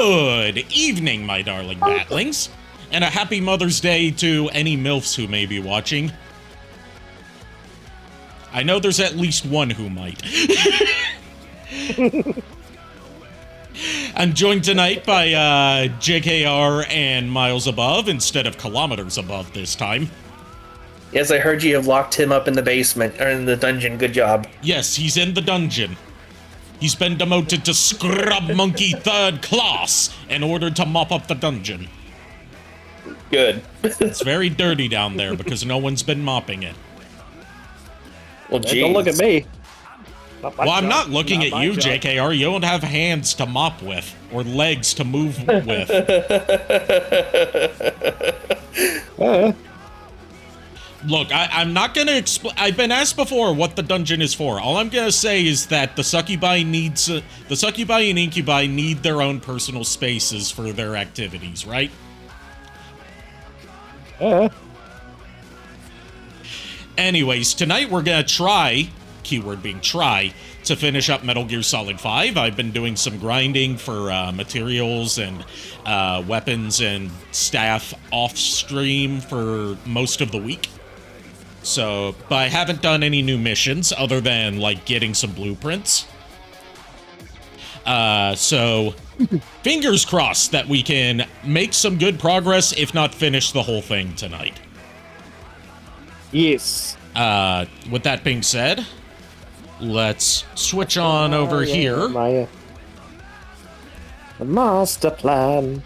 Good evening, my darling batlings, and a happy Mother's Day to any MILFs who may be watching. I know there's at least one who might. I'm joined tonight by JKR and MilesAbove instead of Kilometers Above this time. Yes, I heard you have locked him up in the basement, or in the dungeon. Good job. Yes, he's in the dungeon. He's been demoted to Scrub Monkey 3rd Class in order to mop up the dungeon. Good. It's very dirty down there because no one's been mopping it. Well, geez. Don't look at me. Well, I'm not looking at you, JKR. You don't have hands to mop with, or legs to move with. Look, I'm not gonna explain. I've been asked before what the dungeon is for. All I'm gonna say is that the succubi and incubi need their own personal spaces for their activities, right? Anyways, tonight we're gonna try, keyword being try, to finish up Metal Gear Solid 5. I've been doing some grinding for materials and weapons and staff off stream for most of the week. So, but I haven't done any new missions other than, like, getting some blueprints. So, fingers crossed that we can make some good progress, if not finish the whole thing tonight. Yes. With that being said, let's switch on over here. The master plan.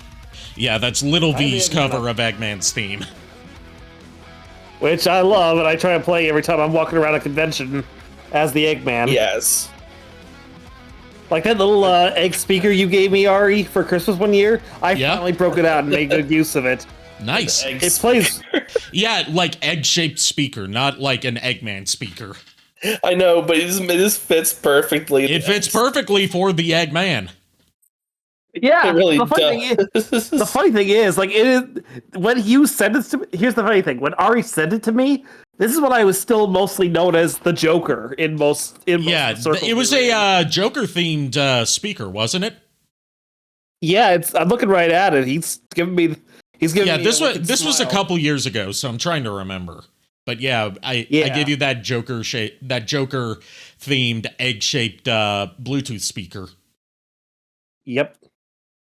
Yeah, that's Little V's cover of Eggman's theme. Which I love, and I try to play every time I'm walking around a convention as the Eggman. Yes. Like that little egg speaker you gave me, Ari, for Christmas one year. I finally broke it out and made good use of it. Nice. It plays... Yeah, like egg-shaped speaker, not like an Eggman speaker. I know, but this fits perfectly. It fits perfectly for the Eggman. Yeah, it really the funny thing is, like, it is when you sent it to me. Here's the funny thing: when Ari sent it to me, this is when I was still mostly known as the Joker in most. Yeah, it was a Joker-themed speaker, wasn't it? Yeah, I'm looking right at it. He's giving me. Yeah, this was a couple years ago, so I'm trying to remember. But yeah, I gave you that Joker-themed egg-shaped Bluetooth speaker. Yep.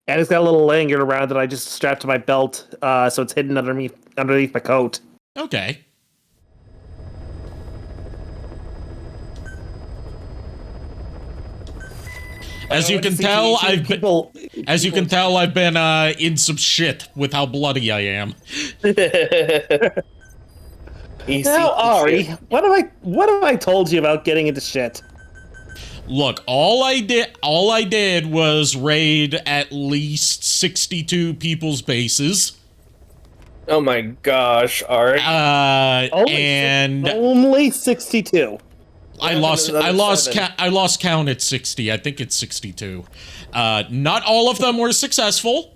And it's got a little lanyard around that I just strapped to my belt, so it's hidden underneath my coat. Okay. As you can tell, I've been in some shit with how bloody I am. Now, Ari, what have I told you about getting into shit? Look, all I did was raid at least 62 people's bases. Oh my gosh, Art. Only 62. I lost count at 60. I think it's 62. Not all of them were successful.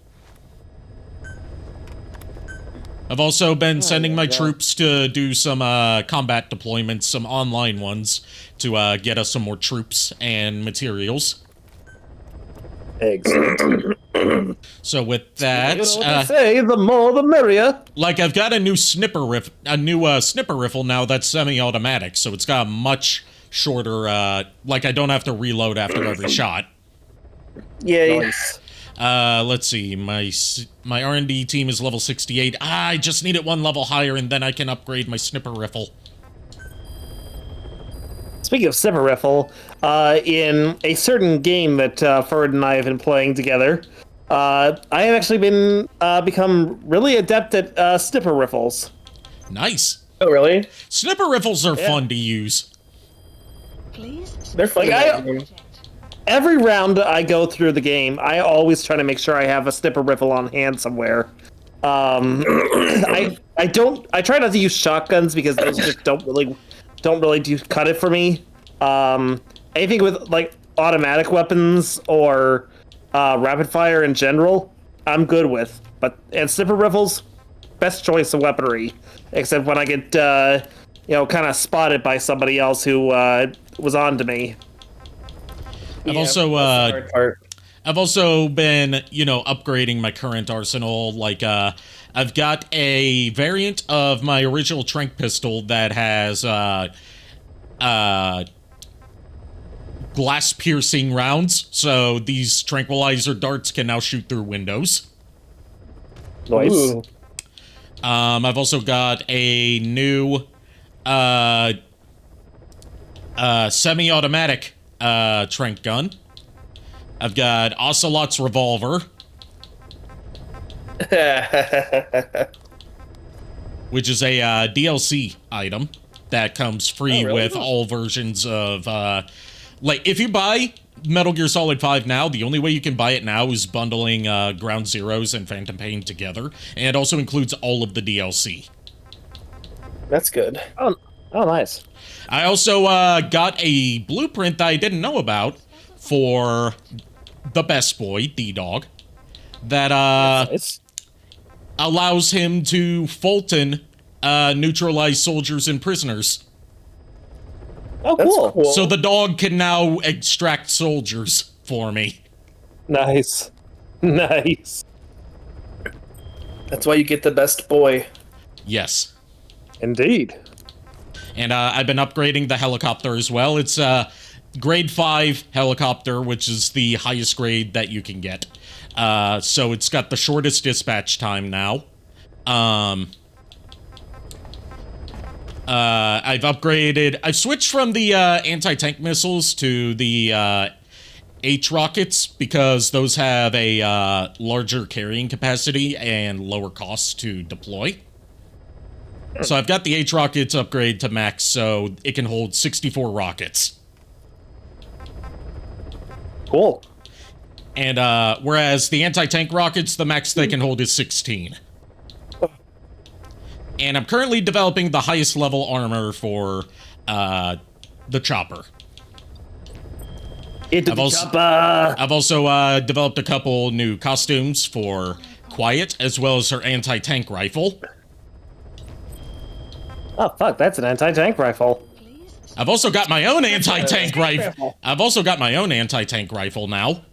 I've also been sending my troops to do some combat deployments, some online ones, to get us some more troops and materials. Excellent. So with that, say the more the merrier. Like I've got a new snipper rifle now that's semi-automatic, so it's got a much shorter. Like I don't have to reload after every shot. Yay. Nice. Let's see, my R&D team is level 68. I just need it one level higher, and then I can upgrade my snipper rifle. Speaking of snipper rifle, in a certain game that Ferd and I have been playing together, I have actually become really adept at snipper rifles. Nice. Oh, really? Snipper rifles are fun to use. They're fun. Every round I go through the game, I always try to make sure I have a snipper rifle on hand somewhere. I try not to use shotguns because those just don't really cut it for me. Anything with like automatic weapons or rapid fire in general, I'm good with. And snipper rifles, best choice of weaponry. Except when I get kind of spotted by somebody else who was on to me. I've I've also been, upgrading my current arsenal. Like, I've got a variant of my original tranq pistol that has, glass-piercing rounds, so these tranquilizer darts can now shoot through windows. Nice. Ooh. I've also got a new, semi-automatic, tranq gun. I've got Ocelot's revolver, which is a DLC item that comes free really? with all versions of, like, if you buy Metal Gear Solid 5 now, the only way you can buy it now is bundling Ground Zeroes and Phantom Pain together, and it also includes all of the DLC. That's good. Oh, nice. I also got a blueprint that I didn't know about for the best boy, D-Dog, that Nice. allows him to Fulton neutralize soldiers and prisoners. Oh, That's cool. cool. So the dog can now extract soldiers for me. Nice. Nice. That's why you get the best boy. Yes. Indeed. And I've been upgrading the helicopter as well. It's grade 5 helicopter, which is the highest grade that you can get. So it's got the shortest dispatch time now. I've switched from the anti-tank missiles to the H-rockets because those have a larger carrying capacity and lower costs to deploy. So I've got the H-rockets upgrade to max so it can hold 64 rockets. Cool. And whereas the anti-tank rockets, the max they can hold is 16. And I'm currently developing the highest level armor for the chopper. I've also developed a couple new costumes for Quiet, as well as her anti-tank rifle. Oh, fuck, that's an anti-tank rifle. I've also got my own anti-tank rifle. I've also got my own anti-tank rifle now.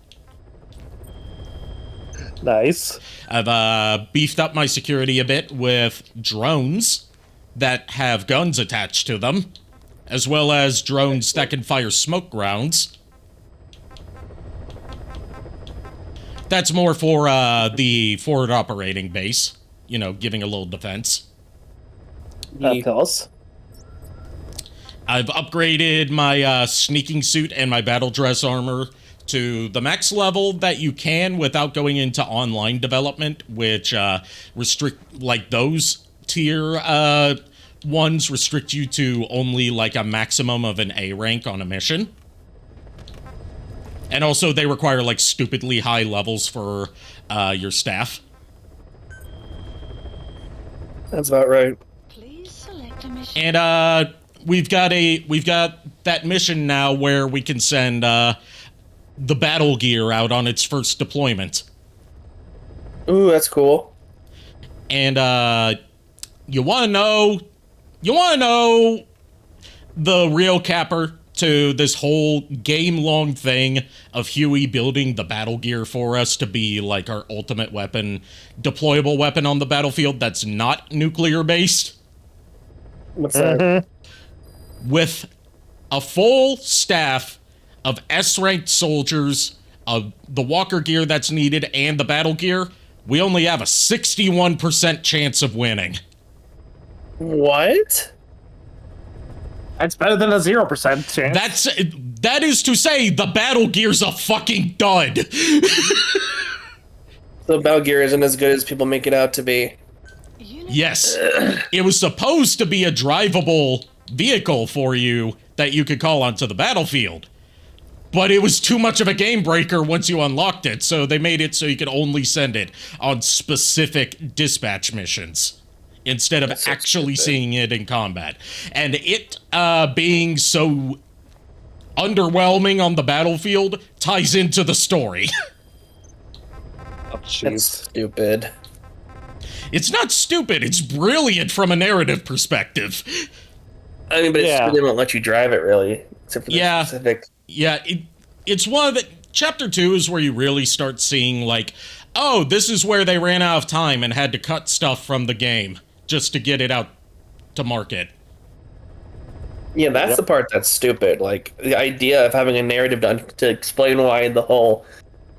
Nice. I've beefed up my security a bit with drones that have guns attached to them, as well as drones that can fire smoke rounds. That's more for the forward operating base, giving a little defense. Of course. I've upgraded my sneaking suit and my battle dress armor to the max level that you can without going into online development, which restrict, like, those tier ones restrict you to only, like, a maximum of an A rank on a mission. And also they require, like, stupidly high levels for your staff. That's about right. Please select a mission. And we've got that mission now where we can send the battle gear out on its first deployment. Ooh, that's cool. And you want to know the real capper to this whole game-long thing of Huey building the battle gear for us to be like our ultimate weapon, deployable weapon on the battlefield that's not nuclear-based? What's that? With a full staff of S-ranked soldiers, of the walker gear that's needed, and the battle gear, we only have a 61% chance of winning. What? That's better than a 0% chance. That is to say, the battle gear's a fucking dud. The battle gear isn't as good as people make it out to be. Yes, it was supposed to be a drivable vehicle for you that you could call onto the battlefield. But it was too much of a game breaker once you unlocked it, so they made it so you could only send it on specific dispatch missions instead of actually seeing it in combat. And it being so underwhelming on the battlefield ties into the story. Oh, That's jeez. stupid. It's not stupid, it's brilliant from a narrative perspective. I mean, but Yeah. they won't let you drive it, really. Except for the Yeah. specific... Yeah, it's one of the... Chapter 2 is where you really start seeing, like, oh, this is where they ran out of time and had to cut stuff from the game just to get it out to market. Yeah, that's the part that's stupid. Like, the idea of having a narrative done to explain why the whole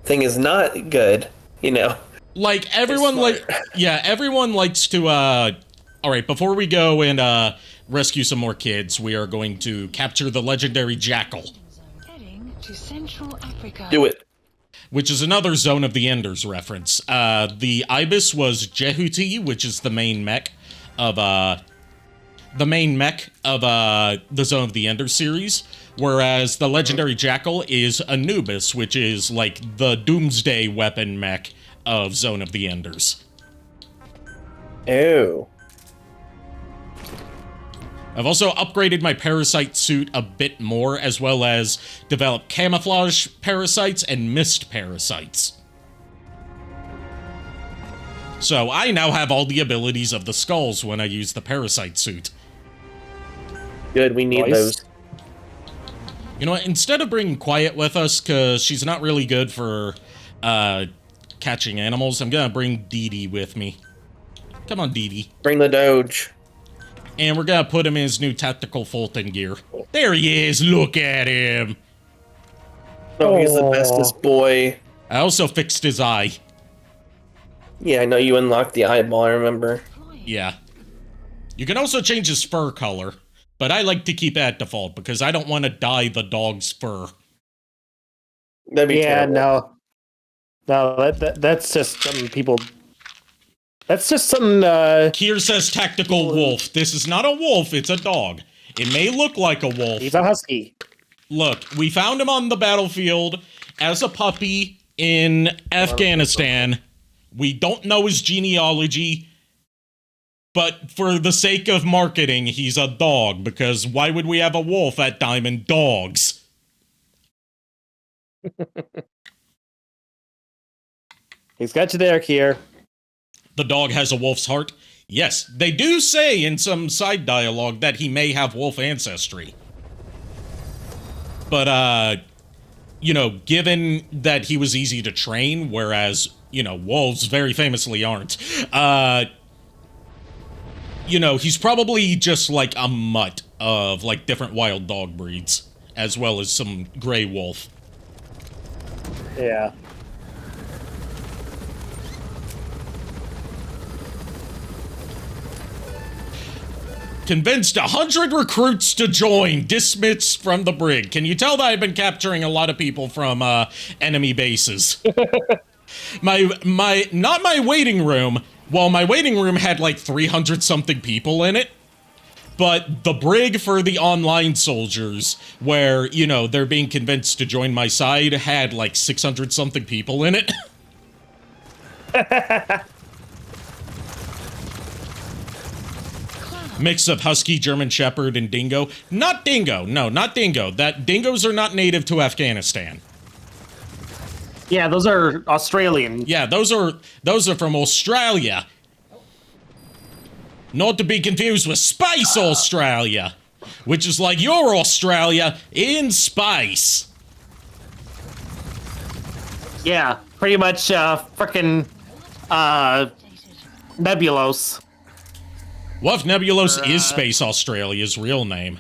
thing is not good, you know? Like, everyone, everyone likes to, alright, before we go and, rescue some more kids, we are going to capture the legendary Jackal. Heading to Central Africa. Do it. Which is another Zone of the Enders reference. The Ibis was Jehuti, which is the main mech of the Zone of the Enders series, whereas the legendary Jackal is Anubis, which is like the Doomsday weapon mech of Zone of the Enders. Ew. I've also upgraded my parasite suit a bit more, as well as developed camouflage parasites and mist parasites. So I now have all the abilities of the skulls when I use the parasite suit. Good, we need those. You know what, instead of bringing Quiet with us, because she's not really good for catching animals, I'm gonna bring Dee Dee with me. Come on, Dee Dee. Bring the Doge. And we're gonna put him in his new tactical Fulton gear. There he is, look at him! Oh, he's the bestest boy. I also fixed his eye. Yeah, I know you unlocked the eyeball, I remember. Yeah. You can also change his fur color, but I like to keep it at default because I don't want to dye the dog's fur. That'd be terrible. No, that's just something people... That's just something, Kier says tactical wolf. This is not a wolf, it's a dog. It may look like a wolf. He's a husky. Look, we found him on the battlefield as a puppy in Afghanistan. We don't know his genealogy, but for the sake of marketing, he's a dog, because why would we have a wolf at Diamond Dogs? He's got you there, Kier. The dog has a wolf's heart? Yes, they do say in some side dialogue that he may have wolf ancestry. But, you know, given that he was easy to train, whereas, you know, wolves very famously aren't, you know, he's probably just like a mutt of, like, different wild dog breeds, as well as some gray wolf. Yeah. Convinced 100 recruits to join. Dismissed from the brig. Can you tell that I've been capturing a lot of people from enemy bases? Not my waiting room. Well, my waiting room had like 300 something people in it. But the brig for the online soldiers, where, you know, they're being convinced to join my side, had like 600 something people in it. Mix of Husky, German Shepherd, and Dingo. Not Dingo. No, not Dingo. Dingoes are not native to Afghanistan. Yeah, those are Australian. Yeah, those are from Australia. Not to be confused with Space Australia, which is like your Australia in space. Yeah, pretty much frickin' Nebulos. What if Nebulos is Space Australia's real name?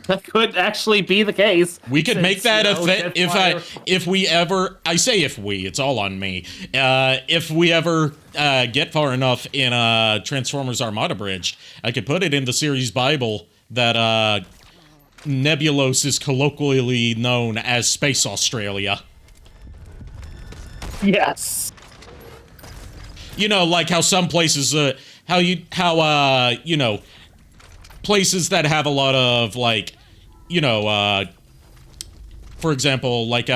That could actually be the case. We could make that a thing if we ever, I say if we, it's all on me. If we ever get far enough in Transformers Armada Bridge, I could put it in the series Bible that Nebulos is colloquially known as Space Australia. Yes. You know, like how some places, you know, places that have a lot of, like, you know, for example, like,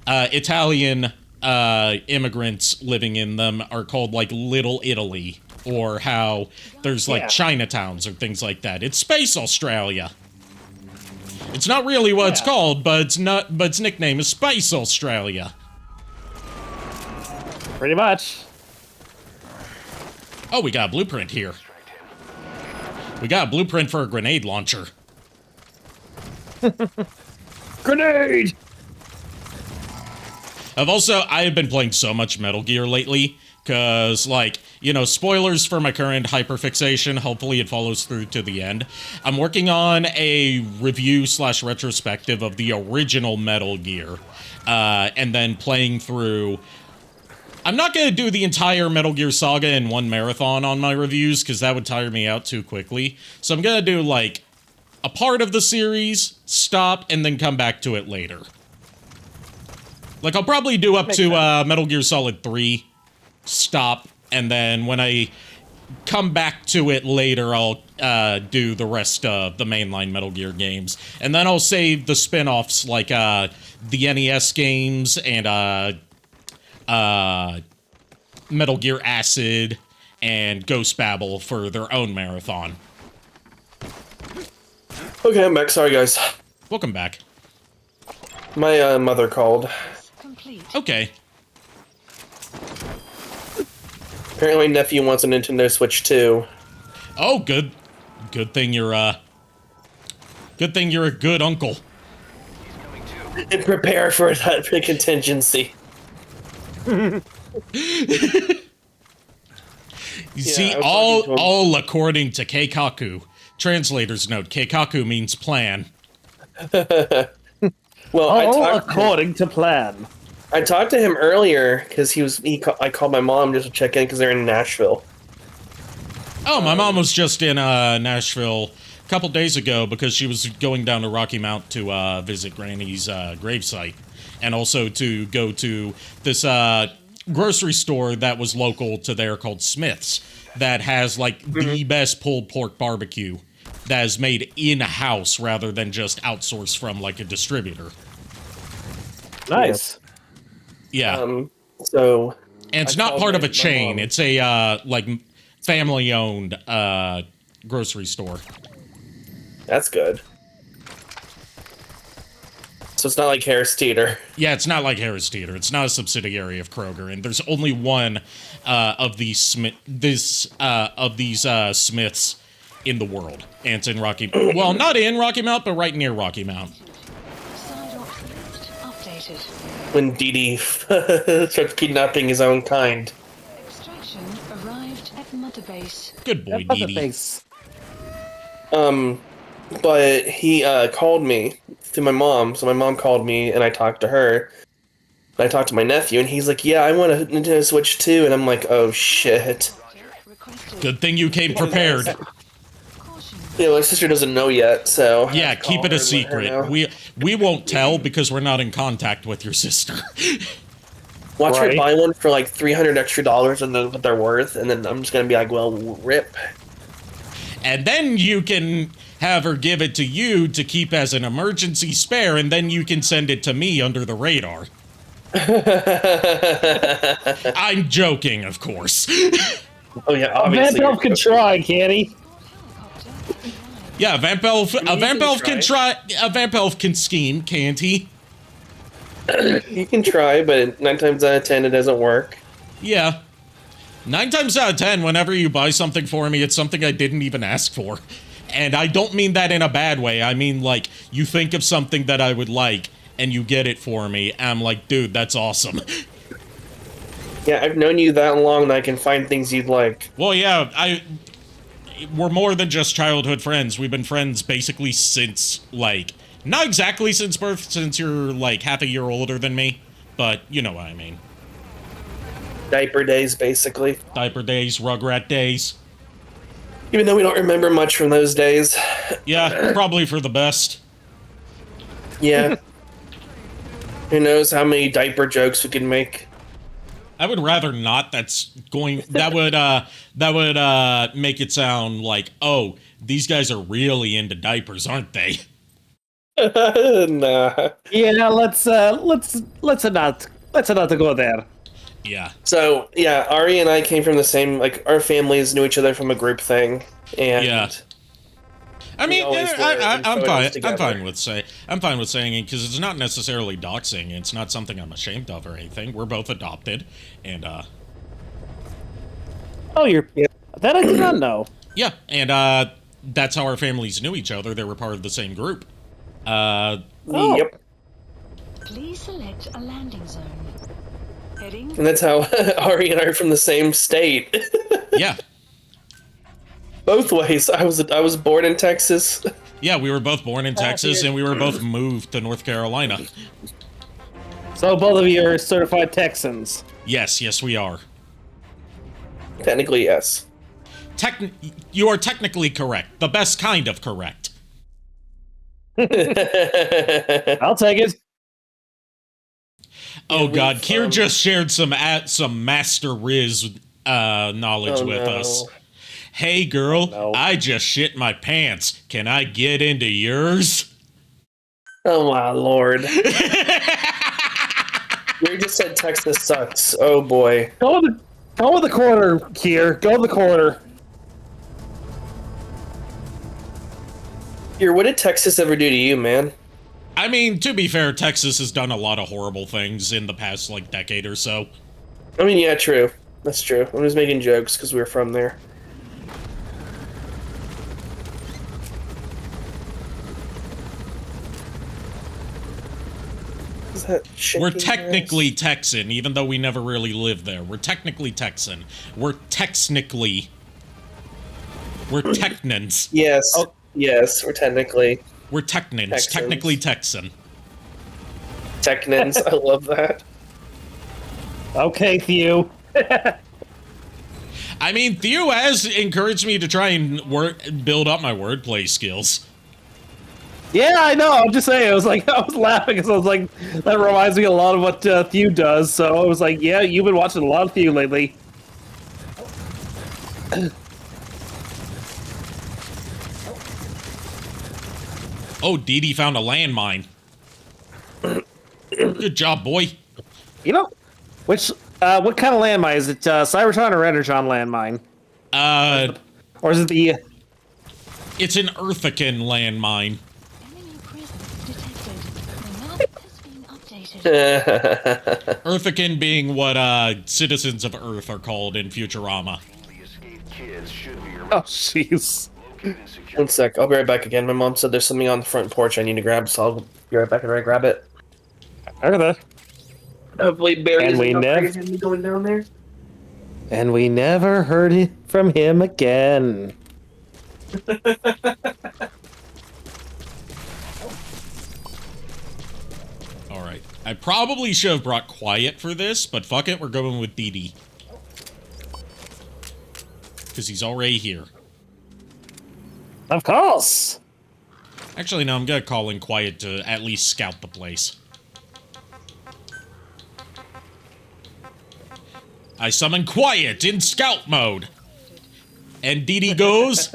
Italian, immigrants living in them are called, like, Little Italy, or how there's, like, Chinatowns or things like that. It's Space Australia. It's not really what it's called, but its nickname is Space Australia. Pretty much. Oh, we got a blueprint here. We got a blueprint for a grenade launcher. Grenade! I have been playing so much Metal Gear lately, because, like, you know, spoilers for my current hyperfixation, hopefully it follows through to the end. I'm working on a review/retrospective of the original Metal Gear, and then playing through... I'm not going to do the entire Metal Gear saga in one marathon on my reviews, because that would tire me out too quickly. So I'm going to do, like, a part of the series, stop, and then come back to it later. Like, I'll probably do up to Metal Gear Solid 3, stop, and then when I come back to it later, I'll do the rest of the mainline Metal Gear games. And then I'll save the spin-offs, like the NES games and Metal Gear Acid and Ghost Babel for their own marathon. Okay, I'm back. Sorry, guys. Welcome back. My mother called. Complete. Okay. Apparently, my nephew wants a Nintendo Switch too. Oh, good. Good thing you're a good uncle. And prepare for that contingency. You see, I was talking to him. all according to Keikaku. Translator's note: Keikaku means plan. Well, All according to plan. I talked to him earlier because I called my mom just to check in because they're in Nashville. Oh, my mom was just in Nashville a couple days ago because she was going down to Rocky Mount to visit Granny's gravesite, and also to go to this grocery store that was local to there called Smith's that has like the best pulled pork barbecue that is made in-house rather than just outsourced from like a distributor. Nice. Yeah. So. And it's I not called part of my a chain. mom. It's a like family-owned grocery store. That's good. So it's not like Harris Teeter. Yeah, it's not like Harris Teeter. It's not a subsidiary of Kroger, and there's only one of these Smiths in the world, and it's in Rocky. Well, not in Rocky Mount, but right near Rocky Mount. Side optimist updated. When Dee starts kidnapping his own kind. Extraction arrived at Mother Base. Good boy, That's the Dee Dee. face. But he called me through my mom. So my mom called me, and I talked to her. I talked to my nephew, and he's like, "Yeah, I want a Nintendo Switch too." And I'm like, "Oh shit." Requested. Good thing you came prepared. Caution. Yeah, my sister doesn't know yet, so I Yeah, have to call keep it her a and let her know. secret. We won't tell because we're not in contact with your sister. Watch her Right. buy one for like $300 extra, and then what they're worth, and then I'm just gonna be like, "Well, rip." And then you can have her give it to you to keep as an emergency spare, and then you can send it to me under the radar. I'm joking, of course. Oh yeah, Van obviously. Pelt can try, can't he? Helicopter. Yeah, Vamp Elf can try. a Vamp Elf can scheme, can't he? You can try, but 9 times out of 10 it doesn't work. Yeah. 9 times out of 10, whenever you buy something for me, it's something I didn't even ask for. And I don't mean that in a bad way. I mean, like, you think of something that I would like, and you get it for me, and I'm like, dude, that's awesome. Yeah, I've known you that long that I can find things you'd like. Well, yeah, we're more than just childhood friends. We've been friends basically since, like, not exactly since birth, since you're, like, half a year older than me, but you know what I mean. Diaper days, basically. Diaper days, Rugrat days. Even though we don't remember much from those days. Yeah, probably for the best. Yeah. Who knows how many diaper jokes we can make. I would rather not. That would make it sound like, oh, these guys are really into diapers, aren't they? Nah. Yeah, let's not go there. Yeah. So, yeah, Ari and I came from the same, like, our families knew each other from a group thing. And Yeah. I mean, always were I'm in fine. photos I'm together. fine with saying it because it's not necessarily doxing. It's not something I'm ashamed of or anything. We're both adopted, and Oh, you're... Yeah. That I did not know. yeah, and that's how our families knew each other. They were part of the same group. Oh. Yep. Please select a landing zone. Heading. And that's how Ari and I are from the same state. Yeah. Both ways. I was born in Texas. Yeah, we were both born in Texas, and we were both moved to North Carolina. So both of you are certified Texans. Yes, we are. Technically, yes. You are technically correct. The best kind of correct. I'll take it. Oh god, Kier just shared some Master Riz knowledge with us. Hey girl, I just shit my pants. Can I get into yours? Oh my lord. You just said Texas sucks. Oh boy. Go in the corner, Kier. Go in the corner. Here, what did Texas ever do to you, man? I mean, to be fair, Texas has done a lot of horrible things in the past, like, decade or so. I mean, yeah, true. That's true. I'm just making jokes because we were from there. Is that We're shaking technically grass? Texan, even though we never really lived there. We're technically Texan. We're technically... We're Technans. Yes. Oh. Yes, we're technically. We're Technans. Texans. Technically Texan. Technans. I love that. Okay, Thew. I mean, Theo has encouraged me to try and build up my wordplay skills. Yeah, I know. I'm just saying. I was laughing because I was like, that reminds me a lot of what Thew does. So I was like, yeah, you've been watching a lot of Thew lately. Oh, Dee Dee found a landmine. Good job, boy. You know, what kind of landmine is it? Cybertron or Energon landmine? Or is it the? It's an Earthican landmine. Enemy presence detected. The map has been updated. Earthican being what citizens of Earth are called in Futurama. Oh, jeez. One sec, I'll be right back again. My mom said there's something on the front porch I need to grab, so I'll be right back and grab it. Okay. Hopefully Barry And we isn't me going down there. And we never heard from him again. Alright. I probably should have brought Quiet for this, but fuck it, we're going with Dee Dee. Because he's already here. Of course. Actually, no, I'm gonna call in Quiet to at least scout the place. I summon Quiet in scout mode. And Dee Dee goes...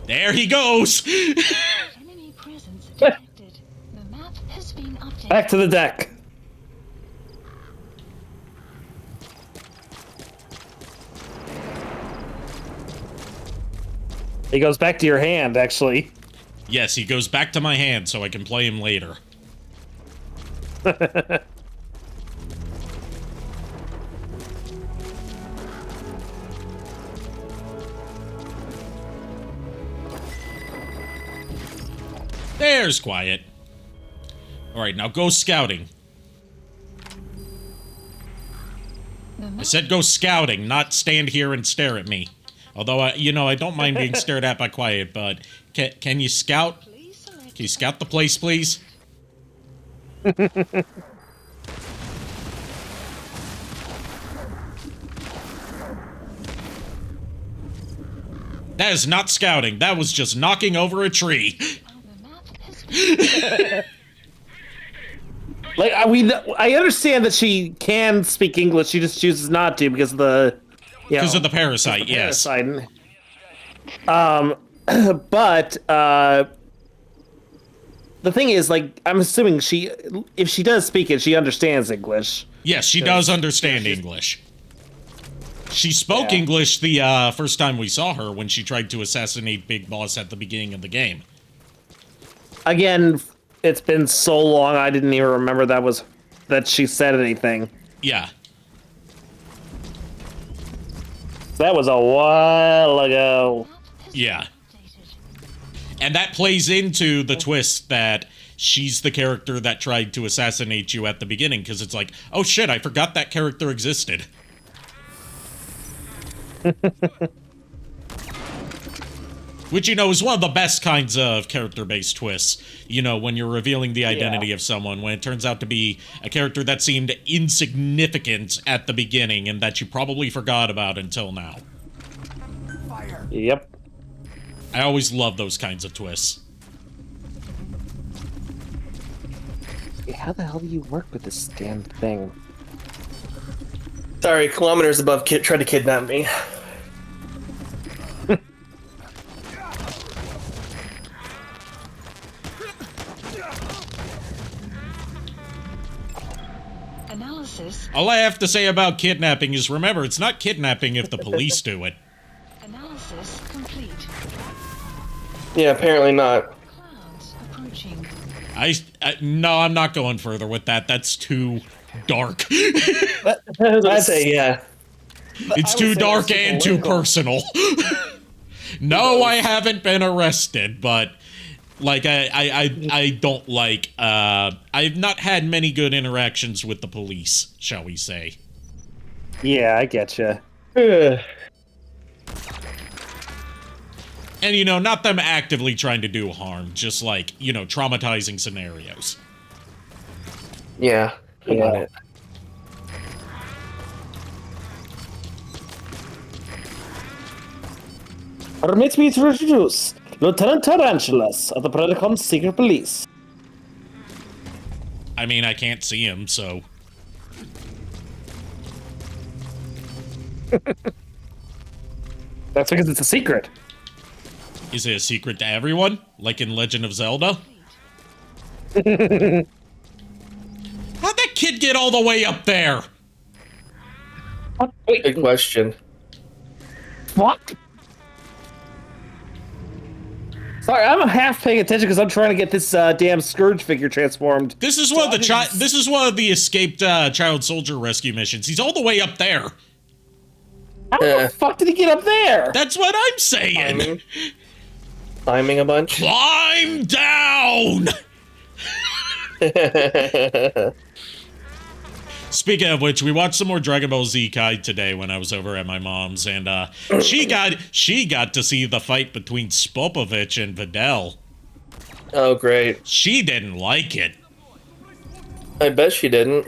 There he goes! Enemy presence detected. The map has been updated. Back to the deck. He goes back to your hand, actually. Yes, he goes back to my hand so I can play him later. There's Quiet. Alright, now go scouting. I said go scouting, not stand here and stare at me. Although, you know, I don't mind being stared at by Quiet, but can you scout? Can you scout the place, please? That is not scouting. That was just knocking over a tree. The map has been Like, I understand that she can speak English, she just chooses not to because of the... Because of the parasite, yes. Parasite. But, the thing is, like, I'm assuming if she does speak it, she understands English. Yes, she does understand English. She spoke English the first time we saw her when she tried to assassinate Big Boss at the beginning of the game. Again, it's been so long, I didn't even remember that she said anything. Yeah. That was a while ago. Yeah. And that plays into the twist that she's the character that tried to assassinate you at the beginning, because it's like, oh shit, I forgot that character existed. Which, you know, is one of the best kinds of character-based twists. You know, when you're revealing the identity of someone, when it turns out to be a character that seemed insignificant at the beginning and that you probably forgot about until now. Fire. Yep. I always love those kinds of twists. How the hell do you work with this damn thing? Sorry, kilometers above tried to kidnap me. Analysis. All I have to say about kidnapping is, remember, it's not kidnapping if the police do it. Analysis complete. Yeah, apparently not. Clouds approaching. No, I'm not going further with that. That's too dark. I'd say, yeah. It's too dark and too personal. No, I haven't been arrested, but like I don't like I've not had many good interactions with the police, shall we say. Yeah, I getcha. And you know, not them actively trying to do harm, just like, you know, traumatizing scenarios. Yeah. I got it. Permit me to introduce Lieutenant Tarantulas of the Predacon Secret Police. I mean, I can't see him, so... That's because it's a secret. Is it a secret to everyone? Like in Legend of Zelda? How'd that kid get all the way up there? What? Wait, Good question. what? Sorry, I'm half paying attention because I'm trying to get this damn Scourge figure transformed. This is one of the this is one of the escaped child soldier rescue missions. He's all the way up there. How the fuck did he get up there? That's what I'm saying. Climbing a bunch. Climb down. Speaking of which, we watched some more Dragon Ball Z Kai today when I was over at my mom's, and she got to see the fight between Spopovich and Videl. Oh, great. She didn't like it. I bet she didn't.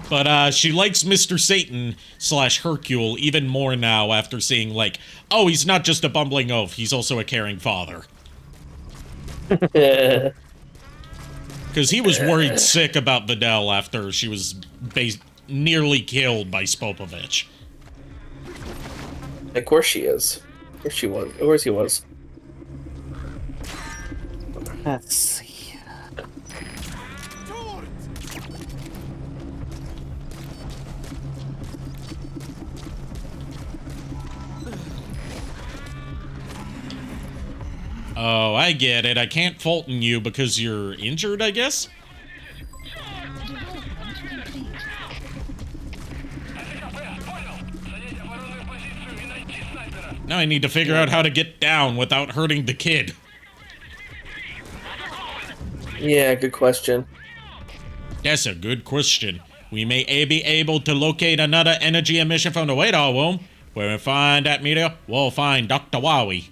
But she likes Mr. Satan / Hercule even more now after seeing, like, oh, he's not just a bumbling oaf, he's also a caring father. Because he was worried sick about Videl after she was nearly killed by Spopovich. Of course she is. Of course she was. Of course he was. Let's see. Oh, I get it. I can't Fulton you because you're injured, I guess? Development complete. Now I need to figure out how to get down without hurting the kid. Yeah, good question. That's a good question. We may be able to locate another energy emission from the radar room. When we find that meteor, we'll find Dr. Wowie.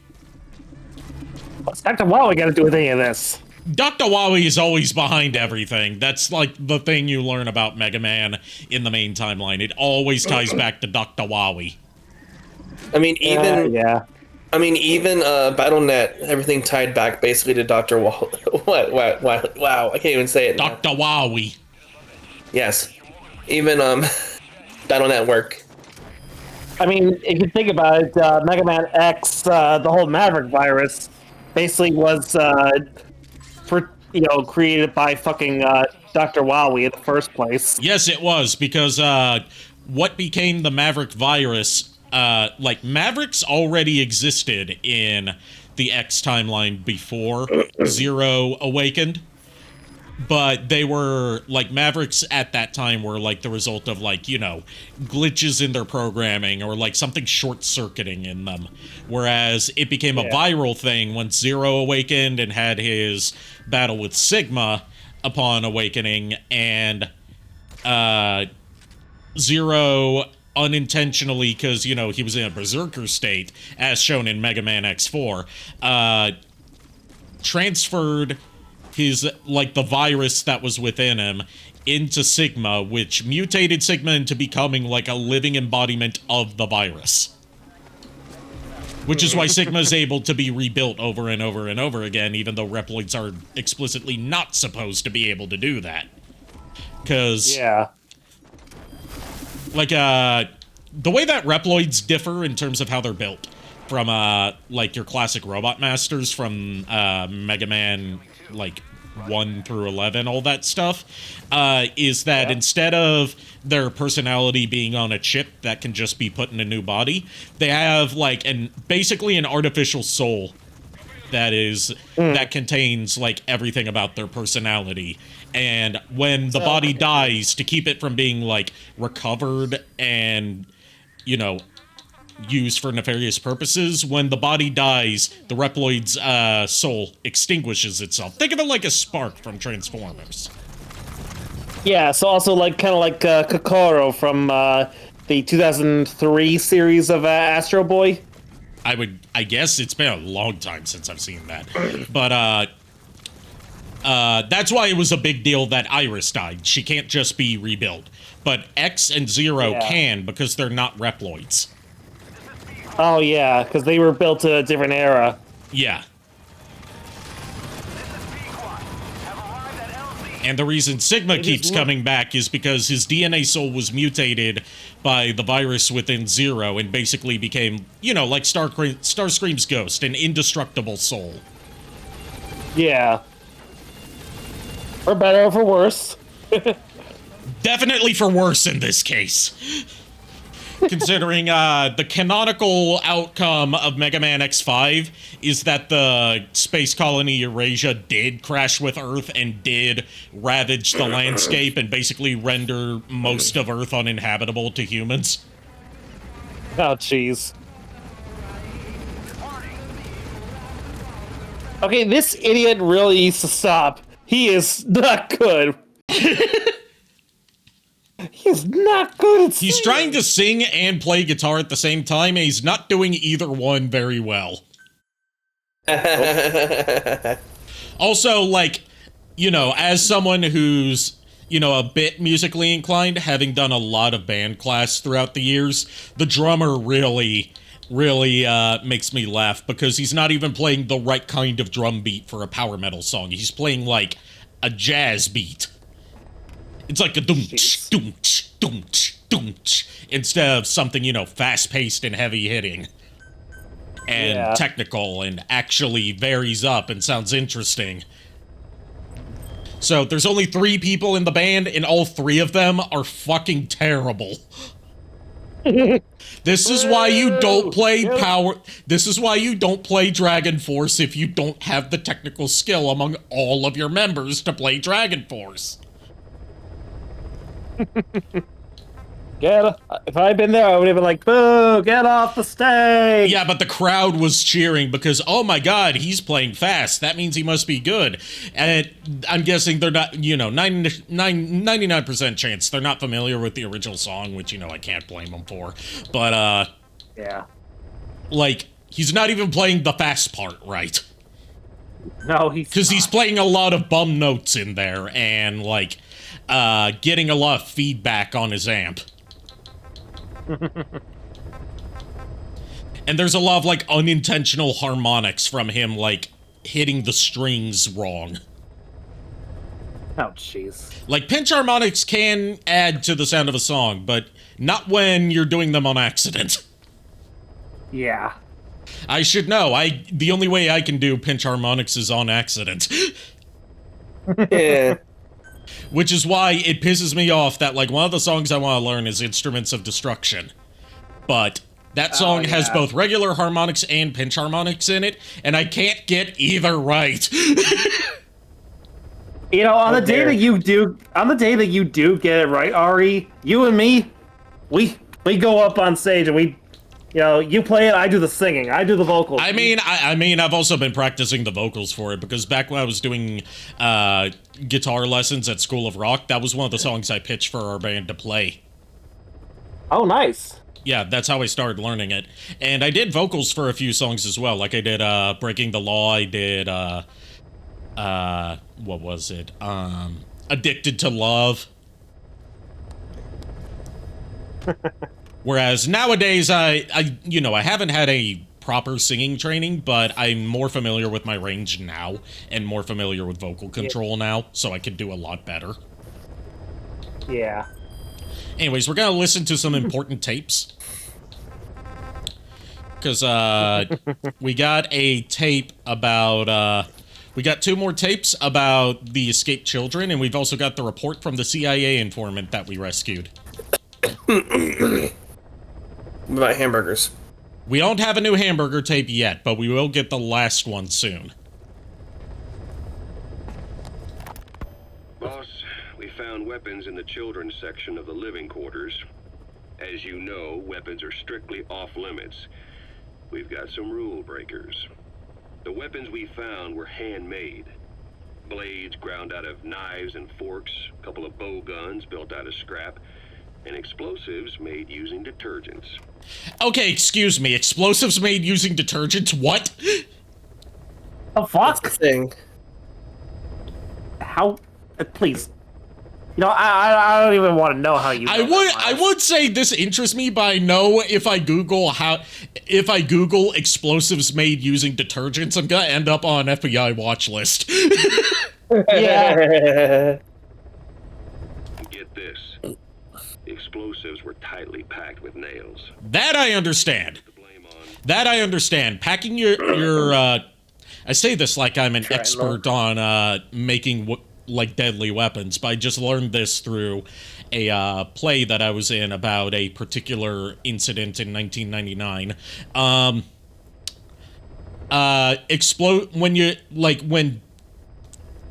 What's Dr. Wowie got to do with any of this? Dr. Wowie is always behind everything. That's like the thing you learn about Mega Man in the main timeline. It always ties back to Dr. Wowie. I mean, even yeah. I mean, even BattleNet, everything tied back basically to Dr. Wall. What? Wow, I can't even say it. Dr. Wowie. Yes. Even BattleNet work. I mean, if you think about it, Mega Man X, the whole Maverick virus, basically was, created by fucking Dr. Wowie in the first place. Yes, it was, because what became the Maverick virus, Mavericks already existed in the X timeline before Zero awakened. but they were like Mavericks at that time were like the result of like, you know, glitches in their programming or like something short-circuiting in them, whereas it became a viral thing when Zero awakened and had his battle with Sigma upon awakening, and Zero unintentionally, because, you know, he was in a berserker state as shown in Mega Man X4, transferred his, like, the virus that was within him into Sigma, which mutated Sigma into becoming, like, a living embodiment of the virus. Which is why Sigma is able to be rebuilt over and over and over again, even though Reploids are explicitly not supposed to be able to do that. Because... Yeah. Like, the way that Reploids differ in terms of how they're built from, like, your classic Robot Masters from, Mega Man, like, 1 through 11, all that stuff, is that instead of their personality being on a chip that can just be put in a new body, they have, like, basically an artificial soul that is, that contains, like, everything about their personality. And when the body dies, to keep it from being, like, recovered and, you know, used for nefarious purposes, when the body dies, the Reploid's soul extinguishes itself. Think of it like a spark from Transformers. Yeah, so also like kind of like Kokoro from the 2003 series of Astro Boy. I guess it's been a long time since I've seen that. But, that's why it was a big deal that Iris died. She can't just be rebuilt. But X and Zero can, because they're not Reploids. Oh, yeah, because they were built in a different era. Yeah. And the reason Sigma keeps coming back is because his DNA soul was mutated by the virus within Zero and basically became, you know, like Starscream's ghost, an indestructible soul. Yeah. For better or for worse. Definitely for worse in this case. Considering the canonical outcome of Mega Man X5 is that the space colony Eurasia did crash with Earth and did ravage the landscape and basically render most of Earth uninhabitable to humans. Oh, jeez. Okay, this idiot really needs to stop. He is not good. He's not good at singing. He's trying to sing and play guitar at the same time, and he's not doing either one very well. Also, like, you know, as someone who's, you know, a bit musically inclined, having done a lot of band class throughout the years, the drummer really makes me laugh, because he's not even playing the right kind of drum beat for a power metal song. He's playing, like, a jazz beat. It's like a doom-ch, doom-ch, doom-ch, doom-ch, instead of something, you know, fast-paced and heavy-hitting. And technical, and actually varies up and sounds interesting. So, there's only 3 people in the band, and all 3 of them are fucking terrible. This is why you don't play This is why you don't play Dragon Force if you don't have the technical skill among all of your members to play Dragon Force. If I'd been there, I would have been like, boo, get off the stage! Yeah, but the crowd was cheering because, oh my god, he's playing fast. That means he must be good. And I'm guessing they're not, you know, 99% chance they're not familiar with the original song, which, you know, I can't blame them for. But, yeah. Like, he's not even playing the fast part right. No, because he's playing a lot of bum notes in there and, like, getting a lot of feedback on his amp. And there's a lot of, like, unintentional harmonics from him, like, hitting the strings wrong. Oh, jeez. Like, pinch harmonics can add to the sound of a song, but not when you're doing them on accident. Yeah. I should know. The only way I can do pinch harmonics is on accident. Yeah. Which is why it pisses me off that, like, one of the songs I want to learn is Instruments of Destruction. But that song has both regular harmonics and pinch harmonics in it, and I can't get either right. You know, on the day that you do get it right, Ari, you and me, we go up on stage and we, you know, you play it, I do the singing, I do the vocals. I mean, I've also been practicing the vocals for it because back when I was doing guitar lessons at School of Rock, that was one of the songs I pitched for our band to play. Oh, nice. Yeah, that's how I started learning it. And I did vocals for a few songs as well. Like I did Breaking the Law, I did what was it? Addicted to Love. Whereas nowadays I haven't had a proper singing training, but I'm more familiar with my range now and more familiar with vocal control now, so I can do a lot better. Yeah. Anyways, we're gonna listen to some important tapes. Because we got a tape about we got 2 more tapes about the escaped children, and we've also got the report from the CIA informant that we rescued. About hamburgers. We don't have a new hamburger tape yet, but we will get the last one soon. Boss, we found weapons in the children's section of the living quarters. As you know, weapons are strictly off limits. We've got some rule breakers. The weapons we found were handmade. Blades ground out of knives and forks, a couple of bow guns built out of scrap, and explosives made using detergents. Okay, excuse me. Explosives made using detergents? What? Oh, fuck. That's the thing. How? Please. You know, I don't even want to know how you. I would say this interests me, but I know if I Google explosives made using detergents, I'm gonna end up on an FBI watch list. Yeah. Get this. The explosives were tightly packed with nails. That I understand. The blame on That I understand. Packing your I say this like I'm an expert on making like deadly weapons, but I just learned this through a play that I was in about a particular incident in 1999.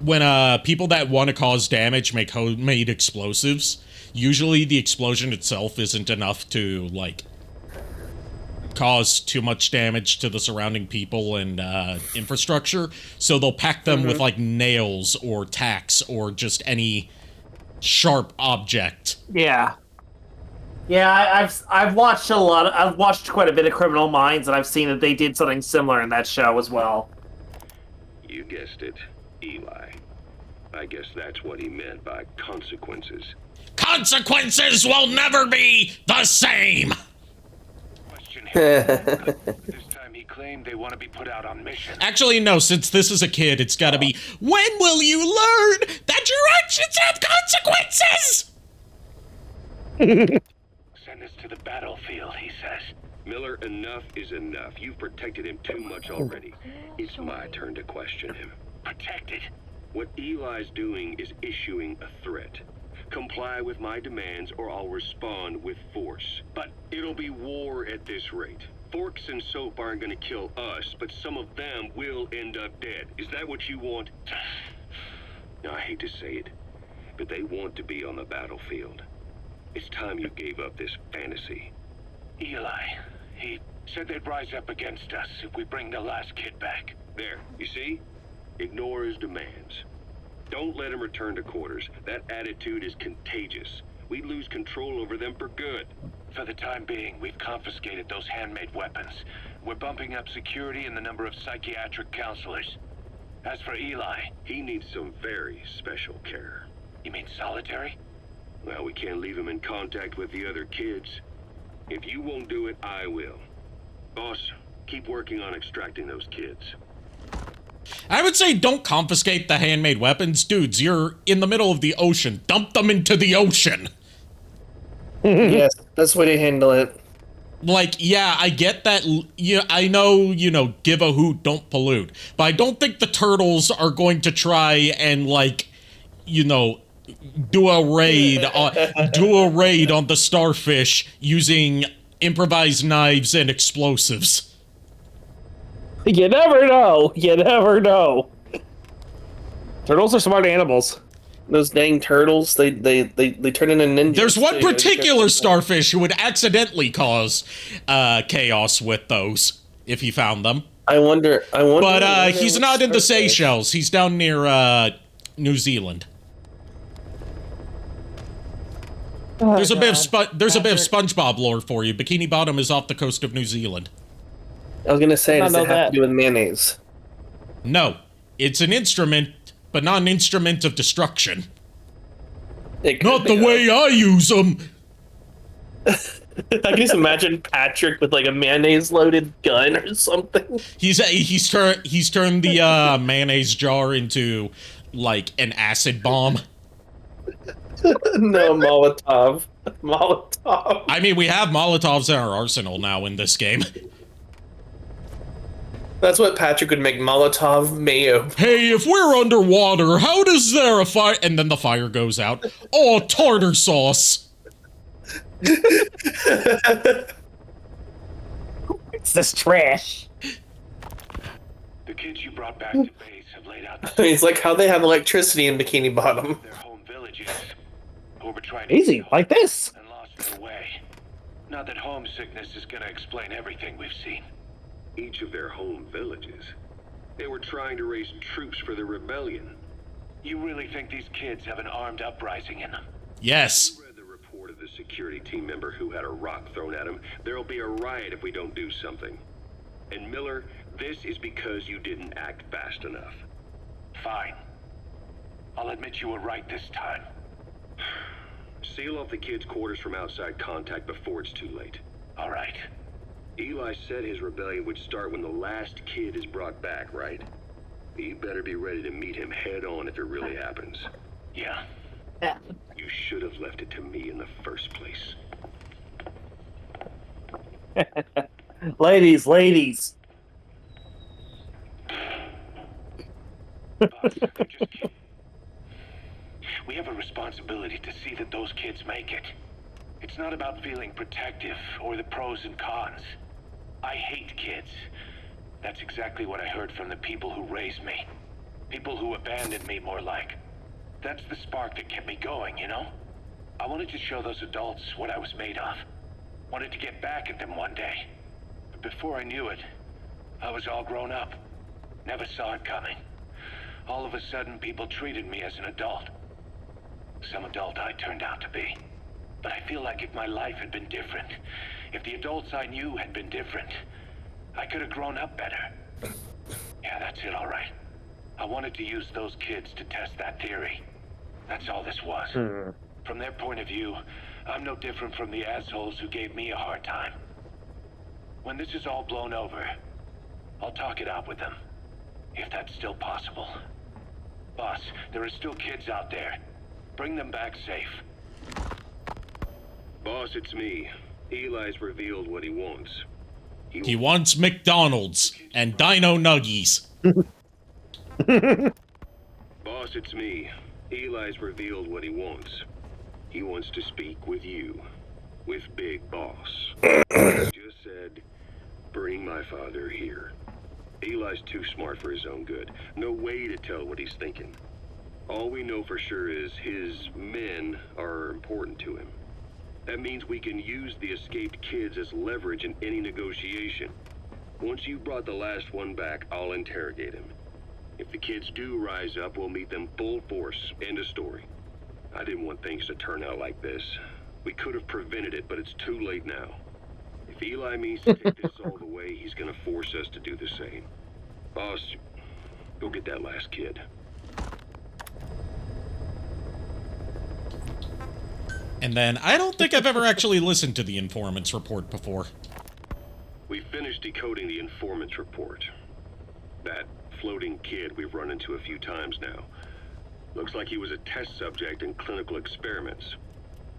When people that want to cause damage make homemade explosives, usually the explosion itself isn't enough to like cause too much damage to the surrounding people and infrastructure, so they'll pack them with like nails or tacks or just any sharp object. Yeah. Yeah, I've watched I've watched quite a bit of Criminal Minds, and I've seen that they did something similar in that show as well. You guessed it, Eli. I guess that's what he meant by consequences. Consequences will never be the same! This time he claimed they want to be put out on mission. Actually, no, since this is a kid, it's gotta be, when will you learn that your actions have consequences? Send us to the battlefield, he says. Miller, enough is enough. You've protected him too much already. It's my turn to question him. Protected. What Eli's doing is issuing a threat. Comply with my demands or I'll respond with force. But it'll be war at this rate. Forks and soap aren't gonna kill us, but some of them will end up dead. Is that what you want? Now, I hate to say it, but they want to be on the battlefield. It's time you gave up this fantasy. Eli, he said they'd rise up against us if we bring the last kid back. There, you see? Ignore his demands. Don't let him return to quarters. That attitude is contagious. We lose control over them for good. For the time being, we've confiscated those handmade weapons. We're bumping up security and the number of psychiatric counselors. As for Eli, He needs some very special care. you mean solitary? Well, we can't leave him in contact with the other kids. If you won't do it, I will. Boss, keep working on extracting those kids. I would say don't confiscate the handmade weapons. Dudes, you're in the middle of the ocean. Dump them into the ocean. Yes, that's the way to handle it. Like, yeah, I get that. Yeah, I know, give a hoot, don't pollute. But I don't think the turtles are going to try and, like, do a raid on the starfish using improvised knives and explosives. You never know. You never know. Turtles are smart animals. Those dang turtles, they turn into ninjas. There's one too. particular starfish who would accidentally cause chaos with those if he found them. I wonder. But he's which not in the starfish. Seychelles. He's down near New Zealand. There's a bit of SpongeBob lore for you. Bikini Bottom is off the coast of New Zealand. I was gonna say, I does it know have that. to do with mayonnaise? No, it's an instrument, but not an instrument of destruction. It could Not be, the way I use them. I can just imagine Patrick with like a mayonnaise-loaded gun or something. He's turned the mayonnaise jar into like an acid bomb. No, Molotov. Molotov. I mean, we have Molotovs in our arsenal now in this game. That's what Patrick would make, Molotov mayo. Hey, if we're underwater, how does there a fire? And then the fire goes out. Oh, tartar sauce. It's this trash. The kids you brought back to base have laid out It's like how they have electricity in Bikini Bottom. their home villages. Who were trying to Easy, like this. and lost their way. Not that homesickness is gonna explain everything we've seen. Each of their home villages. They were trying to raise troops for the rebellion. You really think these kids have an armed uprising in them? Yes. Read the report of the security team member who had a rock thrown at him. There'll be a riot if we don't do something. And Miller, this is because you didn't act fast enough. Fine. I'll admit you were right this time. Seal off the kids' quarters from outside contact before it's too late. All right. Eli said his rebellion would start when the last kid is brought back, right? You better be ready to meet him head on if it really happens. Yeah. You should have left it to me in the first place. Ladies. Boss, you just keep... We have a responsibility to see that those kids make it. It's not about feeling protective or the pros and cons. I hate kids. That's exactly what I heard from the people who raised me. People who abandoned me, more like. That's the spark that kept me going, you know? I wanted to show those adults what I was made of. Wanted to get back at them one day. But before I knew it, I was all grown up. Never saw it coming. All of a sudden, people treated me as an adult. Some adult I turned out to be. But I feel like if my life had been different, if the adults I knew had been different, I could have grown up better. Yeah, that's it, all right. I wanted to use those kids to test that theory. That's all this was. From their point of view, I'm no different from the assholes who gave me a hard time. When this is all blown over, I'll talk it out with them. If that's still possible. Boss, there are still kids out there. Bring them back safe. Boss, it's me. Eli's revealed what he wants. He wants McDonald's and Dino Nuggies. Boss, it's me. Eli's revealed what he wants. He wants to speak with you. With Big Boss. Just said, bring my father here. Eli's too smart for his own good. No way to tell what he's thinking. All we know for sure is his men are important to him. That means we can use the escaped kids as leverage in any negotiation. Once you've brought the last one back, I'll interrogate him. If the kids do rise up, we'll meet them full force. End of story. I didn't want things to turn out like this. We could have prevented it, but it's too late now. If Eli means to take this all the way, he's gonna force us to do the same. Boss, go get that last kid. And then, I don't think I've ever actually listened to the informant's report before. We finished decoding the informant's report. That floating kid we've run into a few times now. Looks like he was a test subject in clinical experiments.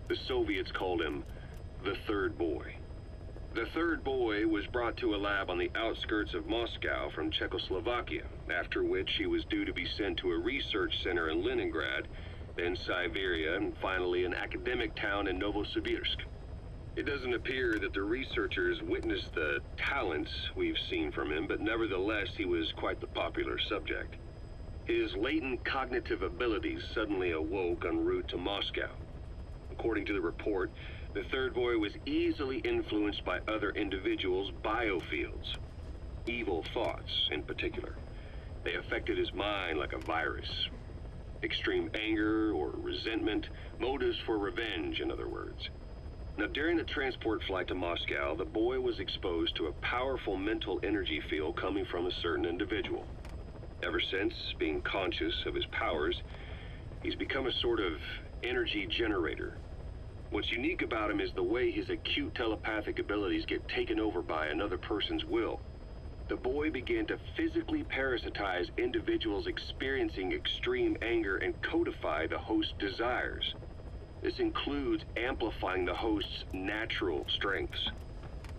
The Soviets called him the Third Boy. The Third Boy was brought to a lab on the outskirts of Moscow from Czechoslovakia, after which he was due to be sent to a research center in Leningrad, then Siberia, and finally an academic town in Novosibirsk. It doesn't appear that the researchers witnessed the talents we've seen from him, but nevertheless he was quite the popular subject. His latent cognitive abilities suddenly awoke en route to Moscow. According to the report, the third boy was easily influenced by other individuals' biofields. Evil thoughts, in particular. They affected his mind like a virus. Extreme anger or resentment, motives for revenge, in other words. Now, during the transport flight to Moscow, the boy was exposed to a powerful mental energy field coming from a certain individual. Ever since, being conscious of his powers, he's become a sort of energy generator. What's unique about him is the way his acute telepathic abilities get taken over by another person's will. The boy began to physically parasitize individuals experiencing extreme anger and codify the host's desires. This includes amplifying the host's natural strengths.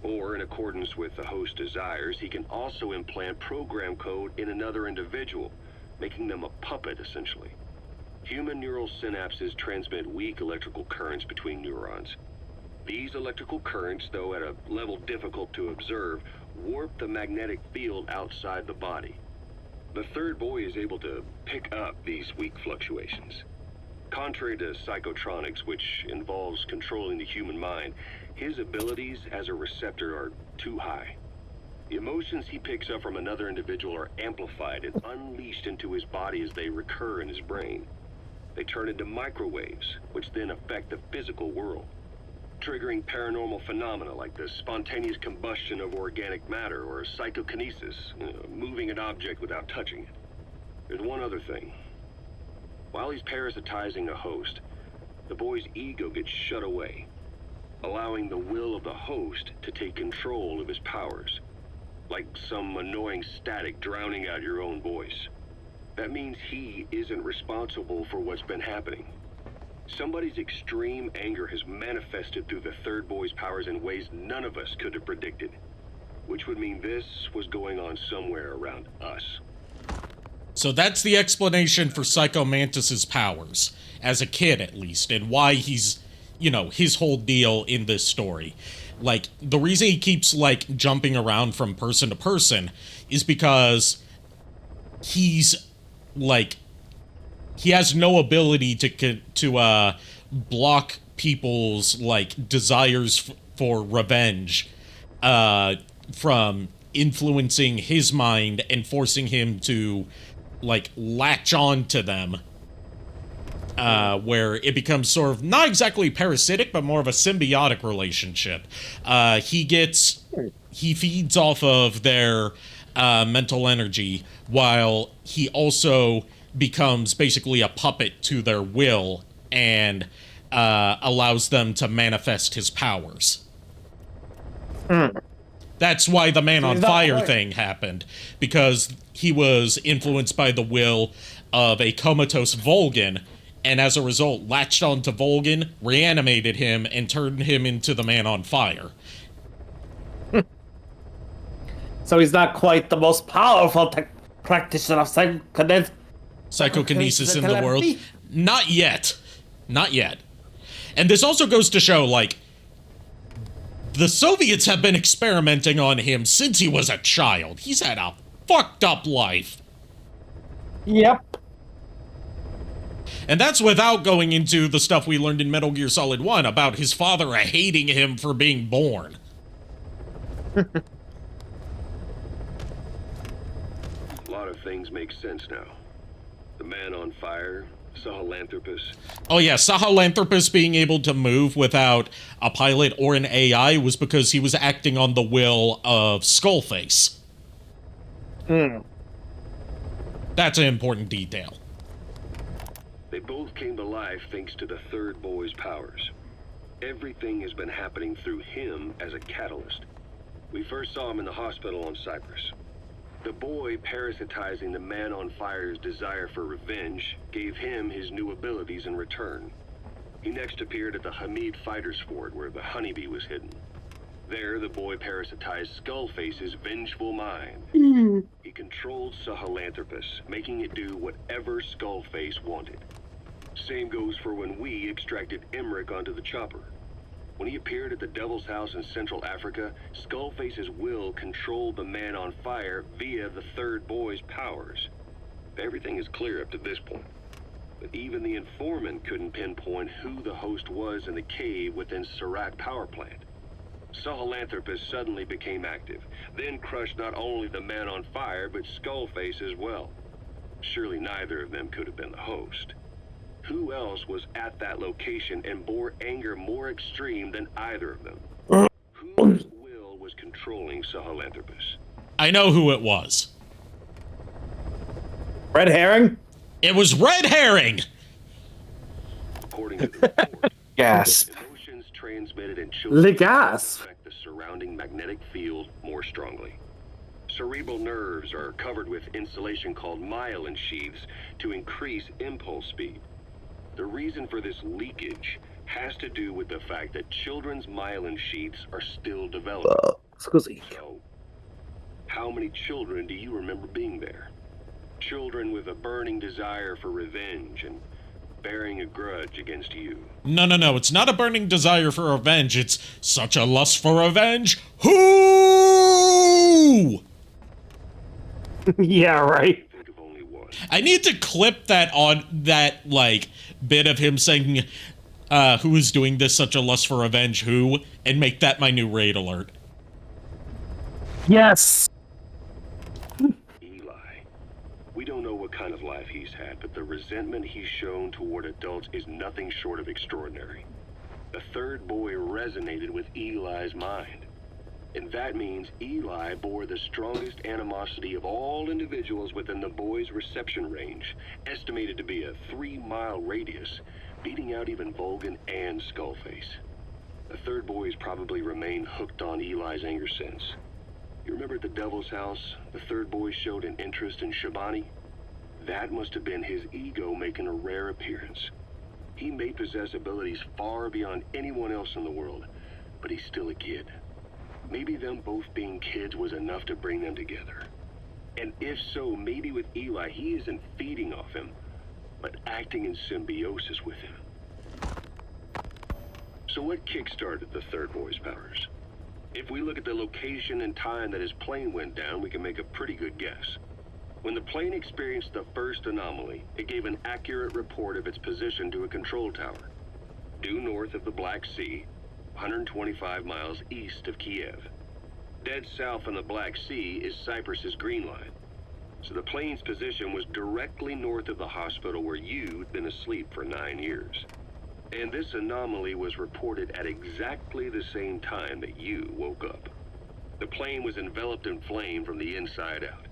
Or, in accordance with the host's desires, he can also implant program code in another individual, making them a puppet, essentially. Human neural synapses transmit weak electrical currents between neurons. These electrical currents, though at a level difficult to observe, warp the magnetic field outside the body. The third boy is able to pick up these weak fluctuations. Contrary to psychotronics, which involves controlling the human mind, his abilities as a receptor are too high. The emotions he picks up from another individual are amplified and unleashed into his body as they recur in his brain. They turn into microwaves, which then affect the physical world, triggering paranormal phenomena like the spontaneous combustion of organic matter or psychokinesis, moving an object without touching it. There's one other thing. While he's parasitizing a host, the boy's ego gets shut away, allowing the will of the host to take control of his powers, like some annoying static drowning out your own voice. That means he isn't responsible for what's been happening. Somebody's extreme anger has manifested through the third boy's powers in ways none of us could have predicted, which would mean this was going on somewhere around us. So that's the explanation for Psycho Mantis's powers, as a kid at least, and why he's, his whole deal in this story. Like, the reason he keeps, jumping around from person to person is because he's, he has no ability to block people's, desires for revenge, from influencing his mind and forcing him to latch on to them, where it becomes sort of not exactly parasitic, but more of a symbiotic relationship. He feeds off of their mental energy, while he also becomes basically a puppet to their will and allows them to manifest his powers. That's why the Man on Fire thing happened, because he was influenced by the will of a comatose Volgan, and as a result latched onto Volgan, reanimated him, and turned him into the Man on Fire. So he's not quite the most powerful practitioner of psychokinesis in the world. Not yet. Not yet. And this also goes to show, the Soviets have been experimenting on him since he was a child. He's had a fucked up life. Yep. And that's without going into the stuff we learned in Metal Gear Solid 1 about his father hating him for being born. A lot of things make sense now. The Man on Fire, Sahelanthropus. Oh yeah, Sahelanthropus being able to move without a pilot or an AI was because he was acting on the will of Skullface. That's an important detail. They both came to life thanks to the third boy's powers. Everything has been happening through him as a catalyst. We first saw him in the hospital on Cyprus. The boy parasitizing the Man on Fire's desire for revenge gave him his new abilities in return. He next appeared at the Hamid Fighters Fort where the honeybee was hidden. There, the boy parasitized Skullface's vengeful mind. He controlled Sahelanthropus, making it do whatever Skullface wanted. Same goes for when we extracted Emmerich onto the chopper. When he appeared at the Devil's House in Central Africa, Skullface's will controlled the Man on Fire via the third boy's powers. Everything is clear up to this point. But even the informant couldn't pinpoint who the host was in the cave within Serac power plant. Sahelanthropus suddenly became active, then crushed not only the man on fire, but Skullface as well. Surely neither of them could have been the host. Who else was at that location and bore anger more extreme than either of them? Whose will was controlling Sahelanthropus? I know who it was. Red herring? It was Red Herring! According to the report, Gasp. emotions transmitted in Le children gas. affect the surrounding magnetic field more strongly. Cerebral nerves are covered with insulation called myelin sheaths to increase impulse speed. The reason for this leakage has to do with the fact that children's myelin sheaths are still developing. Scusi. So, how many children do you remember being there? Children with a burning desire for revenge and bearing a grudge against you. No, it's not a burning desire for revenge. It's such a lust for revenge. Who? Yeah, right. Think of only one. I need to clip that on that, like, bit of him saying, who is doing this, such a lust for revenge, who? And make that my new raid alert. Yes. Eli. We don't know what kind of life he's had, but the resentment he's shown toward adults is nothing short of extraordinary. The third boy resonated with Eli's mind. And that means Eli bore the strongest animosity of all individuals within the boy's reception range, estimated to be a 3-mile radius, beating out even Volgan and Skullface. The third boy's probably remained hooked on Eli's anger since. You remember at the Devil's House, the third boy showed an interest in Shabani? That must have been his ego making a rare appearance. He may possess abilities far beyond anyone else in the world, but he's still a kid. Maybe them both being kids was enough to bring them together. And if so, maybe with Eli, he isn't feeding off him, but acting in symbiosis with him. So what kickstarted the third boy's powers? If we look at the location and time that his plane went down, we can make a pretty good guess. When the plane experienced the first anomaly, it gave an accurate report of its position to a control tower, due north of the Black Sea, 125 miles east of Kiev. Dead south on the Black Sea is Cyprus's Green Line. So the plane's position was directly north of the hospital where you'd been asleep for 9 years. And this anomaly was reported at exactly the same time that you woke up. The plane was enveloped in flame from the inside out.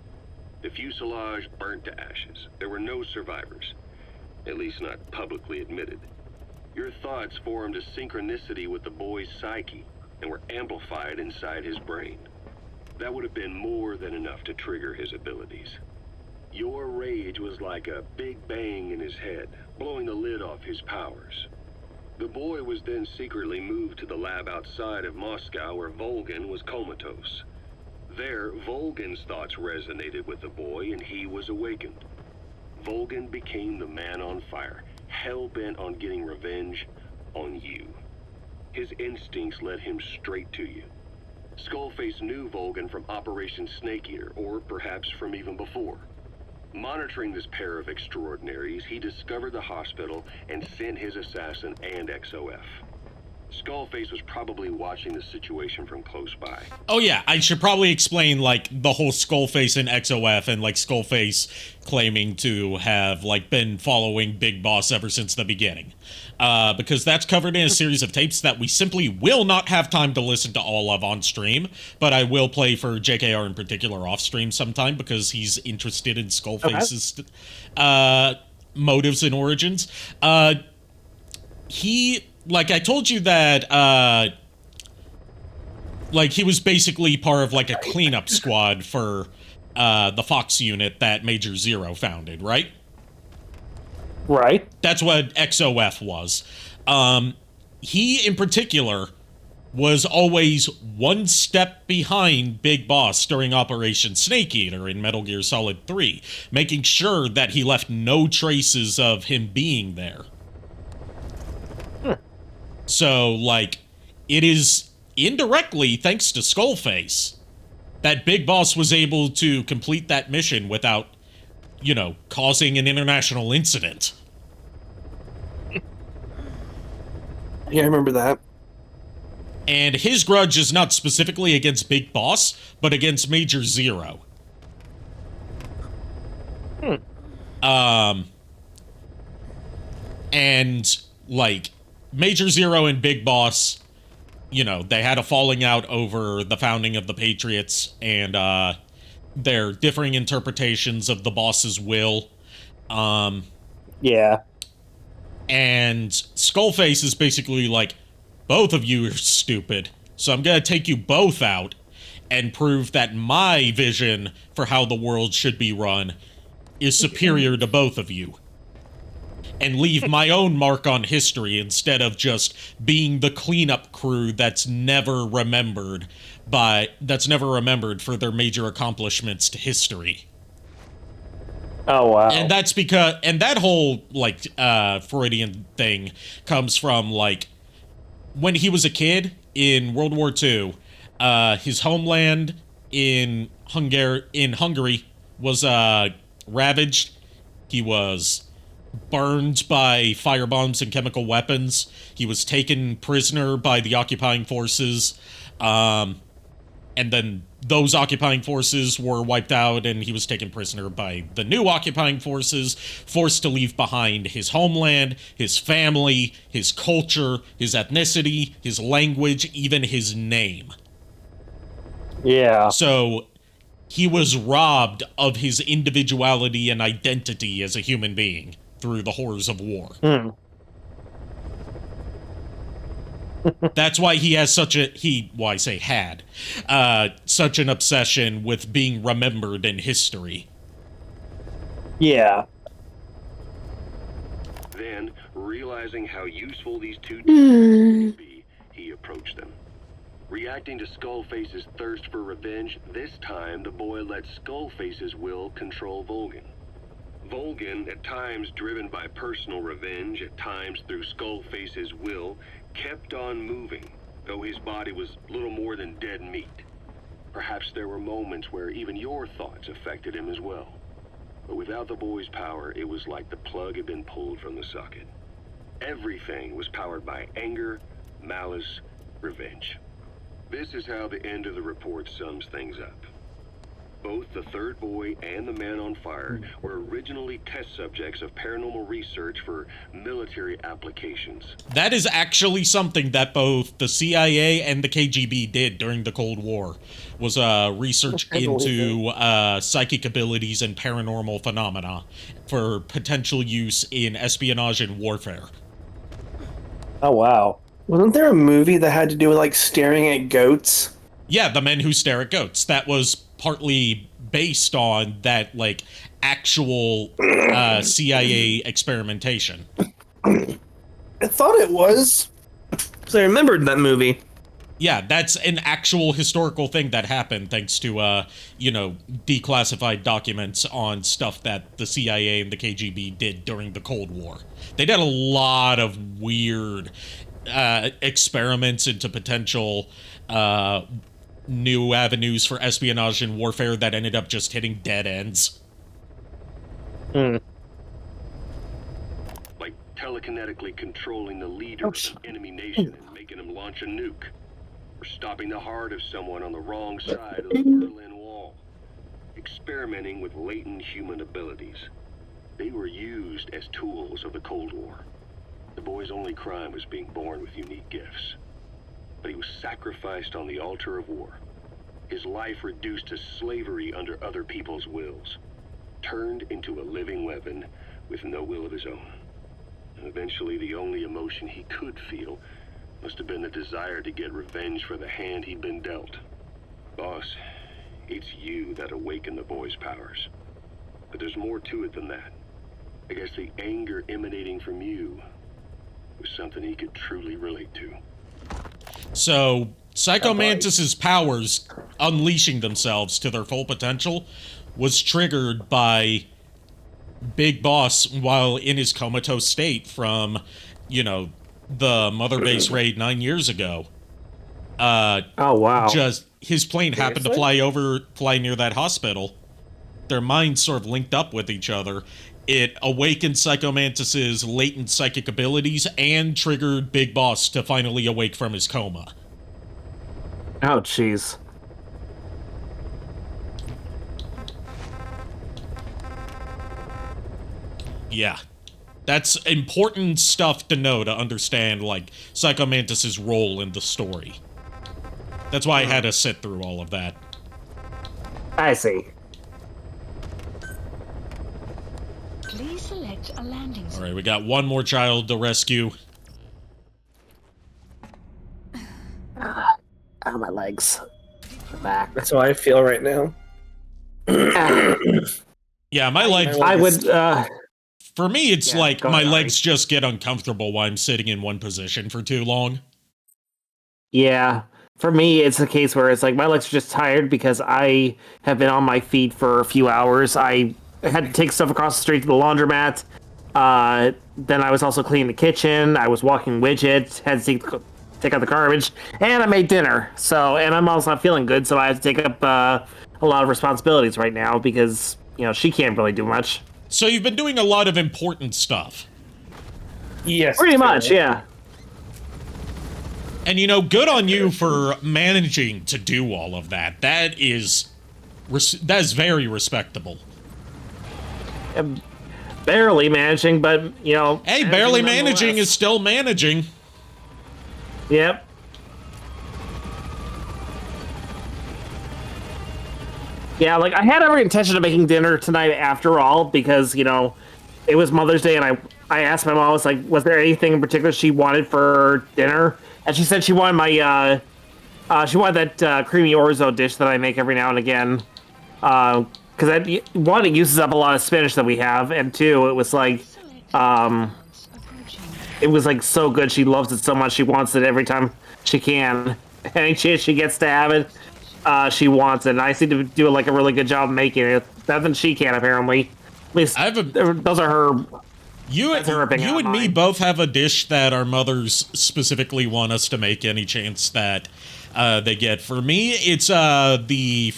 The fuselage burnt to ashes. There were no survivors, at least not publicly admitted. Your thoughts formed a synchronicity with the boy's psyche and were amplified inside his brain. That would have been more than enough to trigger his abilities. Your rage was like a big bang in his head, blowing the lid off his powers. The boy was then secretly moved to the lab outside of Moscow where Volgan was comatose. There, Volgan's thoughts resonated with the boy and he was awakened. Volgan became the man on fire, hell-bent on getting revenge on you. His instincts led him straight to you. Skullface knew Volgan from Operation Snake Eater, or perhaps from even before. Monitoring this pair of extraordinaries, he discovered the hospital and sent his assassin and XOF. Skullface was probably watching the situation from close by. Oh yeah, I should probably explain, like, the whole Skullface and XOF and, like, Skullface claiming to have, like, been following Big Boss ever since the beginning. Because that's covered in a series of tapes that we simply will not have time to listen to all of on stream, but I will play for JKR in particular off stream sometime because he's interested in Skullface's motives and origins. Like, I told you that, like, he was basically part of, like, a cleanup squad for, the Fox unit that Major Zero founded, right? Right. That's what XOF was. He, in particular, was always one step behind Big Boss during Operation Snake Eater in Metal Gear Solid 3, making sure that he left no traces of him being there. So, like, it is indirectly thanks to Skullface that Big Boss was able to complete that mission without causing an international incident. Yeah, I remember that. And his grudge is not specifically against Big Boss, but against Major Zero. And, like, Major Zero and Big Boss, they had a falling out over the founding of the Patriots and their differing interpretations of the boss's will. Yeah. And Skullface is basically like, both of you are stupid, so I'm gonna take you both out and prove that my vision for how the world should be run is superior to both of you. And leave my own mark on history instead of just being the cleanup crew that's never remembered for their major accomplishments to history. Oh, wow. And that's because, and that whole, like, Freudian thing comes from, like, when he was a kid in World War II, his homeland in Hungary was, ravaged. He was burned by firebombs and chemical weapons. He was taken prisoner by the occupying forces. And then those occupying forces were wiped out, and he was taken prisoner by the new occupying forces, forced to leave behind his homeland, his family, his culture, his ethnicity, his language, even his name. Yeah. So he was robbed of his individuality and identity as a human being through the horrors of war. That's why he has such an obsession with being remembered in history. Yeah. Then, realizing how useful these two would be, he approached them. Reacting to Skullface's thirst for revenge, this time the boy let Skullface's will control Volgin. Volgin, at times driven by personal revenge, at times through Skullface's will, kept on moving, though his body was little more than dead meat. Perhaps there were moments where even your thoughts affected him as well. But without the boy's power, it was like the plug had been pulled from the socket. Everything was powered by anger, malice, revenge. This is how the end of the report sums things up. Both the third boy and the man on fire were originally test subjects of paranormal research for military applications. That is actually something that both the CIA and the KGB did during the Cold War, was research into psychic abilities and paranormal phenomena for potential use in espionage and warfare. Oh, wow. Wasn't there a movie that had to do with, like, staring at goats? Yeah, The Men Who Stare at Goats. That was partly based on that, like, actual CIA experimentation. I thought it was. Because I remembered that movie. Yeah, that's an actual historical thing that happened thanks to, declassified documents on stuff that the CIA and the KGB did during the Cold War. They did a lot of weird experiments into potential new avenues for espionage and warfare that ended up just hitting dead ends. Like telekinetically controlling the leader of an enemy nation and making him launch a nuke. Or stopping the heart of someone on the wrong side of the Berlin Wall. Experimenting with latent human abilities. They were used as tools of the Cold War. The boy's only crime was being born with unique gifts. But he was sacrificed on the altar of war. His life reduced to slavery under other people's wills. Turned into a living weapon with no will of his own. And eventually the only emotion he could feel must have been the desire to get revenge for the hand he'd been dealt. Boss, it's you that awakened the boy's powers. But there's more to it than that. I guess the anger emanating from you was something he could truly relate to. So, Psycho Mantis's powers unleashing themselves to their full potential was triggered by Big Boss while in his comatose state from, the Mother Base raid 9 years ago. Oh, wow. Just his plane happened to fly near that hospital, their minds sort of linked up with each other, it awakened Psycho Mantis's latent psychic abilities and triggered Big Boss to finally awake from his coma. Oh, jeez. Yeah. That's important stuff to know to understand, like, Psycho Mantis's role in the story. That's why I had to sit through all of that. I see. Please select a landing zone. Alright, we got one more child to rescue. Oh, my legs. The back. That's how I feel right now. Yeah, my legs... I would, For me, it's Yeah, like go my ahead, legs just get uncomfortable while I'm sitting in one position for too long. Yeah. For me, it's a case where it's like my legs are just tired because I have been on my feet for a few hours. I had to take stuff across the street to the laundromat. Then I was also cleaning the kitchen. I was walking Widget, had to take out the garbage, and I made dinner. So, and I'm also not feeling good, so I have to take up a lot of responsibilities right now because, you know, she can't really do much. So you've been doing a lot of important stuff. Yes. Pretty much, yeah. And, you know, good on you for managing to do all of that. That is very respectable. Barely managing, but, you know... Hey, barely managing nonetheless. is still managing. Yep. Yeah, like, I had every intention of making dinner tonight after all, because, you know, it was Mother's Day, and I asked my mom, I was like, was there anything in particular she wanted for dinner? And she said she wanted my, she wanted that creamy orzo dish that I make every now and again. Because one, it uses up a lot of spinach that we have, and two, it was like, it was like so good. She loves it so much. She wants it every time she can. Any chance she gets to have it, she wants it. And I seem to do like a really good job making it. Better than she can, apparently. At least those are her. You opinion, and not me mine. both have a dish that our mothers specifically want us to make any chance that they get. For me, it's the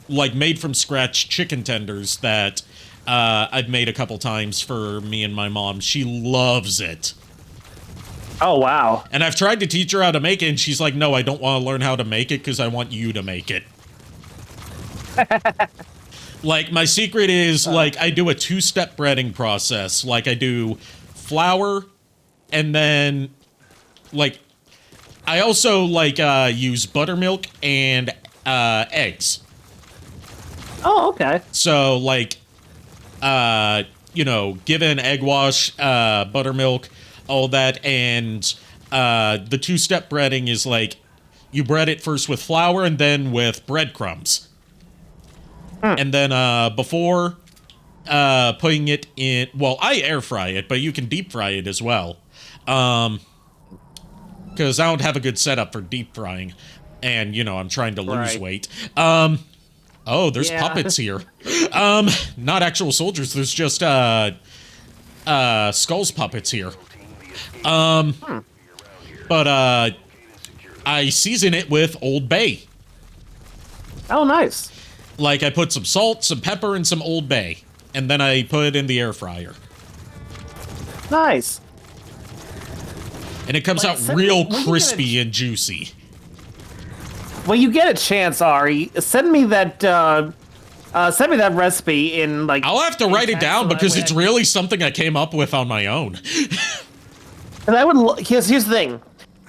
like made from scratch chicken tenders that I've made a couple times for me and my mom. She loves it. Oh, wow. And I've tried to teach her how to make it, and she's like, no, I don't want to learn how to make it because I want you to make it. Like, my secret is, like, I do a two-step breading process. Like, I do flour, and then, like, I also, like, use buttermilk and eggs. Oh, okay. So, like, you know, give it an egg wash, buttermilk, all that, and the two-step breading is, like, you bread it first with flour and then with breadcrumbs. And then before putting it in... Well, I air fry it, but you can deep fry it as well. Because I don't have a good setup for deep frying. And, you know, I'm trying to lose weight. Oh, there's puppets here. Not actual soldiers. There's just Skull's puppets here. But I season it with Old Bay. Oh, nice. Like, I put some salt, some pepper, and some Old Bay. And then I put it in the air fryer. Nice. And it comes out real crispy and juicy. When you get a chance, Ari, send me that recipe in, like... I'll have to write it down because it's really something I came up with on my own. And I would... Here's the thing.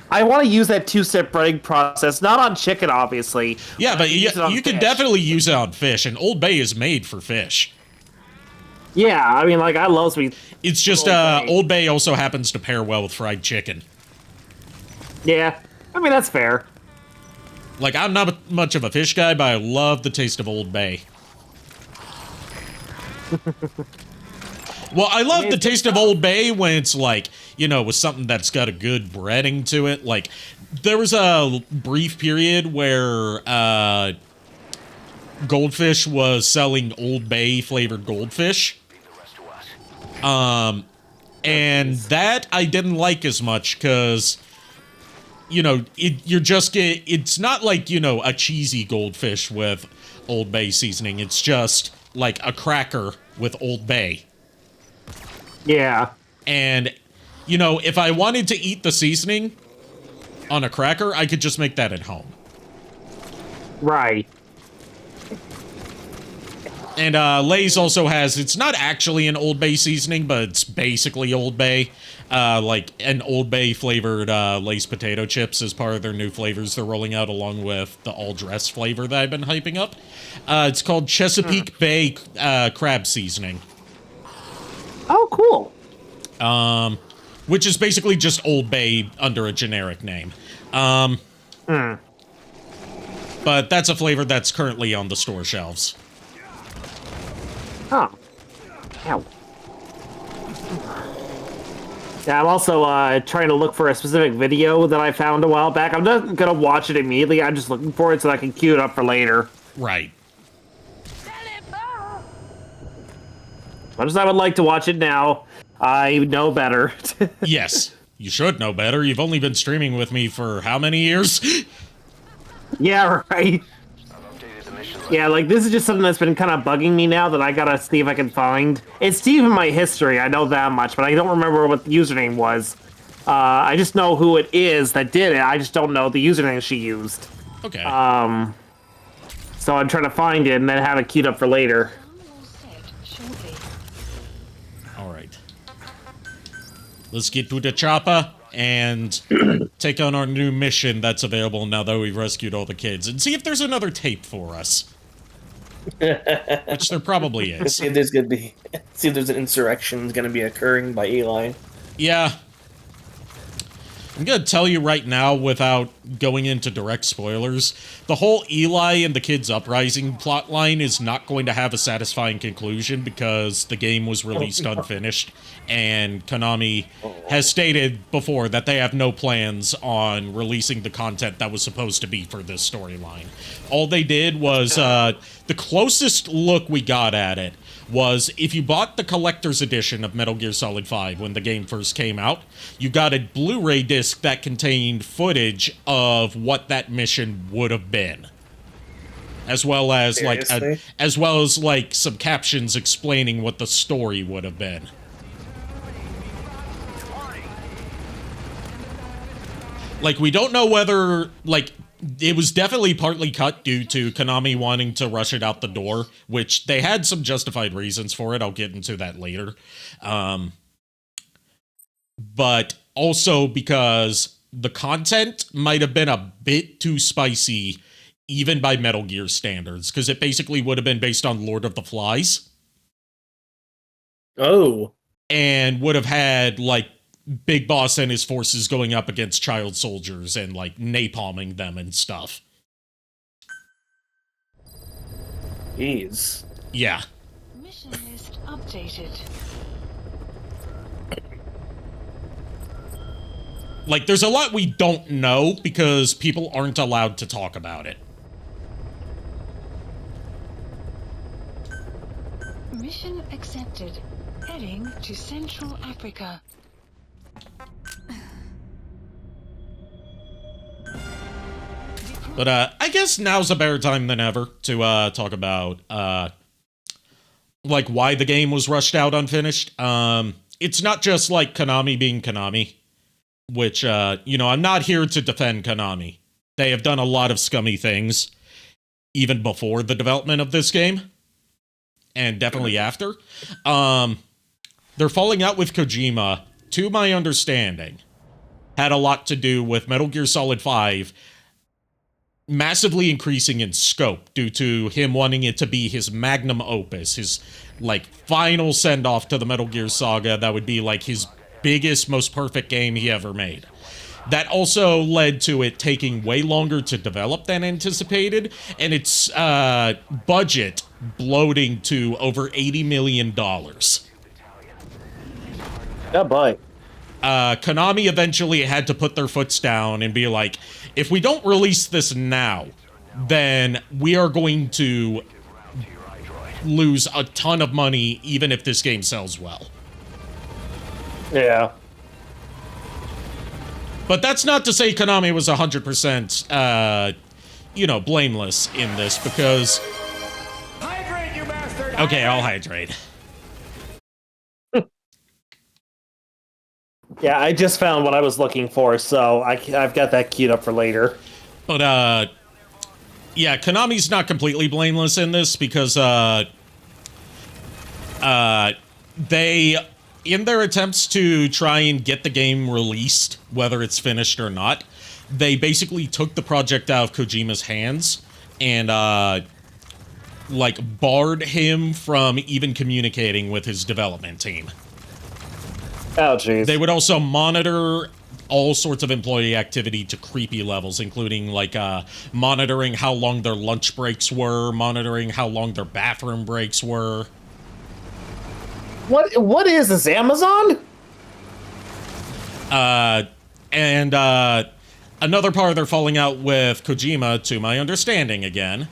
I want to use that two-step breading process, not on chicken, obviously. Yeah, but you can fish. definitely use it on fish, and Old Bay is made for fish. Yeah, I mean, like, I love sweet... It's just, Old Bay also happens to pair well with fried chicken. Yeah, I mean, that's fair. Like, I'm not much of a fish guy, but I love the taste of Old Bay. Well, I love the taste of Old Bay when it's like, you know, with something that's got a good breading to it. Like, there was a brief period where Goldfish was selling Old Bay flavored goldfish. And that I didn't like as much because it's not like, a cheesy goldfish with Old Bay seasoning. It's just like a cracker with Old Bay. Yeah. And, if I wanted to eat the seasoning on a cracker, I could just make that at home. Right. And Lay's also has, it's not actually an Old Bay seasoning, but it's basically Old Bay. Like an Old Bay flavored Lay's potato chips as part of their new flavors they're rolling out, along with the all dress flavor that I've been hyping up. It's called Chesapeake Bay crab seasoning. Oh, cool. Which is basically just Old Bay under a generic name. But that's a flavor that's currently on the store shelves. Huh. Ow. Yeah, I'm also trying to look for a specific video that I found a while back. I'm not gonna watch it immediately. I'm just looking for it so I can queue it up for later. Right. Much as I would like to watch it now, I know better. Yes, you should know better. You've only been streaming with me for how many years? Yeah, right. Yeah, like, this is just something that's been kind of bugging me now that I gotta see if I can find. It's deep in my history, I know that much, but I don't remember what the username was. I just know who it is that did it, I just don't know the username she used. Okay. So I'm trying to find it and then have it queued up for later. All right. Let's get to the chopper and take on our new mission that's available now that we've rescued all the kids, and see if there's another tape for us. Which there probably is. See if there's an insurrection gonna be occurring by Eli. Yeah. I'm gonna tell you right now, without going into direct spoilers, the whole Eli and the kids' uprising plotline is not going to have a satisfying conclusion because the game was released unfinished, and Konami has stated before that they have no plans on releasing the content that was supposed to be for this storyline. All they did was, the closest look we got at it was if you bought the collector's edition of Metal Gear Solid 5 when the game first came out, you got a Blu-ray disc that contained footage of what that mission would have been. As well as like some captions explaining what the story would have been. Like, we don't know whether, like, it was definitely partly cut due to Konami wanting to rush it out the door, which they had some justified reasons for it. I'll get into that later. But also because the content might have been a bit too spicy, even by Metal Gear standards, because it basically would have been based on Lord of the Flies. Oh. And would have had, like, Big Boss and his forces going up against child soldiers and, like, napalming them and stuff. Jeez. Yeah. Mission list updated. Like, there's a lot we don't know because people aren't allowed to talk about it. Mission accepted. Heading to Central Africa. But, I guess now's a better time than ever to, talk about, like, why the game was rushed out unfinished. It's not just, like, Konami being Konami, which, I'm not here to defend Konami. They have done a lot of scummy things, even before the development of this game, and definitely after. Their falling out with Kojima, to my understanding, had a lot to do with Metal Gear Solid 5 massively increasing in scope due to him wanting it to be his magnum opus, his, like, final send-off to the Metal Gear saga that would be, like, his biggest, most perfect game he ever made. That also led to it taking way longer to develop than anticipated, and its budget bloating to over $80 million. Oh boy. Konami eventually had to put their foots down and be like, if we don't release this now, then we are going to lose a ton of money even if this game sells well. Yeah. But that's not to say Konami was 100%, blameless in this, because... Hydrate, you bastard! Okay, I'll hydrate. Yeah, I just found what I was looking for, so I've got that queued up for later. But, yeah, Konami's not completely blameless in this, because, they, in their attempts to try and get the game released, whether it's finished or not, they basically took the project out of Kojima's hands and, barred him from even communicating with his development team. Oh, jeez. They would also monitor all sorts of employee activity to creepy levels, including, monitoring how long their lunch breaks were, monitoring how long their bathroom breaks were. What is this, Amazon? Another part of their falling out with Kojima, to my understanding again,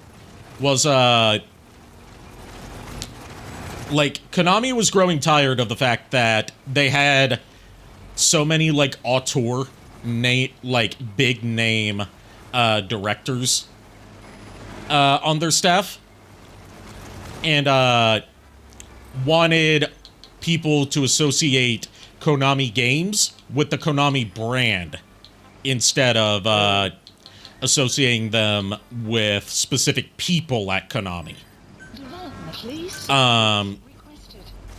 was, Konami was growing tired of the fact that they had so many, auteur, big name, directors, on their staff. And, wanted people to associate Konami games with the Konami brand instead of, associating them with specific people at Konami.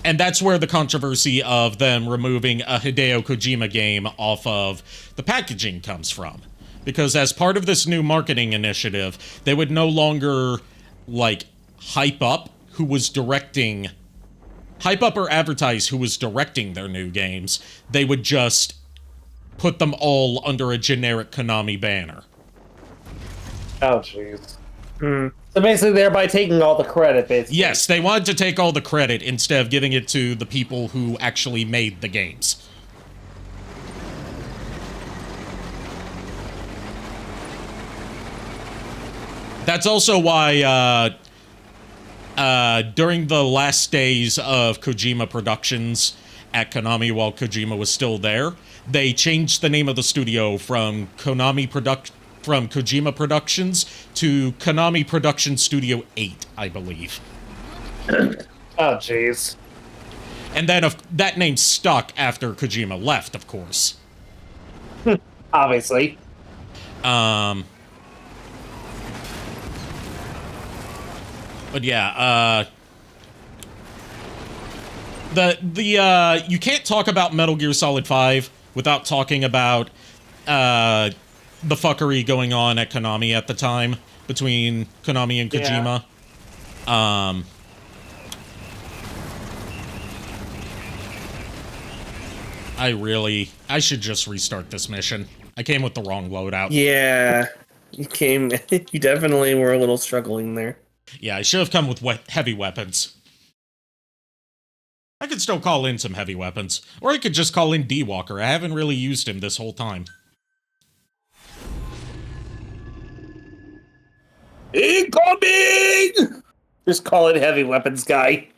And that's where the controversy of them removing a Hideo Kojima game off of the packaging comes from. Because as part of this new marketing initiative, they would no longer, hype up or advertise who was directing their new games. They would just put them all under a generic Konami banner. Oh, jeez. So basically, thereby taking all the credit, basically. Yes, they wanted to take all the credit instead of giving it to the people who actually made the games. That's also why, during the last days of Kojima Productions at Konami while Kojima was still there, they changed the name of the studio from Kojima Productions to Konami Production Studio 8, I believe. Oh, jeez. And then that name stuck after Kojima left, of course. Obviously. But yeah, you can't talk about Metal Gear Solid 5 without talking about, the fuckery going on at Konami at the time between Konami and Kojima. Yeah. I should just restart this mission. I came with the wrong loadout. Yeah, you definitely were a little struggling there. Yeah, I should have come with heavy weapons. I could still call in some heavy weapons. Or I could just call in D-Walker. I haven't really used him this whole time. Incoming! Just call it heavy weapons guy.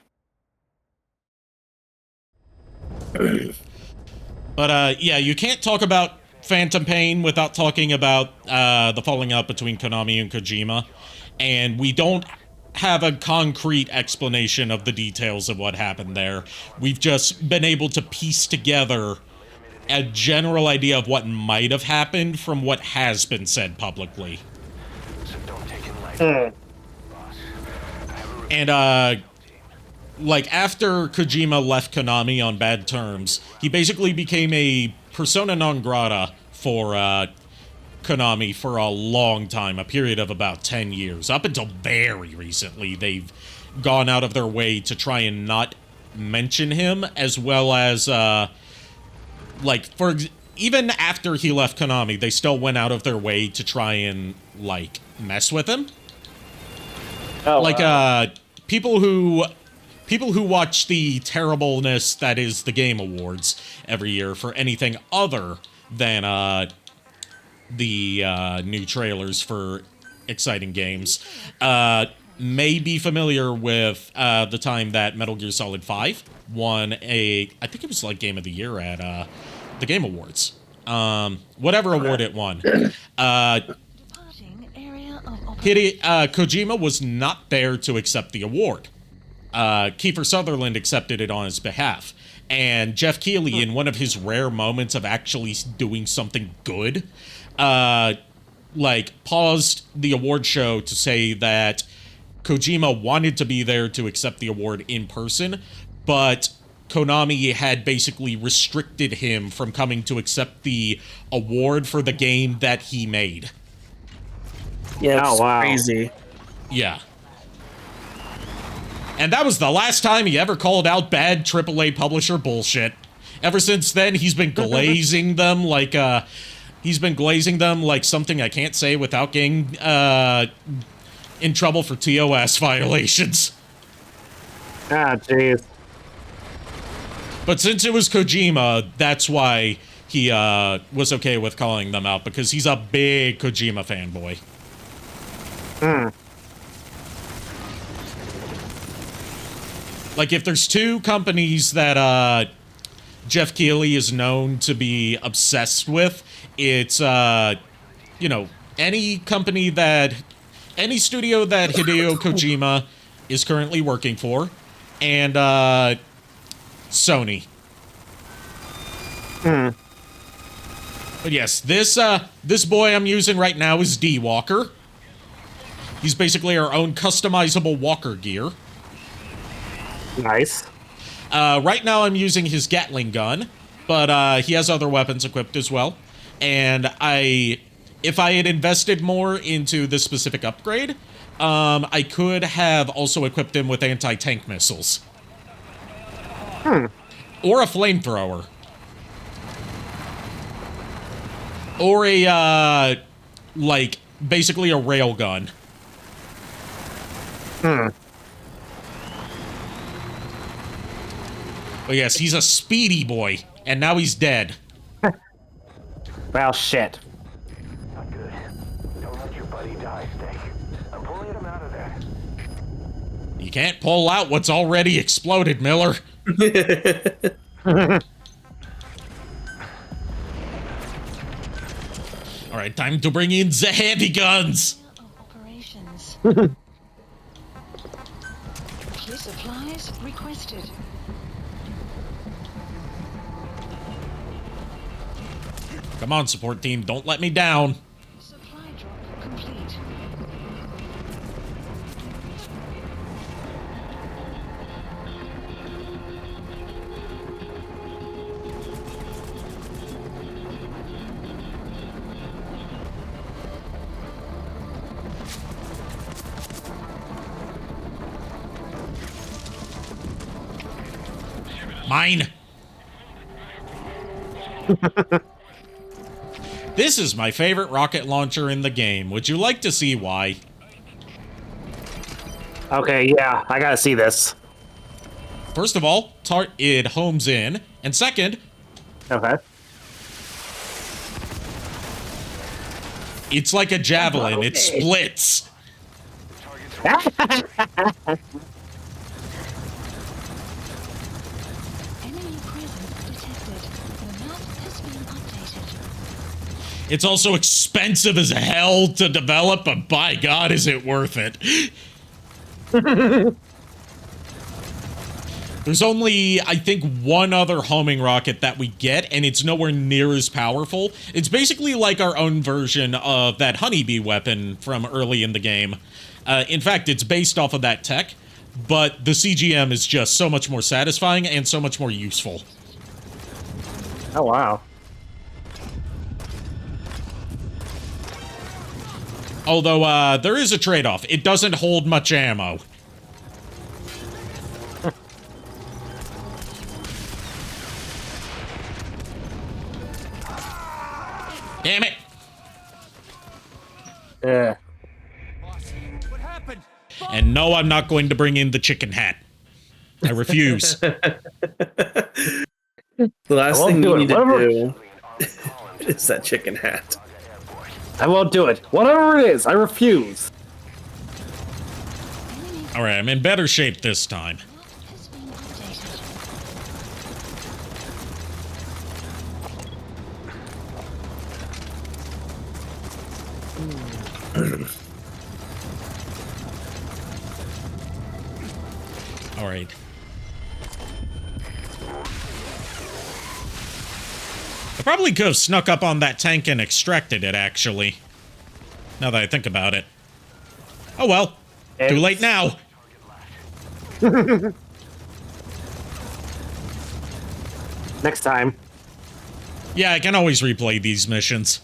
But, yeah, you can't talk about Phantom Pain without talking about the falling out between Konami and Kojima. And we don't have a concrete explanation of the details of what happened there. We've just been able to piece together a general idea of what might have happened from what has been said publicly. And, after Kojima left Konami on bad terms, he basically became a persona non grata for, Konami for a long time, a period of about 10 years. Up until very recently, they've gone out of their way to try and not mention him, as well as, even after he left Konami, they still went out of their way to try and, mess with him. Oh, wow. People who watch the terribleness that is the Game Awards every year for anything other than, the new trailers for exciting games, may be familiar with the time that Metal Gear Solid 5 won I think it was Game of the Year at the Game Awards. Whatever award it won. Departing area of operation. Kojima was not there to accept the award. Kiefer Sutherland accepted it on his behalf. And Jeff Keighley, in one of his rare moments of actually doing something good, paused the award show to say that Kojima wanted to be there to accept the award in person, but Konami had basically restricted him from coming to accept the award for the game that he made. Yeah, it's wow. crazy. Yeah. And that was the last time he ever called out bad AAA publisher bullshit. Ever since then, he's been glazing them like something I can't say without getting in trouble for TOS violations. Ah, jeez. But since it was Kojima, that's why he was okay with calling them out, because he's a big Kojima fanboy. Like, if there's two companies that Jeff Keighley is known to be obsessed with, it's, any studio that Hideo Kojima is currently working for, and Sony. But yes, this boy I'm using right now is D-Walker. He's basically our own customizable walker gear. Nice. Right now I'm using his Gatling gun, but he has other weapons equipped as well. And if I had invested more into this specific upgrade, I could have also equipped him with anti-tank missiles. Or a flamethrower. Or basically a railgun. But yes, he's a speedy boy, and now he's dead. Well, shit. Not good. Don't let your buddy die, Snake. I'm pulling him out of there. You can't pull out what's already exploded, Miller. Alright, time to bring in the heavy guns! Operations. Key supplies requested. Come on, support team, don't let me down. Supply drop complete. Mine! This is my favorite rocket launcher in the game. Would you like to see why? Okay, yeah, I gotta see this. First of all, it homes in. And second, Okay. it's like a javelin. It splits. Enemy presence detected. The map has been updated. It's also expensive as hell to develop, but by God, is it worth it. There's only, I think, one other homing rocket that we get, and it's nowhere near as powerful. It's basically like our own version of that honeybee weapon from early in the game. In fact, it's based off of that tech, but the CGM is just so much more satisfying and so much more useful. Oh, wow. Although, there is a trade-off. It doesn't hold much ammo. Damn it! Yeah. What happened? And no, I'm not going to bring in the chicken hat. I refuse. The last won't thing do you it. need Whatever. to do is that chicken hat. I won't do it. Whatever it is, I refuse. Alright, I'm in better shape this time. Has been updated. All right. I probably could have snuck up on that tank and extracted it, actually. Now that I think about it. Oh well. Too late now. Next time. Yeah, I can always replay these missions.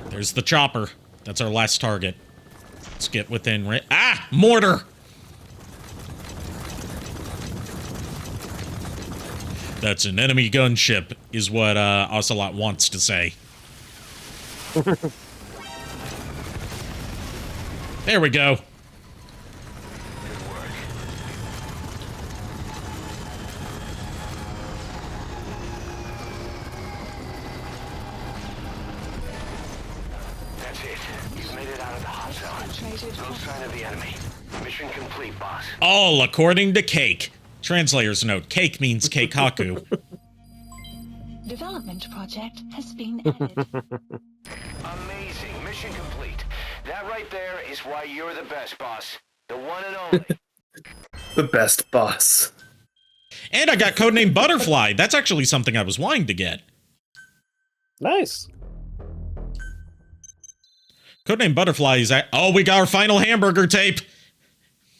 There's the chopper. That's our last target. Let's get within range. Ah! Mortar! That's an enemy gunship, is what Ocelot wants to say. There we go. That's it. You've made it out of the hot zone. No sign of the enemy. Mission complete, boss. All according to Cake. Translator's note. Cake means Keikaku. Development project has been added. Amazing. Mission complete. That right there is why you're the best, boss. The one and only. The best boss. And I got codename Butterfly. That's actually something I was wanting to get. Nice. Codename Butterfly is at... Oh, we got our final hamburger tape.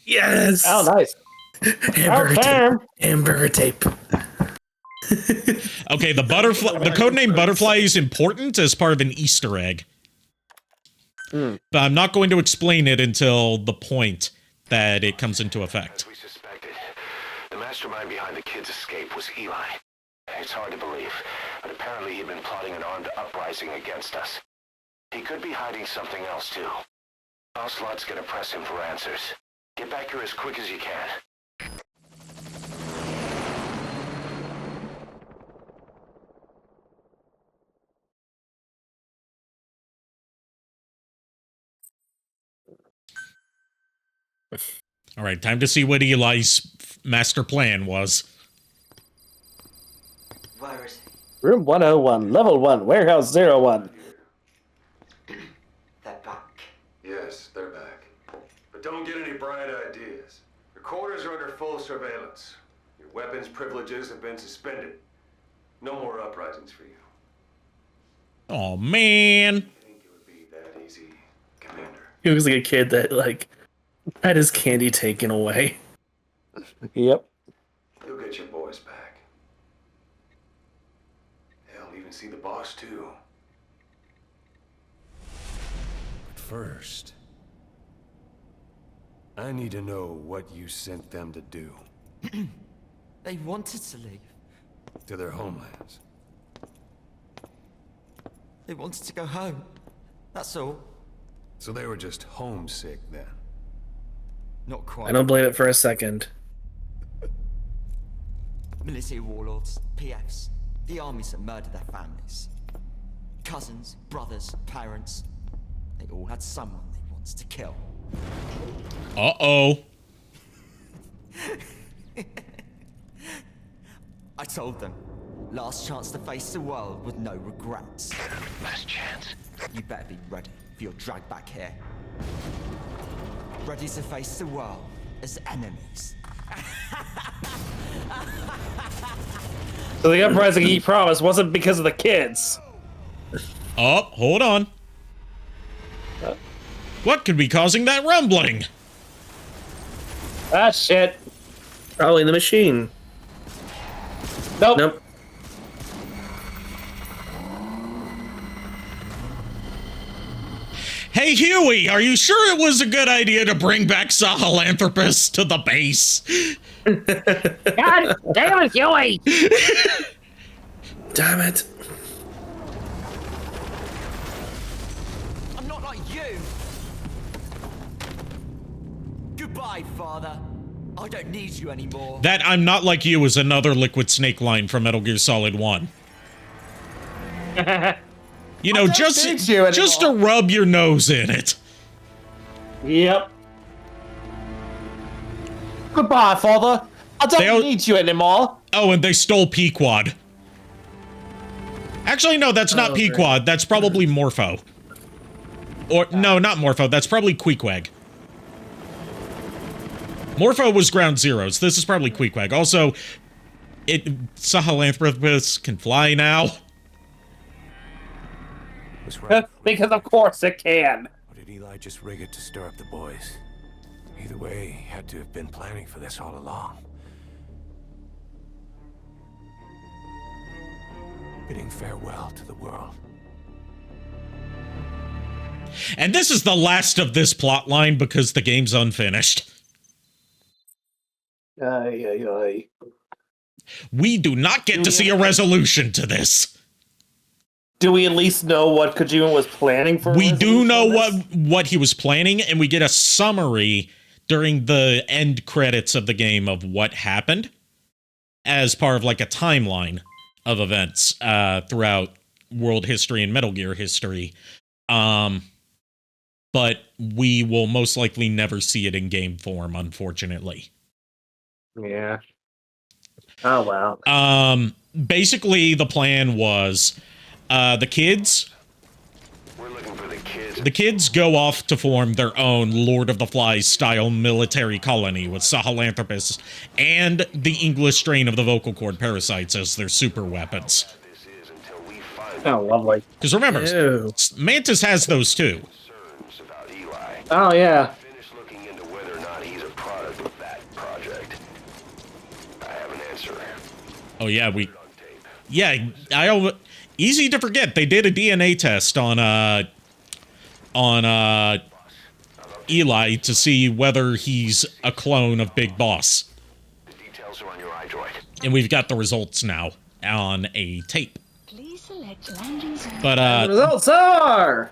Yes. Oh, nice. Hamburger tape. Hamburger tape. Okay, the butterfly, the codename Butterfly is important as part of an Easter egg. But I'm not going to explain it until the point that it comes into effect. As we suspected, the mastermind behind the kid's escape was Eli. It's hard to believe, but apparently he'd been plotting an armed uprising against us. He could be hiding something else too. Ocelot's gonna press him for answers. Get back here as quick as you can. All right, time to see what Eli's master plan was. Where is he? Room 101, level 1, warehouse 01. They're back. Yes, they're back. But don't get any bright ideas. Your quarters are under full surveillance. Your weapons privileges have been suspended. No more uprisings for you. Oh man. I think it would be that easy, Commander. He looks like a kid that, like, had his candy taken away. Yep. You'll get your boys back. They'll even see the boss, too. First, I need to know what you sent them to do. They wanted to leave. To their homelands. They wanted to go home. That's all. So they were just homesick then. Not quite. I don't blame it for a second. Military warlords, PFs, the armies that murdered their families. Cousins, brothers, parents. They all had someone they wanted to kill. Uh-oh. I told them, last chance to face the world with no regrets. Last chance. You better be ready for your drag back here. Ready to face the world as enemies. So the uprising he promised wasn't because of the kids. Oh, hold on. What could be causing that rumbling? Ah, shit. Probably the machine. Nope. Nope. Hey, Huey, are you sure it was a good idea to bring back Sahelanthropus to the base? God damn it, Huey! Damn it. I'm not like you! Goodbye, father. I don't need you anymore. That I'm not like you is another Liquid Snake line from Metal Gear Solid 1. You know, just to rub your nose in it. Yep. Goodbye, father. I don't need you anymore. Oh, and they stole Pequod. Actually, no, that's not Pequod. That's probably Morpho. Or, no, not Morpho. That's probably Queequeg. Morpho was Ground Zeroes. This is probably Queequeg. Also, Sahelanthropus can fly now. Was right. Because of course it can. Or did Eli just rig it to stir up the boys? Either way, he had to have been planning for this all along. Bidding farewell to the world. And this is the last of this plot line because the game's unfinished. We do not get to see a resolution to this. Do we at least know what Kojima was planning for? We do know what he was planning, and we get a summary during the end credits of the game of what happened as part of like a timeline of events throughout world history and Metal Gear history. But we will most likely never see it in game form, unfortunately. Yeah. Oh, wow. Basically, the plan was the kids... We're looking for the kids. The kids go off to form their own Lord of the Flies-style military colony with Sahelanthropus and the English strain of the vocal cord parasites as their super weapons. Oh, lovely. Because remember, Mantis has those too. Oh, yeah. Finish looking into whether or not he's a product of that project. I have an answer. Oh, yeah, easy to forget, they did a DNA test on Eli to see whether he's a clone of Big Boss. The details are on your iDroid. And we've got the results now on a tape. Please select landing zone. But, The results are...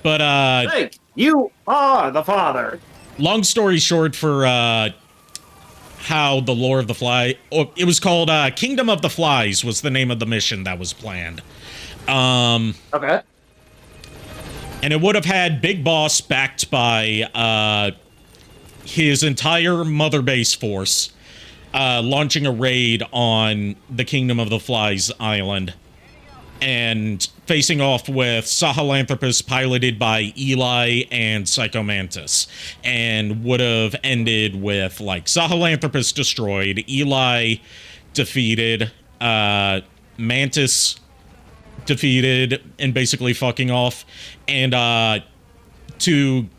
Thank you are the father. Long story short for, how the Lore of the Fly... Oh, it was called, Kingdom of the Flies was the name of the mission that was planned. Okay. And it would have had Big Boss backed by, his entire Mother Base force, launching a raid on the Kingdom of the Flies island. And facing off with Sahelanthropus piloted by Eli and Psychomantis. And would have ended with, like, Sahelanthropus destroyed, Eli defeated, Mantis defeated and basically fucking off. And, to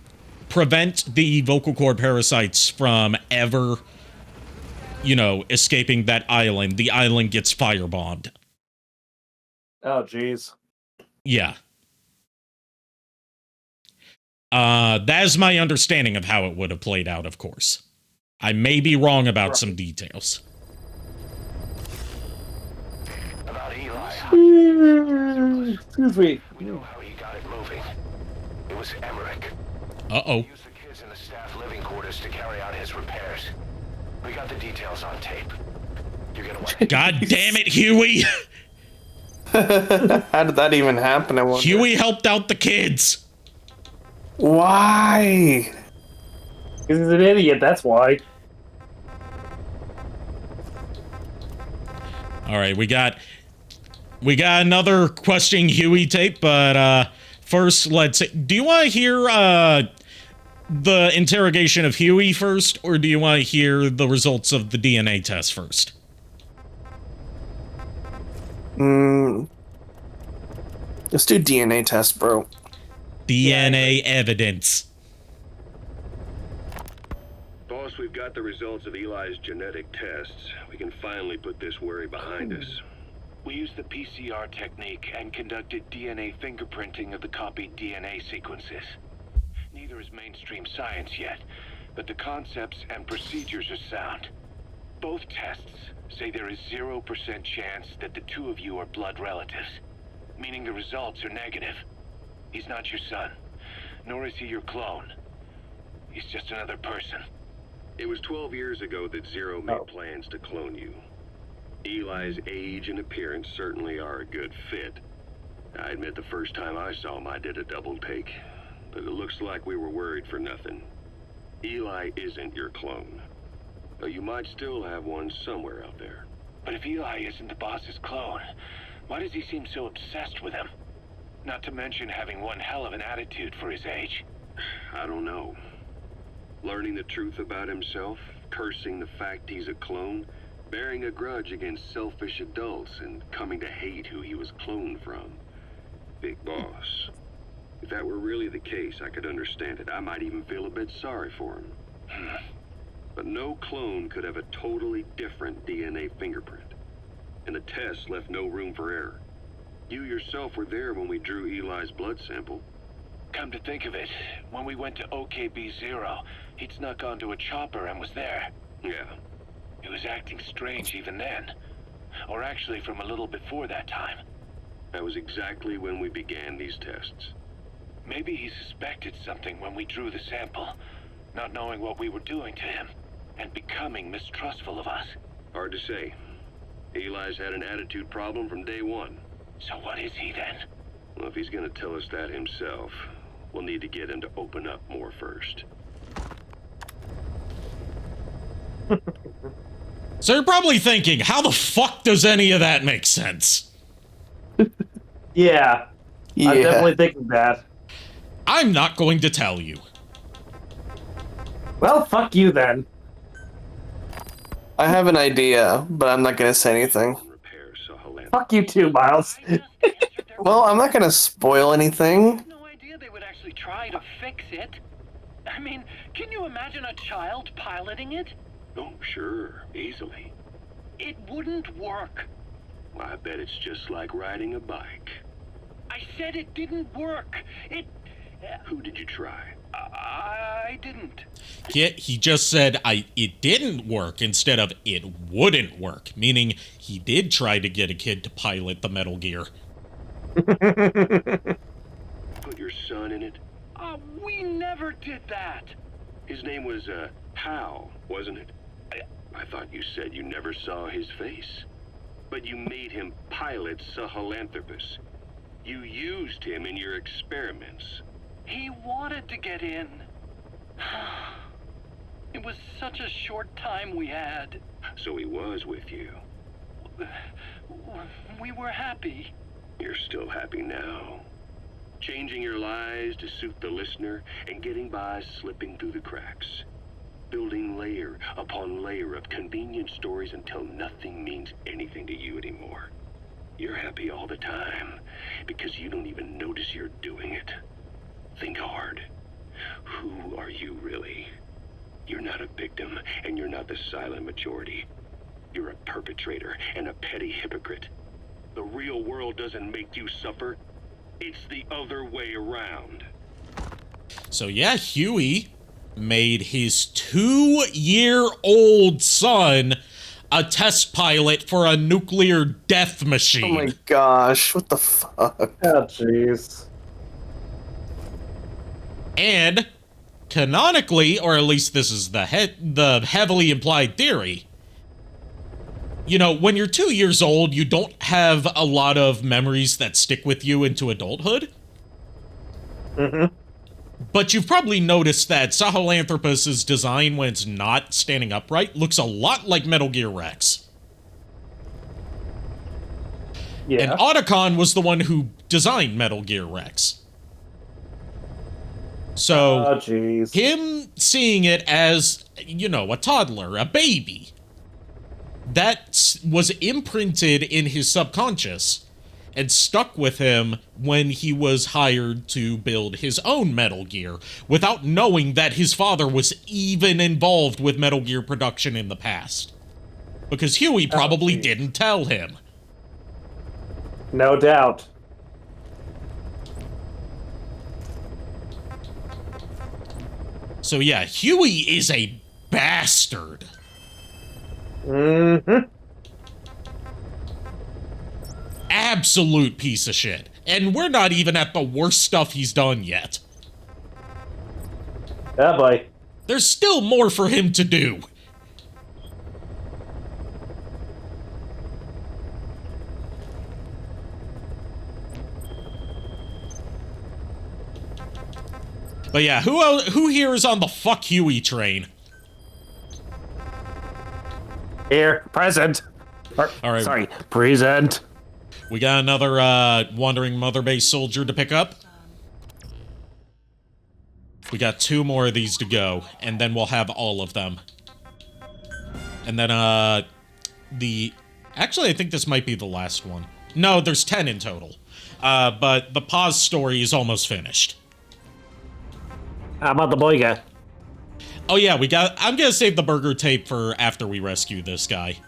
prevent the vocal cord parasites from ever, you know, escaping that island, the island gets firebombed. Oh, jeez. Yeah. That is my understanding of how it would have played out, of course. I may be wrong about some details. About Eli. Excuse me. We know how he got it moving. It was Emmerich. Uh-oh. He used the kids in the staff living quarters to carry out his repairs. We got the details on tape. You're gonna want God damn it, Huey! How did that even happen? I wonder. Huey helped out the kids! Why? He's an idiot, that's why. Alright, we got another questioning Huey tape, but first let's... Do you want to hear the interrogation of Huey first, or do you want to hear the results of the DNA test first? Let's do DNA test, bro. DNA evidence. Boss, we've got the results of Eli's genetic tests. We can finally put this worry behind us. We used the PCR technique and conducted DNA fingerprinting of the copied DNA sequences. Neither is mainstream science yet, but the concepts and procedures are sound. Both tests say there is 0% chance that the two of you are blood relatives, meaning the results are negative. He's not your son, nor is he your clone. He's just another person. It was 12 years ago that Zero made plans to clone you. Eli's age and appearance certainly are a good fit. I admit the first time I saw him I did a double take, but it looks like we were worried for nothing. Eli isn't your clone, though you might still have one somewhere out there. But if Eli isn't the boss's clone, Why does he seem so obsessed with him? Not to mention having one hell of an attitude for his age. I don't know. Learning the truth about himself, cursing the fact he's a clone, bearing a grudge against selfish adults, and coming to hate who he was cloned from. Big boss. If that were really the case, I could understand it. I might even feel a bit sorry for him. But no clone could have a totally different DNA fingerprint. And the test left no room for error. You yourself were there when we drew Eli's blood sample. Come to think of it, when we went to OKB-0, he'd snuck onto a chopper and was there. Yeah. He was acting strange even then. Or actually from a little before that time. That was exactly when we began these tests. Maybe he suspected something when we drew the sample, not knowing what we were doing to him, and becoming mistrustful of us. Hard to say. Eli's had an attitude problem from day one. So what is he then? Well, if he's gonna tell us that himself, we'll need to get him to open up more first. So you're probably thinking, how the fuck does any of that make sense? Yeah. I'm definitely thinking that. I'm not going to tell you. Well, fuck you then. I have an idea, but I'm not gonna say anything. Fuck you too, Miles. Well, I'm not gonna spoil anything. No idea they would actually try to fix it. I mean, can you imagine a child piloting it? Oh, sure. Easily. It wouldn't work. Well, I bet it's just like riding a bike. I said it didn't work. Who did you try? I didn't. He just said it didn't work instead of it wouldn't work, meaning he did try to get a kid to pilot the Metal Gear. Put your son in it? We never did that. His name was, Hal, wasn't it? I thought you said you never saw his face. But you made him pilot Sahelanthropus. You used him in your experiments. He wanted to get in. It was such a short time we had. So he was with you. We were happy. You're still happy now. Changing your lies to suit the listener and getting by slipping through the cracks. Building layer upon layer of convenient stories until nothing means anything to you anymore. You're happy all the time because you don't even notice you're doing it. Think hard. Who are you really? You're not a victim, and you're not the silent majority. You're a perpetrator and a petty hypocrite. The real world doesn't make you suffer. It's the other way around. So yeah, Huey made his 2-year-old son a test pilot for a nuclear death machine. Oh my gosh, what the fuck? Oh, jeez. And canonically, or at least this is the heavily implied theory, you know, when you're 2 years old, you don't have a lot of memories that stick with you into adulthood. Mm-hmm. But you've probably noticed that Sahelanthropus' design when it's not standing upright looks a lot like Metal Gear Rex. Yeah. And Otacon was the one who designed Metal Gear Rex. So, him seeing it as, you know, a toddler, a baby, that was imprinted in his subconscious and stuck with him when he was hired to build his own Metal Gear, without knowing that his father was even involved with Metal Gear production in the past. Because Huey probably didn't tell him. No doubt. So yeah, Huey is a bastard. Mm-hmm. Absolute piece of shit. And we're not even at the worst stuff he's done yet. Yeah, boy. There's still more for him to do. But yeah, who here is on the fuck Huey train? Here, present. All right. Sorry, present. We got another wandering mother base soldier to pick up. We got 2 more of these to go, and then we'll have all of them. And then, actually, I think this might be the last one. No, there's 10 in total. But the pause story is almost finished. How about the boy guy? Oh yeah, I'm gonna save the burger tape for after we rescue this guy.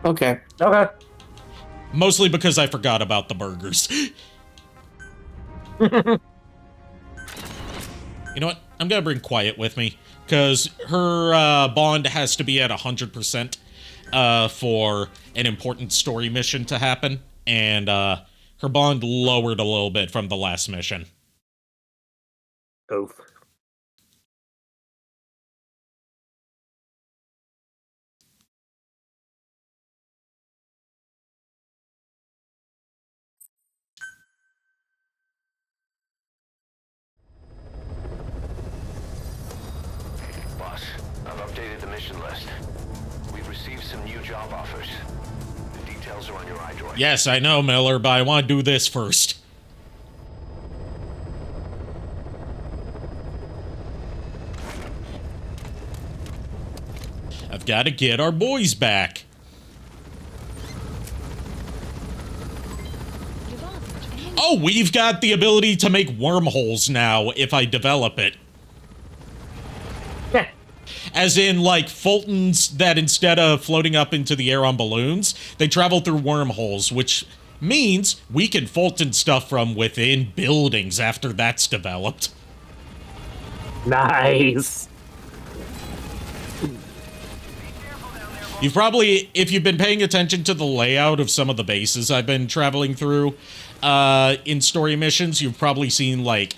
Okay. Okay. Mostly because I forgot about the burgers. You know what? I'm gonna bring Quiet with me, because her bond has to be at 100% for an important story mission to happen, and her bond lowered a little bit from the last mission. Oof. Boss, I've updated the mission list. We've received some new job offers. The details are on your iDroid. Yes, I know, Miller, but I want to do this first. I've got to get our boys back. Oh, we've got the ability to make wormholes now if I develop it. As in, like, Fultons that instead of floating up into the air on balloons, they travel through wormholes, which means we can Fulton stuff from within buildings after that's developed. Nice. You've probably, if you've been paying attention to the layout of some of the bases I've been traveling through in story missions, you've probably seen, like,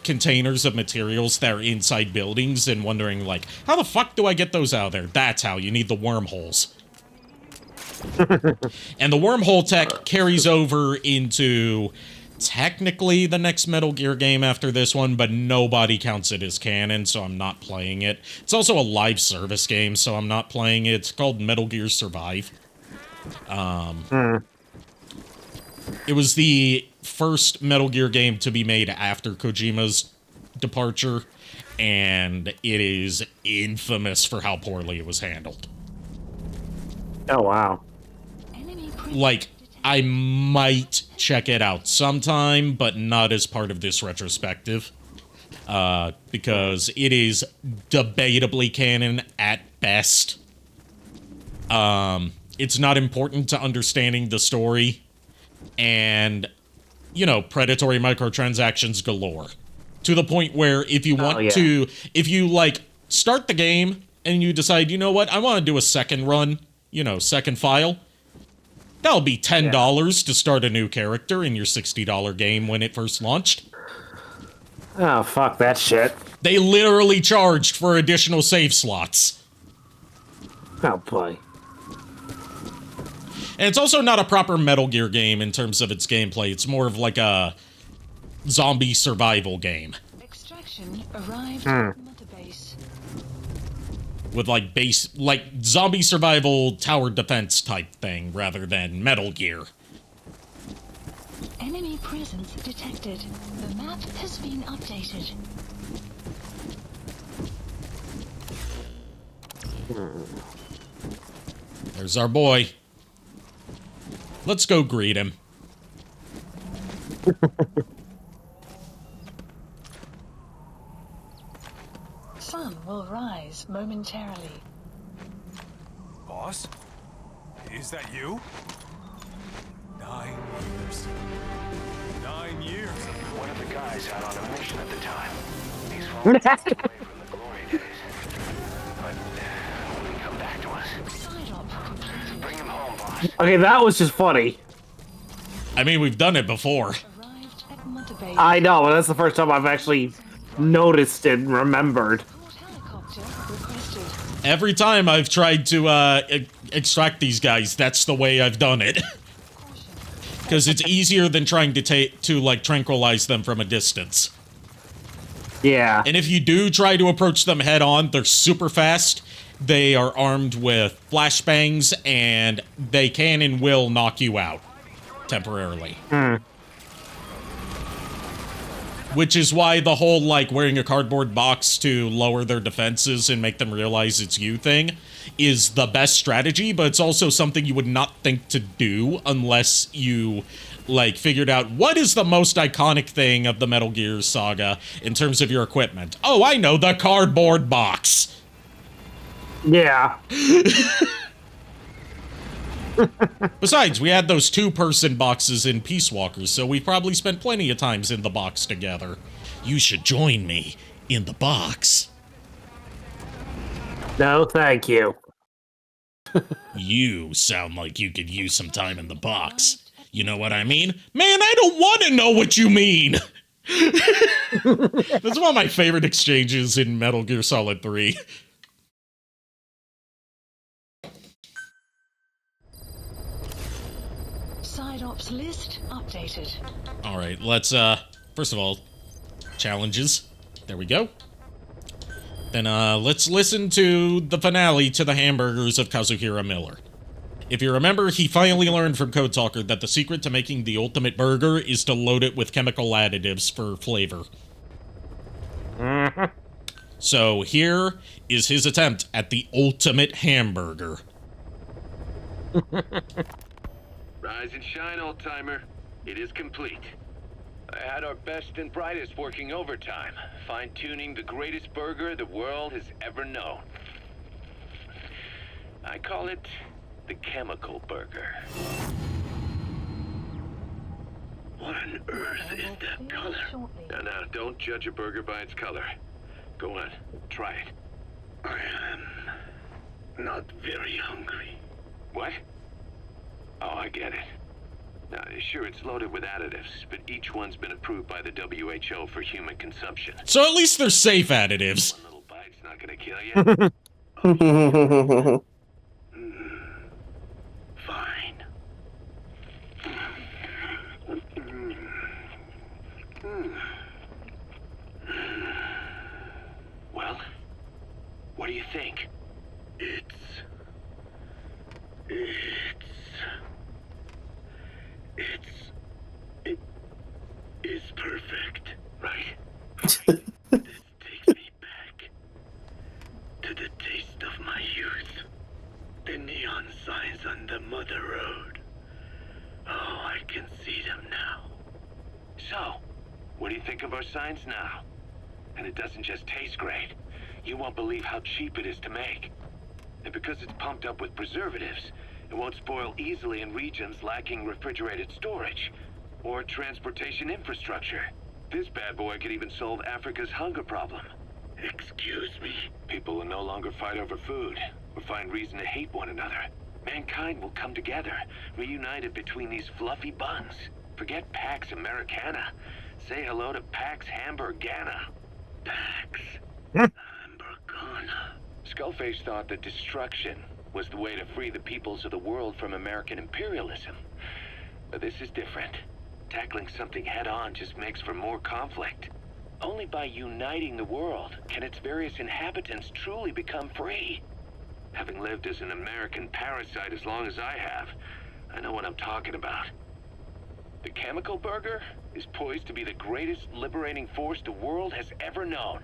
containers of materials that are inside buildings and wondering, like, how the fuck do I get those out of there? That's how. You need the wormholes. And the wormhole tech carries over into technically the next Metal Gear game after this one, but nobody counts it as canon, so I'm not playing it. It's also a live service game, so I'm not playing it. It's called Metal Gear Survive. It was the first Metal Gear game to be made after Kojima's departure, and it is infamous for how poorly it was handled. Oh, wow. Like, I might check it out sometime, but not as part of this retrospective. Because it is debatably canon at best. It's not important to understanding the story. And, you know, predatory microtransactions galore. To the point where if you want to, if you, like, start the game and you decide, you know what, I want to do a second run, you know, second file, that'll be $10 to start a new character in your $60 game when it first launched. Oh, fuck that shit. They literally charged for additional save slots. Oh, boy. And it's also not a proper Metal Gear game in terms of its gameplay. It's more of like a zombie survival game. Extraction arrived at Mother Base. With like zombie survival tower defense type thing rather than Metal Gear. Enemy presence detected. The map has been updated. There's our boy. Let's go greet him. Sun will rise momentarily. Boss? Is that you? 9 years. 9 years. One of the guys out on a mission at the time. These folks away from the glory days. But will he come back to us? Bring him home, boss. Okay, that was just funny. I mean, we've done it before. Arrived at Mother Base. I know, but that's the first time I've actually noticed it and remembered. Helicopter requested. Every time I've tried to extract these guys, that's the way I've done it. Because it's easier than trying to like tranquilize them from a distance. Yeah. And if you do try to approach them head on, they're super fast, They are armed with flashbangs, and they can and will knock you out temporarily. Which is why the whole, like, wearing a cardboard box to lower their defenses and make them realize it's you thing is the best strategy, but it's also something you would not think to do unless you, like, figured out what is the most iconic thing of the Metal Gear saga in terms of your equipment. Oh, I know, the cardboard box. Yeah. Besides, we had those two-person boxes in Peace Walkers, so we probably spent plenty of times in the box together. You should join me in the box. No, thank you. You sound like you could use some time in the box. You know what I mean? Man, I don't want to know what you mean! That's one of my favorite exchanges in Metal Gear Solid 3. Side ops list updated. Alright, let's, first of all, challenges. There we go. Then, let's listen to the finale to the hamburgers of Kazuhira Miller. If you remember, he finally learned from Code Talker that the secret to making the ultimate burger is to load it with chemical additives for flavor. So here is his attempt at the ultimate hamburger. Rise and shine, old-timer. It is complete. I had our best and brightest working overtime, fine-tuning the greatest burger the world has ever known. I call it the chemical burger. What on earth is that color? Now, don't judge a burger by its color. Go on, try it. I am not very hungry. What? Oh, I get it. Now, sure, it's loaded with additives, but each one's been approved by the WHO for human consumption. So at least they're safe additives. One little bite's not gonna kill you. Fine. Well, what do you think? It is perfect, right? This takes me back to the taste of my youth. The neon signs on the Mother Road. Oh, I can see them now. So, what do you think of our signs now? And it doesn't just taste great. You won't believe how cheap it is to make. And because it's pumped up with preservatives, it won't spoil easily in regions lacking refrigerated storage or transportation infrastructure. This bad boy could even solve Africa's hunger problem. Excuse me? People will no longer fight over food or find reason to hate one another. Mankind will come together, reunited between these fluffy buns. Forget Pax Americana. Say hello to Pax Hamburgana. Pax Hamburgana. Skullface thought that destruction was the way to free the peoples of the world from American imperialism. But this is different. Tackling something head-on just makes for more conflict. Only by uniting the world can its various inhabitants truly become free. Having lived as an American parasite as long as I have, I know what I'm talking about. The chemical burger is poised to be the greatest liberating force the world has ever known.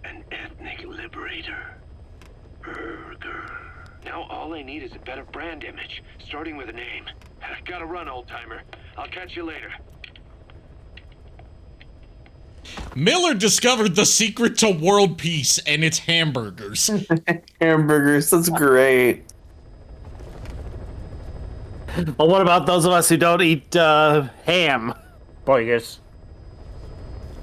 An ethnic liberator. Burger. Now all I need is a better brand image, starting with a name. I gotta run, old-timer. I'll catch you later. Miller discovered the secret to world peace, and it's hamburgers. Hamburgers, that's great. Well, what about those of us who don't eat ham? Burgers.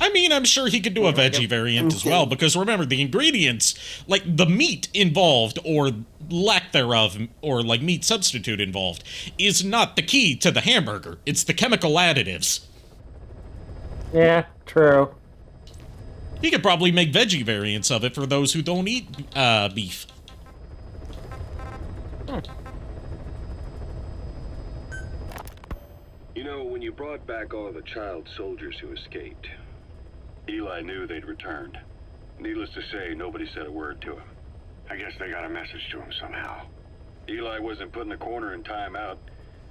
I mean, I'm sure he could do a veggie variant as well, because remember, the ingredients, like the meat involved, or lack thereof, or like meat substitute involved, is not the key to the hamburger. It's the chemical additives. Yeah, true. He could probably make veggie variants of it for those who don't eat beef. You know, when you brought back all of the child soldiers who escaped, Eli knew they'd returned. Needless to say, nobody said a word to him. I guess they got a message to him somehow. Eli wasn't put in a corner in timeout.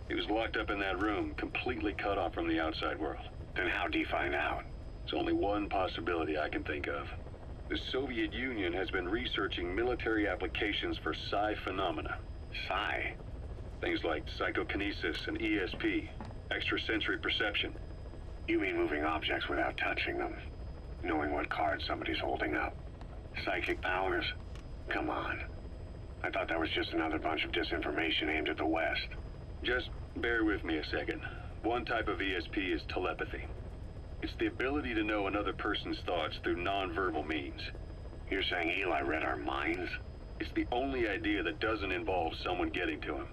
He was locked up in that room, completely cut off from the outside world. Then how'd he find out? There's only one possibility I can think of. The Soviet Union has been researching military applications for psi phenomena. Psi? Things like psychokinesis and ESP, extrasensory perception. You mean moving objects without touching them? Knowing what card somebody's holding up? Psychic powers? Come on. I thought that was just another bunch of disinformation aimed at the West. Just bear with me a second. One type of ESP is telepathy. It's the ability to know another person's thoughts through non-verbal means. You're saying Eli read our minds? It's the only idea that doesn't involve someone getting to him.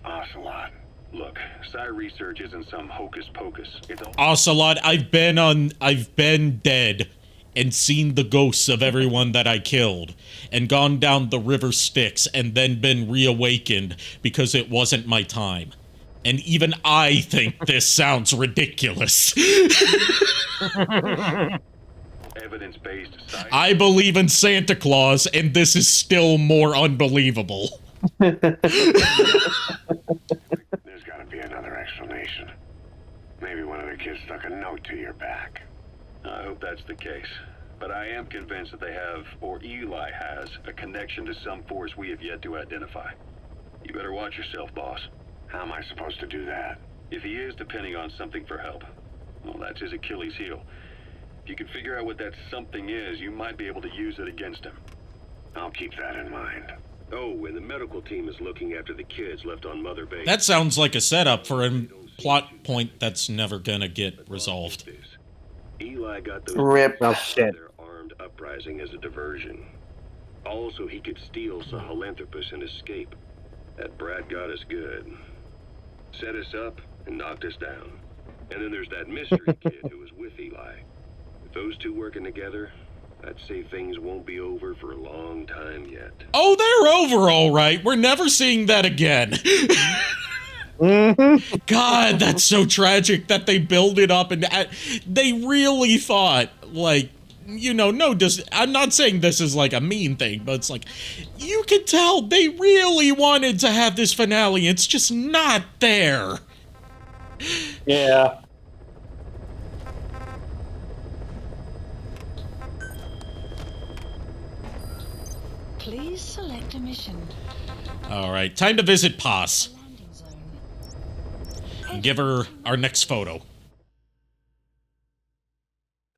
Ocelot. Look, psi research isn't some hocus pocus. It's a Ocelot, I've been dead and seen the ghosts of everyone that I killed and gone down the river Styx and then been reawakened because it wasn't my time. And even I think this sounds ridiculous. evidence-based science. I believe in Santa Claus, and this is still more unbelievable. There's gotta be another explanation. Maybe one of the kids stuck a note to your back. I hope that's the case. But I am convinced that they have, or Eli has, a connection to some force we have yet to identify. You better watch yourself, boss. How am I supposed to do that? If he is depending on something for help, well, that's his Achilles heel. If you can figure out what that something is, you might be able to use it against him. I'll keep that in mind. Oh, and the medical team is looking after the kids left on Mother Base. That sounds like a setup for a plot point that's never gonna get resolved. Eli got those Rip. Oh, shit. their armed uprising as a diversion. Also, he could steal Sahelanthropus and escape. That brat got us good. Set us up and knocked us down. And then there's that mystery kid who was with Eli. With those two working together, I'd say things won't be over for a long time yet. Oh, they're over all right. We're never seeing that again. God, that's so tragic that they build it up and they really thought, like, you know, I'm not saying this is like a mean thing, but it's like, you can tell they really wanted to have this finale. It's just not there. Yeah. Please select a mission. All right, time to visit Paz. Landing zone. And give her our next photo.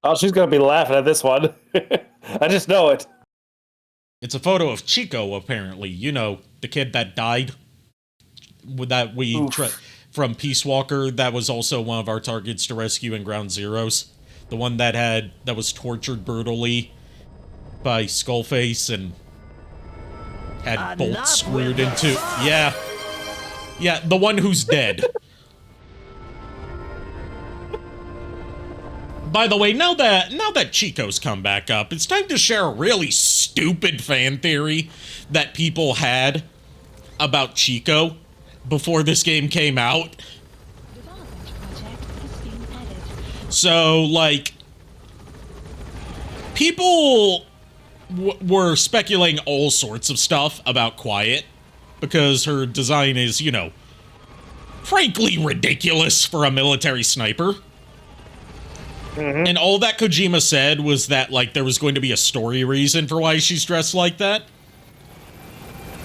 Oh, she's gonna be laughing at this one. I just know it. It's a photo of Chico, apparently. You know, the kid that died. That we from Peace Walker. That was also one of our targets to rescue in Ground Zeroes. The one that was tortured brutally by Skullface and had bolts screwed into. Yeah, the one who's dead. By the way, now that Chico's come back up, it's time to share a really stupid fan theory that people had about Chico before this game came out. Development project has been added. So, like, people were speculating all sorts of stuff about Quiet because her design is, you know, frankly ridiculous for a military sniper. And all that Kojima said was that, like, there was going to be a story reason for why she's dressed like that.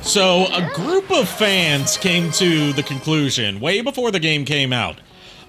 So, a group of fans came to the conclusion, way before the game came out,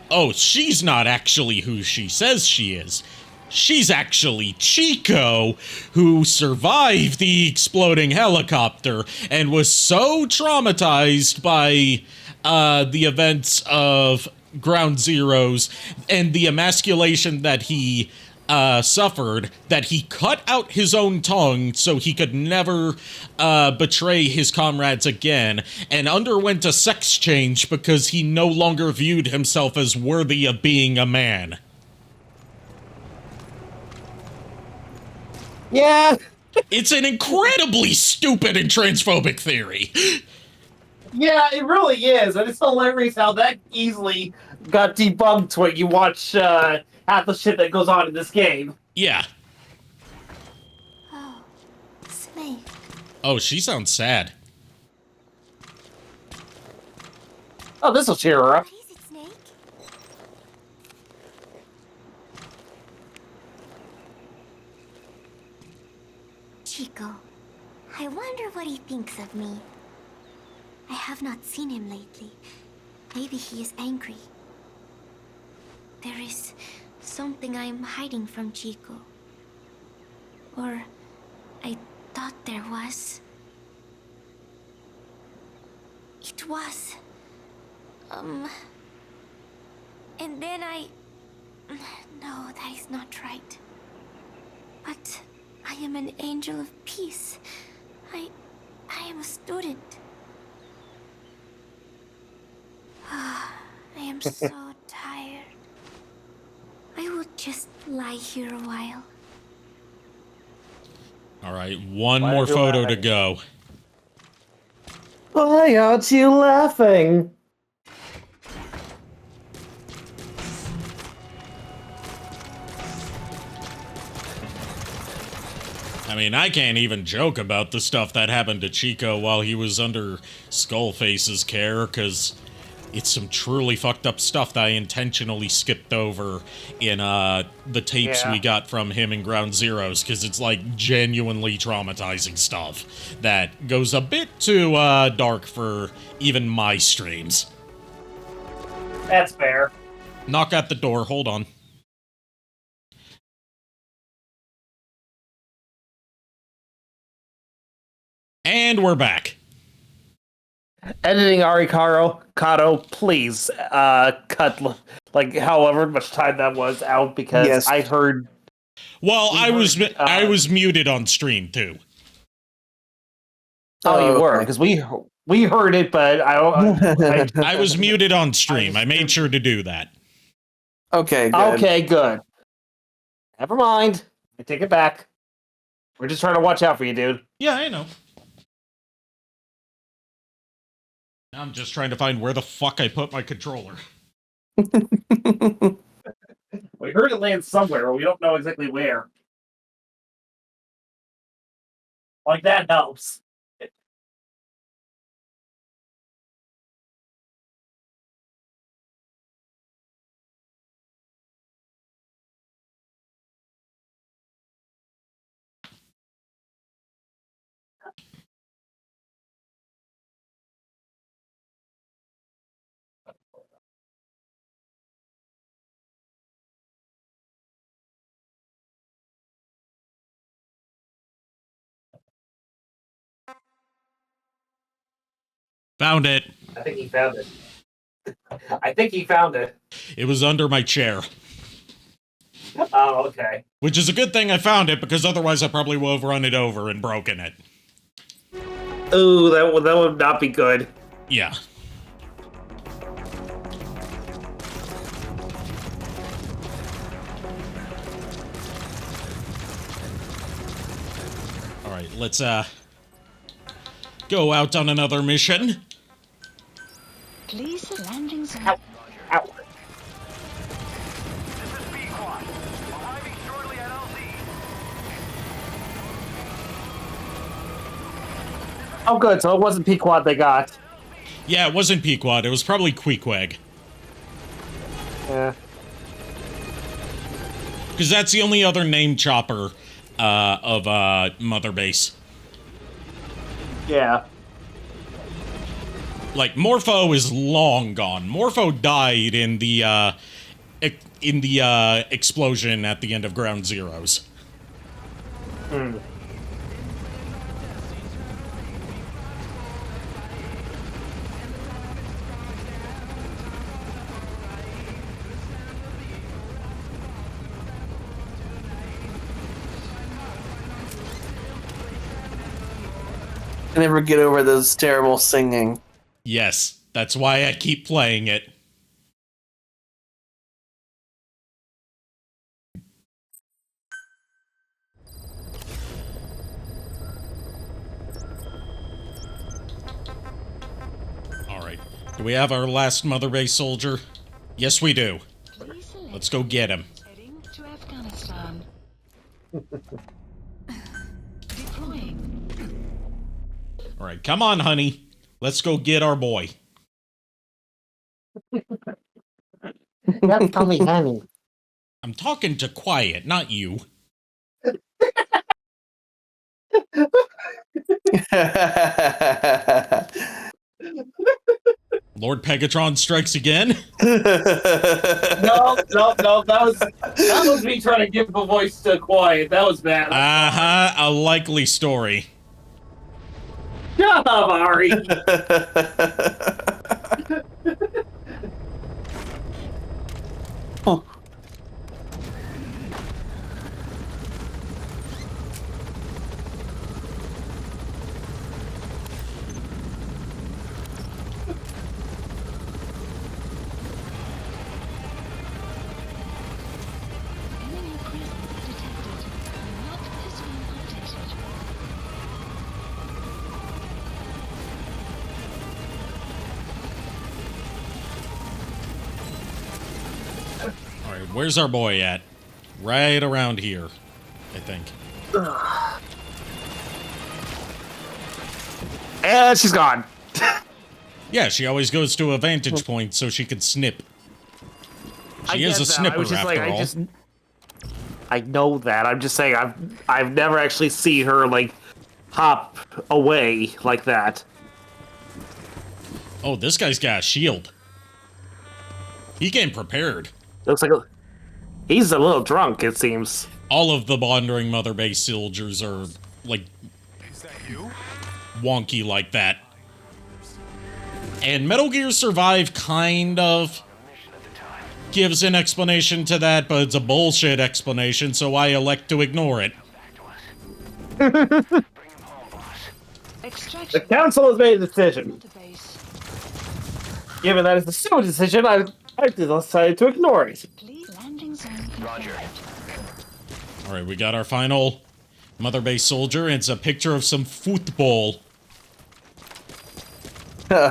oh, she's not actually who she says she is. She's actually Chico, who survived the exploding helicopter and was so traumatized by the events of Ground Zeroes and the emasculation that he suffered, that he cut out his own tongue so he could never betray his comrades again, and underwent a sex change because he no longer viewed himself as worthy of being a man. Yeah. It's an incredibly stupid and transphobic theory. Yeah, it really is, and it's hilarious how that easily got debunked when you watch half the shit that goes on in this game. Yeah. Oh, Snake. Oh, she sounds sad. Oh, this will cheer her up. What is it, Snake? Chico, I wonder what he thinks of me. I have not seen him lately. Maybe he is angry. There is something I am hiding from Chico. Or I thought there was. It was. And then No, that is not right. But I am an angel of peace. I am a student. I am so tired. I will just lie here a while. All right, one Why more are you photo to laughing? go. Why aren't you laughing? I mean, I can't even joke about the stuff that happened to Chico while he was under Skullface's care, because it's some truly fucked up stuff that I intentionally skipped over in the tapes Yeah. we got from him in Ground Zeroes, because it's like genuinely traumatizing stuff that goes a bit too dark for even my streams. That's fair. Knock at the door, hold on. And we're back. Editing Arikado, please cut like however much time that was out because Yes. I heard. Well, I heard, was muted on stream too. Oh, you were okay. because we heard it, but I was muted on stream. I made sure to do that. Okay, good. Okay, good. Never mind. I take it back. We're just trying to watch out for you, dude. Yeah, I know. I'm just trying to find where the fuck I put my controller. We heard it land somewhere, but we don't know exactly where. Like that helps. Found it. I think he found it. I think he found it. It was under my chair. Oh, okay. Which is a good thing I found it, because otherwise I probably would have run it over and broken it. Ooh, that would not be good. Yeah. Alright, let's go out on another mission. Please the landing zone. Ow. Ow. This is B-Quad. Arriving shortly at LZ. Oh, good. So it wasn't Pequod they got. Yeah, it wasn't Pequod, it was probably Queequeg. Yeah. Because that's the only other name chopper of Mother Base. Yeah. Like, Morpho is long gone. Morpho died in the explosion at the end of Ground Zeroes. Hmm. I never get over those terrible singing. Yes, that's why I keep playing it. Alright, do we have our last Mother Base soldier? Yes, we do. Please select Let's go get him. heading to Afghanistan. Deploying. All right, come on, honey. Let's go get our boy. Don't call me honey. I'm talking to Quiet, not you. Lord Pegatron strikes again. No. That was me trying to give a voice to Quiet. That was bad. A likely story. Shut up, Ari. Oh. Enemy presence detected. The map has been updated. All right, where's our boy at? Right around here, I think. And she's gone. Yeah, she always goes to a vantage point so she can snip. She is a snipper after all. I know that. I'm just saying I've never actually seen her like hop away like that. Oh, this guy's got a shield. He came prepared. Looks like he's a little drunk, it seems. All of the Wandering Mother Base soldiers are like Is that you? wonky like that. And Metal Gear Survive kind of gives an explanation to that, but it's a bullshit explanation, so I elect to ignore it. The Extraction. council has made a decision. Mother base. Given that it's a simple decision, I decided to ignore it. Please landing zone confirmed. Roger. Alright, we got our final Mother Base soldier, and it's a picture of some football.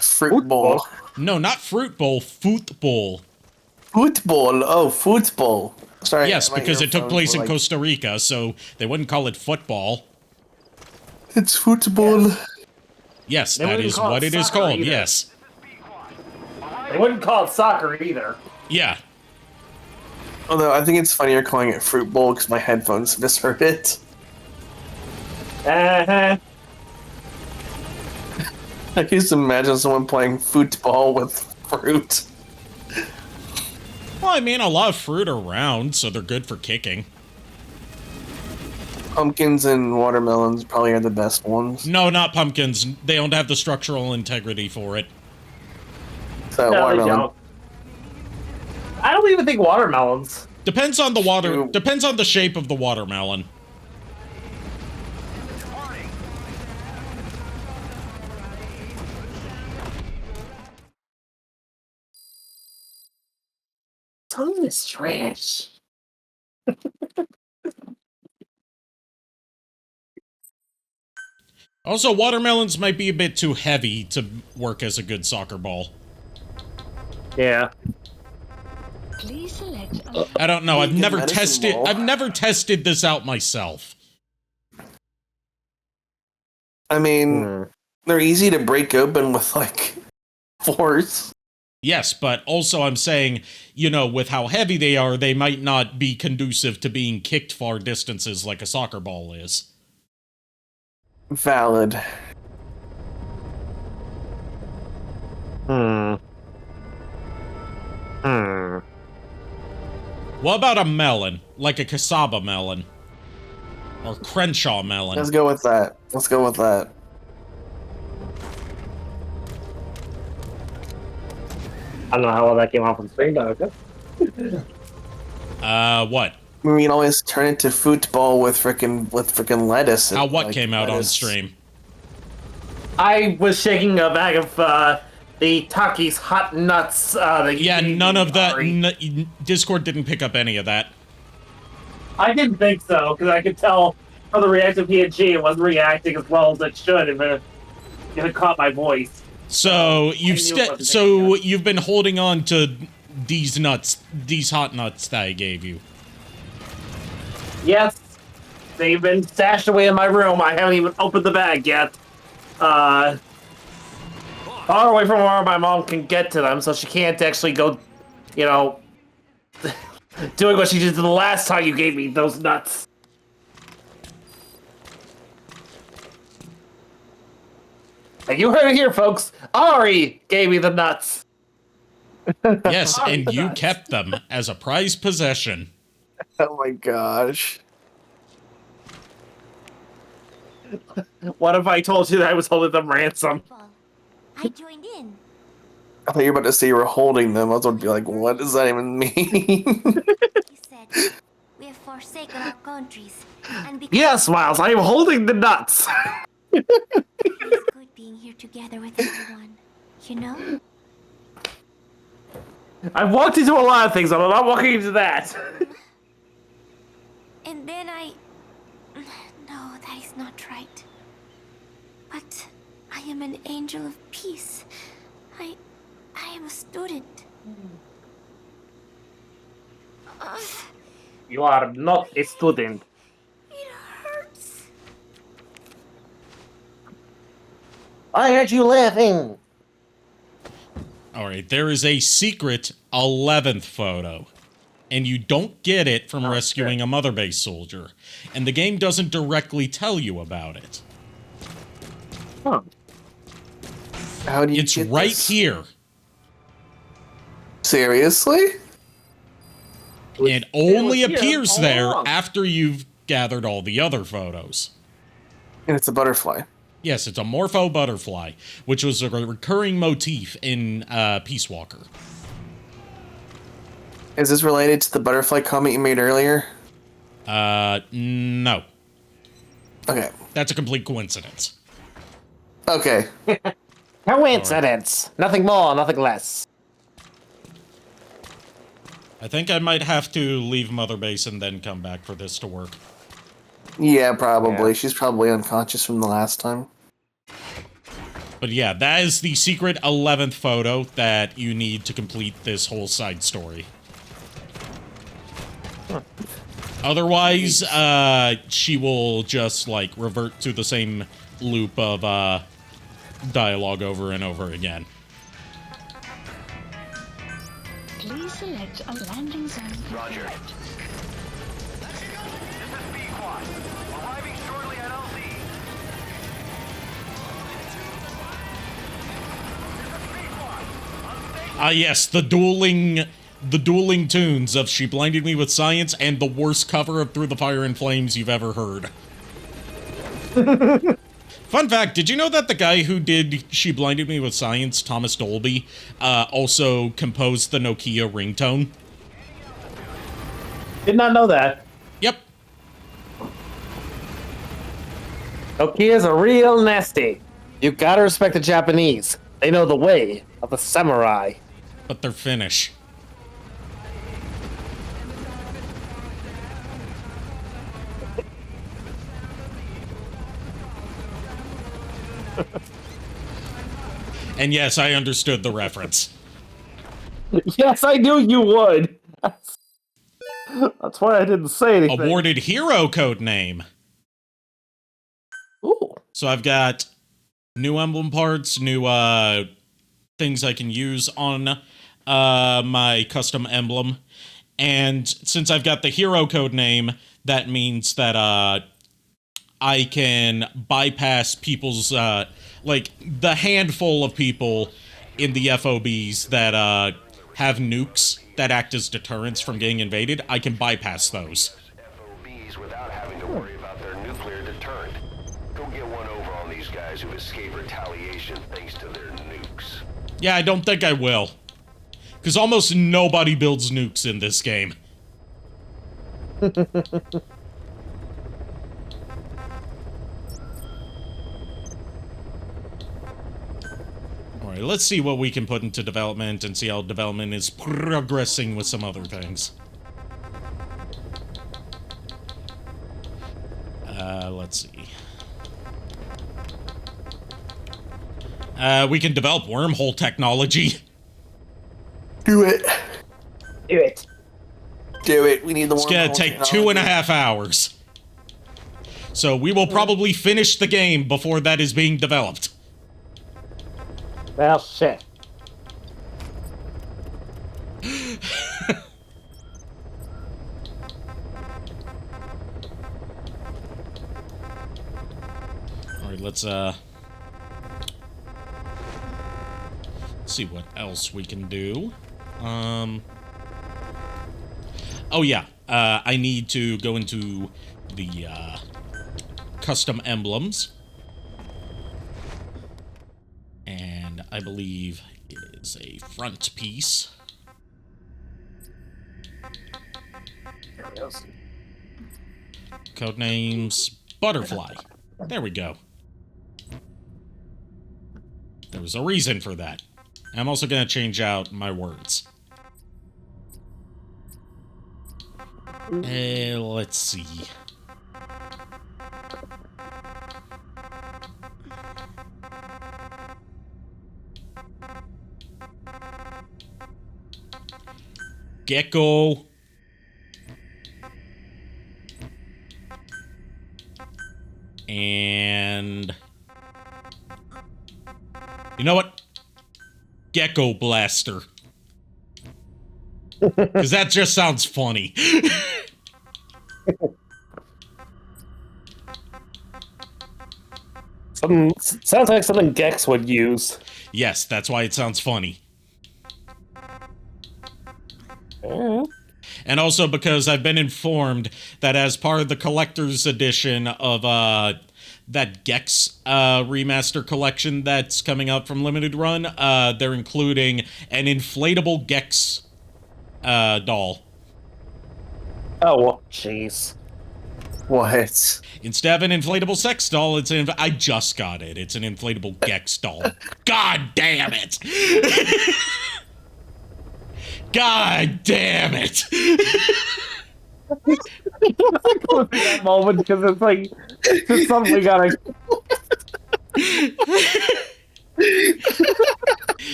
Fruit ball. No, not fruit bowl, football. Football. Oh, football. Sorry. Yes, my because it took earphones place were in Costa Rica, so they wouldn't call it football. It's football. Yes, They that wouldn't is call it what it is soccer called, either. yes. They wouldn't call it soccer either. Yeah. Although I think it's funnier calling it fruit bowl because my headphones misheard it. Uh-huh. I used to imagine someone playing football with fruit. Well, I mean, a lot of fruit are round, so they're good for kicking. Pumpkins and watermelons probably are the best ones. No, not pumpkins. They don't have the structural integrity for it. So No, they watermelon. don't. I don't even think watermelons. Depends on the water. Shoot. Depends on the shape of the watermelon. Some of this trash. Also, watermelons might be a bit too heavy to work as a good soccer ball. Yeah. Please select. I don't know. I've Vegan never medicine tested. ball. I've never tested this out myself. I mean, they're easy to break open with, like, force. Yes, but also I'm saying, you know, with how heavy they are, they might not be conducive to being kicked far distances like a soccer ball is. Valid. What about a melon? Like a cassava melon? Or Crenshaw melon? Let's go with that. Let's go with that. I don't know how well that came off on screen, but okay. What? We can always turn it to football with frickin' lettuce. How what like, came out on lettuce. stream? I was shaking a bag of the Taki's hot nuts. Yeah, none of that. Discord didn't pick up any of that. I didn't think so, because I could tell from the reaction of PNG it wasn't reacting as well as it should if it had caught my voice. So you've knew it wasn't so you've been holding on to these nuts, these hot nuts that I gave you. Yes, they've been stashed away in my room. I haven't even opened the bag yet. far away from where my mom can get to them, so she can't actually go, you know, doing what she did the last time you gave me those nuts. And you heard it here, folks. Ari gave me the nuts. Yes, and you kept them as a prized possession. Oh my gosh. What if I told you that I was holding them ransom? I joined in. I thought you were about to say you were holding them. I was going to be like, what does that even mean? You said we have forsaken our countries and become Yes, Miles, I am holding the nuts. it's good being here together with everyone. You know? I've walked into a lot of things, but I'm not walking into that. And then no, that is not right. But I am an angel of peace. I am a student. You are not a student. It hurts. I heard you laughing. Alright, there is a secret 11th photo. And you don't get it from rescuing a Mother Base soldier. And the game doesn't directly tell you about it. Huh. How do you It's get right this? here. Seriously? It only was here appears all there along. after you've gathered all the other photos. And it's a butterfly. Yes, it's a morpho butterfly, which was a recurring motif in Peace Walker. Is this related to the butterfly comment you made earlier? No. Okay. That's a complete coincidence. Okay. Coincidence. Nothing more, nothing less. I think I might have to leave Mother Base and then come back for this to work. Yeah, probably. Yeah. She's probably unconscious from the last time. But yeah, that is the secret 11th photo that you need to complete this whole side story. Otherwise, she will just, like, revert to the same loop of, dialogue over and over again. Please select a landing zone. Roger. This is B-Quad. Arriving shortly at LZ. Ah, yes, the dueling tunes of She Blinded Me with Science and the worst cover of Through the Fire and Flames you've ever heard. Fun fact, did you know that the guy who did She Blinded Me with Science, Thomas Dolby, also composed the Nokia ringtone? Did not know that. Yep. Nokia's are real nasty. You gotta respect the Japanese. They know the way of the samurai. But they're Finnish. And yes, I understood the reference. Yes, I knew you would. That's why I didn't say anything. Awarded hero code name. Ooh. So I've got new emblem parts, new things I can use on my custom emblem. And since I've got the hero code name, that means that I can bypass people's like the handful of people in the FOBs that have nukes that act as deterrents from getting invaded. I can bypass those. FOBs without having to worry about their nuclear deterrent. Go get one over on these guys who escape retaliation thanks to their nukes. Yeah, I don't think I will. Because almost nobody builds nukes in this game. Alright, let's see what we can put into development and see how development is progressing with some other things. Let's see. We can develop wormhole technology. Do it. Do it. Do it. We need the It's gonna take 2.5 hours. So we will probably finish the game before that is being developed. Well, shit. Alright, let's see what else we can do. Oh yeah, I need to go into the custom emblems. And I believe it is a front piece. Codenames Butterfly. There we go. There was a reason for that. I'm also going to change out my words. Let's see. Gecko. And... you know what? Gecko Blaster. Because that just sounds funny. Sounds like something Gex would use. Yes, that's why it sounds funny. And also because I've been informed that as part of the collector's edition of that Gex remaster collection that's coming out from Limited Run, they're including an inflatable Gex doll. Oh, jeez. What? Instead of an inflatable sex doll, it's an... I just got it. It's an inflatable Gex doll. God damn it! God damn it! That moment, because it's like, it's something we gotta...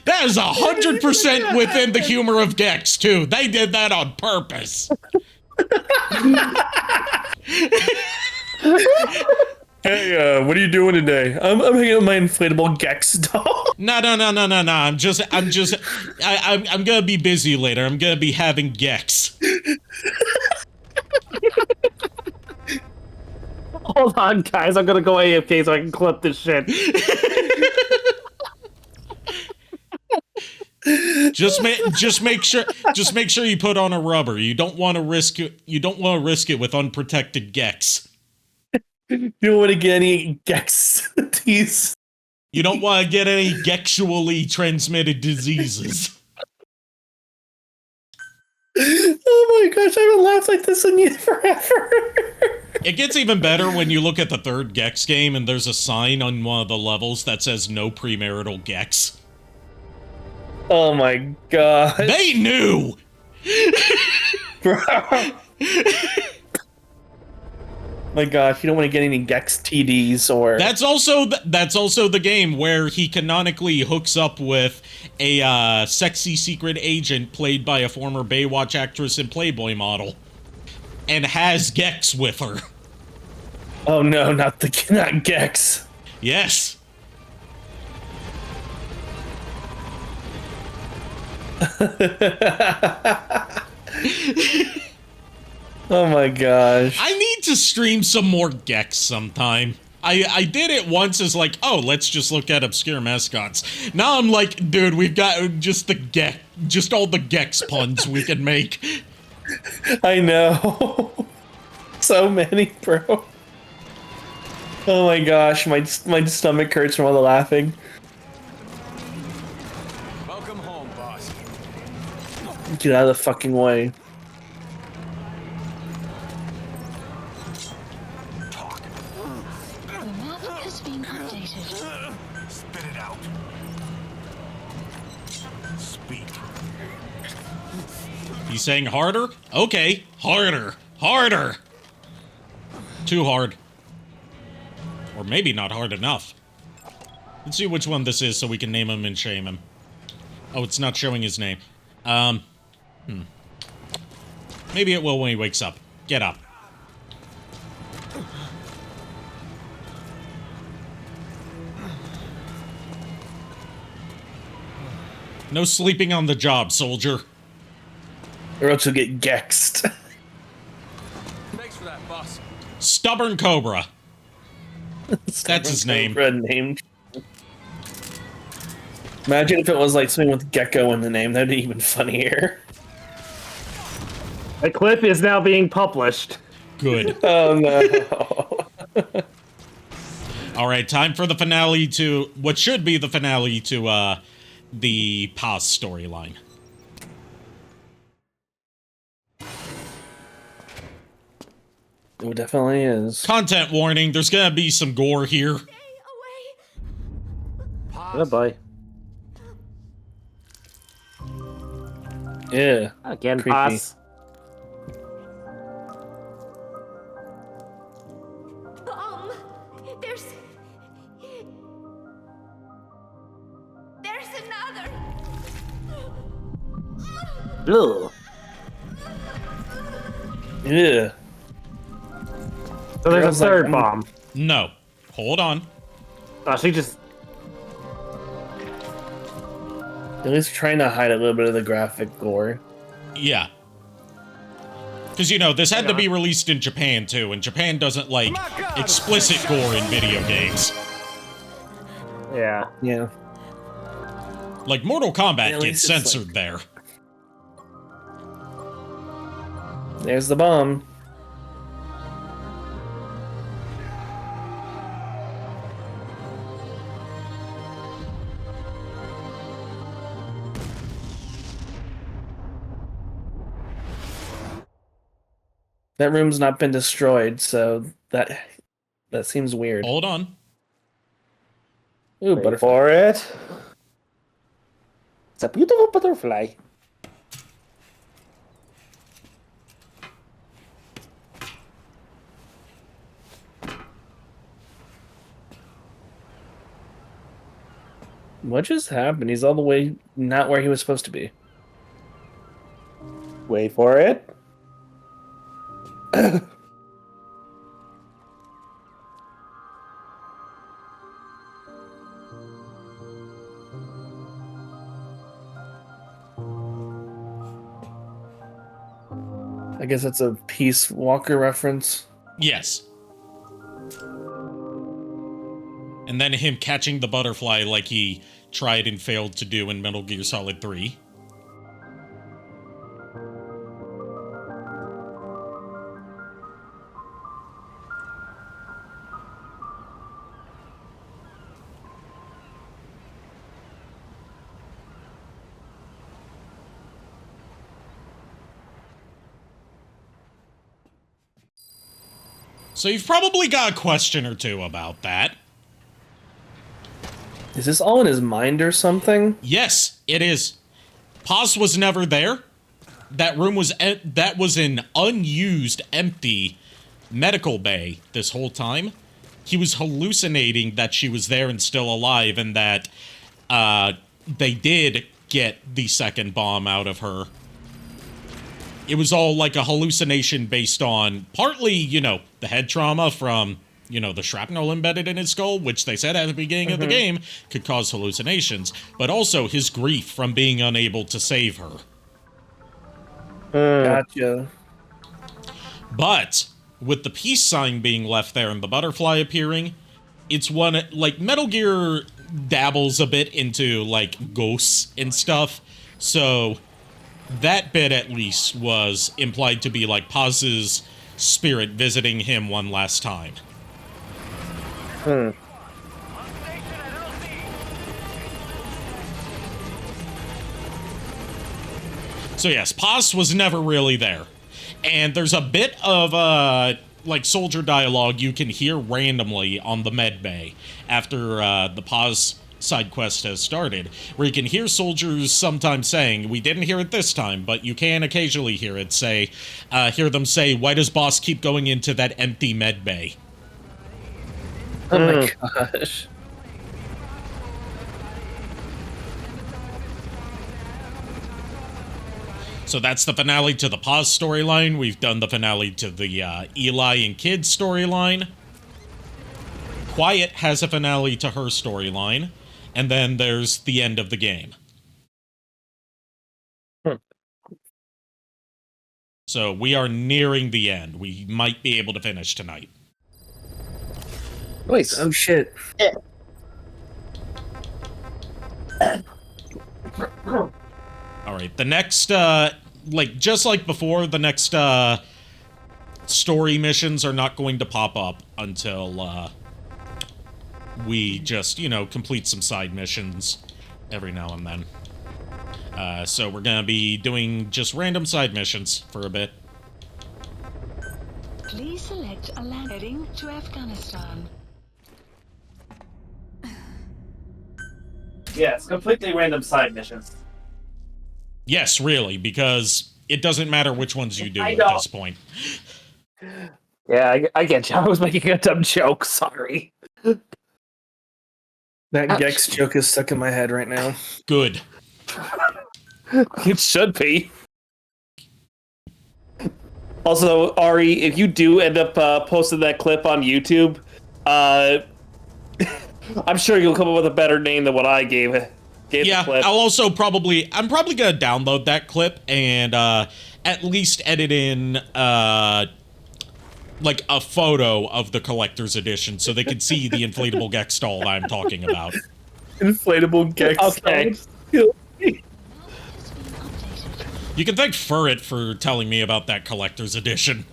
That is 100% within the humor of Gex, too. They did that on purpose. Hey, what are you doing today? I'm hanging out with my inflatable Gex doll. No. I'm gonna be busy later. I'm gonna be having Gex. Hold on, guys. I'm gonna go AFK so I can clip this shit. Just make sure you put on a rubber. You don't want to risk it. You don't want to risk it with unprotected Gex. You don't want to get any Gex teeth. You don't want to get any Gexually transmitted diseases. Oh my gosh, I haven't laughed like this in forever. It gets even better when you look at the third Gex game and there's a sign on one of the levels that says no premarital Gex. Oh my god. They knew! Bro. My gosh, you don't want to get any Gex TDs or... That's also the game where he canonically hooks up with a sexy secret agent played by a former Baywatch actress and Playboy model. And has Gex with her. Oh no, not Gex. Yes. Oh my gosh. I need to stream some more Gex sometime. I did it once as like, oh, let's just look at obscure mascots. Now I'm like, dude, we've got just all the Gex puns we can make. I know. So many, bro. Oh my gosh, my stomach hurts from all the laughing. Welcome home, boss. Get out of the fucking way. The map has been updated. Spit it out. Speak. He's saying harder? Okay, harder. Harder! Too hard. Or maybe not hard enough. Let's see which one this is so we can name him and shame him. Oh, it's not showing his name. Maybe it will when he wakes up. Get up. No sleeping on the job, soldier. Or else you'll get gexed. Thanks for that, boss. Stubborn Cobra. That's his name. Named. Imagine if it was like something with gecko in the name. That'd be even funnier. The clip is now being published. Good. Oh no. All right, time for the finale to what should be the finale to the Paz storyline. It definitely is. Content warning, there's gonna be some gore here. Goodbye. Yeah. Again, Creepy. Paz. There's another. Ugh. Yeah. So there's a Girl's like, third bomb. No. Hold on. Oh, she just... At least trying to hide a little bit of the graphic gore. Yeah. Because, you know, this had to be released in Japan, too, and Japan doesn't like explicit gore in video games. Yeah. Yeah. Like, Mortal Kombat At gets least it's censored there. There's the bomb. That room's not been destroyed, so that seems weird. Hold on. Ooh, Wait butterfly. for it. It's a beautiful butterfly. What just happened? He's all the way not where he was supposed to be. Wait for it. I guess that's a Peace Walker reference. Yes. And then him catching the butterfly like he tried and failed to do in Metal Gear Solid 3. So you've probably got a question or two about that. Is this all in his mind or something? Yes, it is. Paz was never there. That room was that was an unused, empty medical bay this whole time. He was hallucinating that she was there and still alive, and that they did get the second bomb out of her. It was all like a hallucination based on partly, you know, the head trauma from, you know, the shrapnel embedded in his skull, which they said at the beginning of the game could cause hallucinations, but also his grief from being unable to save her. Gotcha. But with the peace sign being left there and the butterfly appearing, it's one, like, Metal Gear dabbles a bit into, like, ghosts and stuff, so that bit at least was implied to be like Paz's spirit visiting him one last time. So yes, Paz was never really there. And there's a bit of like soldier dialogue you can hear randomly on the med bay after the Paz side quest has started, where you can hear soldiers sometimes saying, we didn't hear it this time, but you can occasionally hear it say, hear them say, why does boss keep going into that empty med bay? Oh my gosh. So that's the finale to the Paz storyline. We've done the finale to the Eli and Kid storyline. Quiet has a finale to her storyline. And then there's the end of the game. So we are nearing the end. We might be able to finish tonight. Nice. Oh shit. All right, the next, like, just like before, the next, story missions are not going to pop up until, we just, you know, complete some side missions every now and then. So we're gonna be doing just random side missions for a bit. Please select a land heading to Afghanistan. Yeah, it's completely random side missions. Yes, really, because it doesn't matter which ones you do I at know. this point. Yeah, I get you. I was making a dumb joke. Sorry. That Gex joke is stuck in my head right now. Good. It should be. Also, Ari, if you do end up posting that clip on YouTube, I'm sure you'll come up with a better name than what I gave the Yeah, clip. I'm probably gonna download that clip and at least edit in like a photo of the collector's edition so they can see the inflatable Gex doll that I'm talking about. Inflatable Gex. Okay. You can thank Furret for telling me about that collector's edition.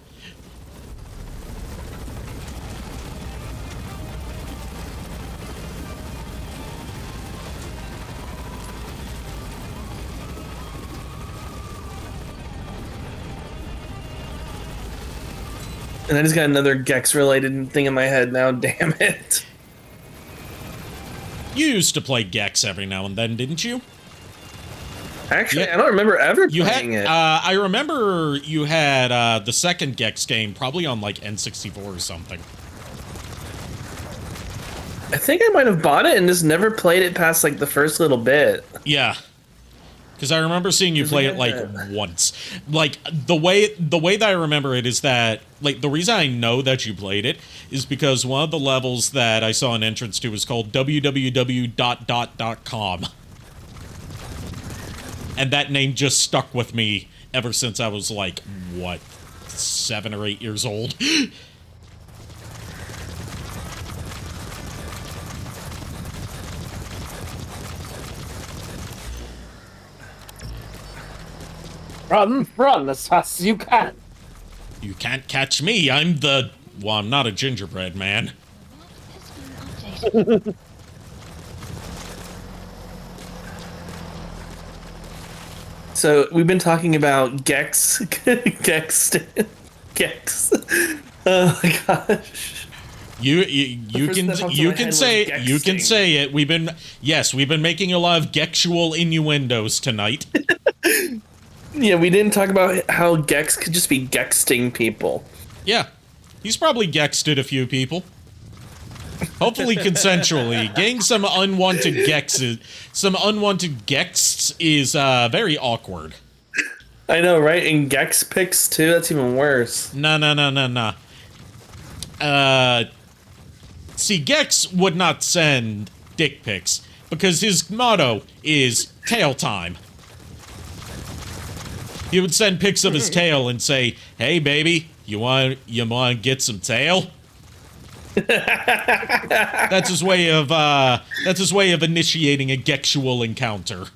And I just got another Gex-related thing in my head now, damn it. You used to play Gex every now and then, didn't you? Actually, Yeah. I don't remember ever You playing had, it. I remember you had the second Gex game probably on like N64 or something. I think I might have bought it and just never played it past like the first little bit. Yeah. Because I remember seeing you play it like once. Like the way that I remember it is that like the reason I know that you played it is because one of the levels that I saw an entrance to was called www.com. And that name just stuck with me ever since I was like, what, 7 or 8 years old? Run as fast as you can. You can't catch me. I'm not a gingerbread man. So we've been talking about Gex. Gex. Oh my gosh. You can say it. We've been making a lot of Gexual innuendos tonight. Yeah, we didn't talk about how Gex could just be Gexting people. Yeah, he's probably Gexted a few people. Hopefully consensually. Getting some unwanted Gexts is very awkward. I know, right? And Gex pics too. That's even worse. No. See, Gex would not send dick pics because his motto is tail time. He would send pics of his tail and say, "Hey, baby, you want to get some tail?" That's his way of initiating a Gexual encounter.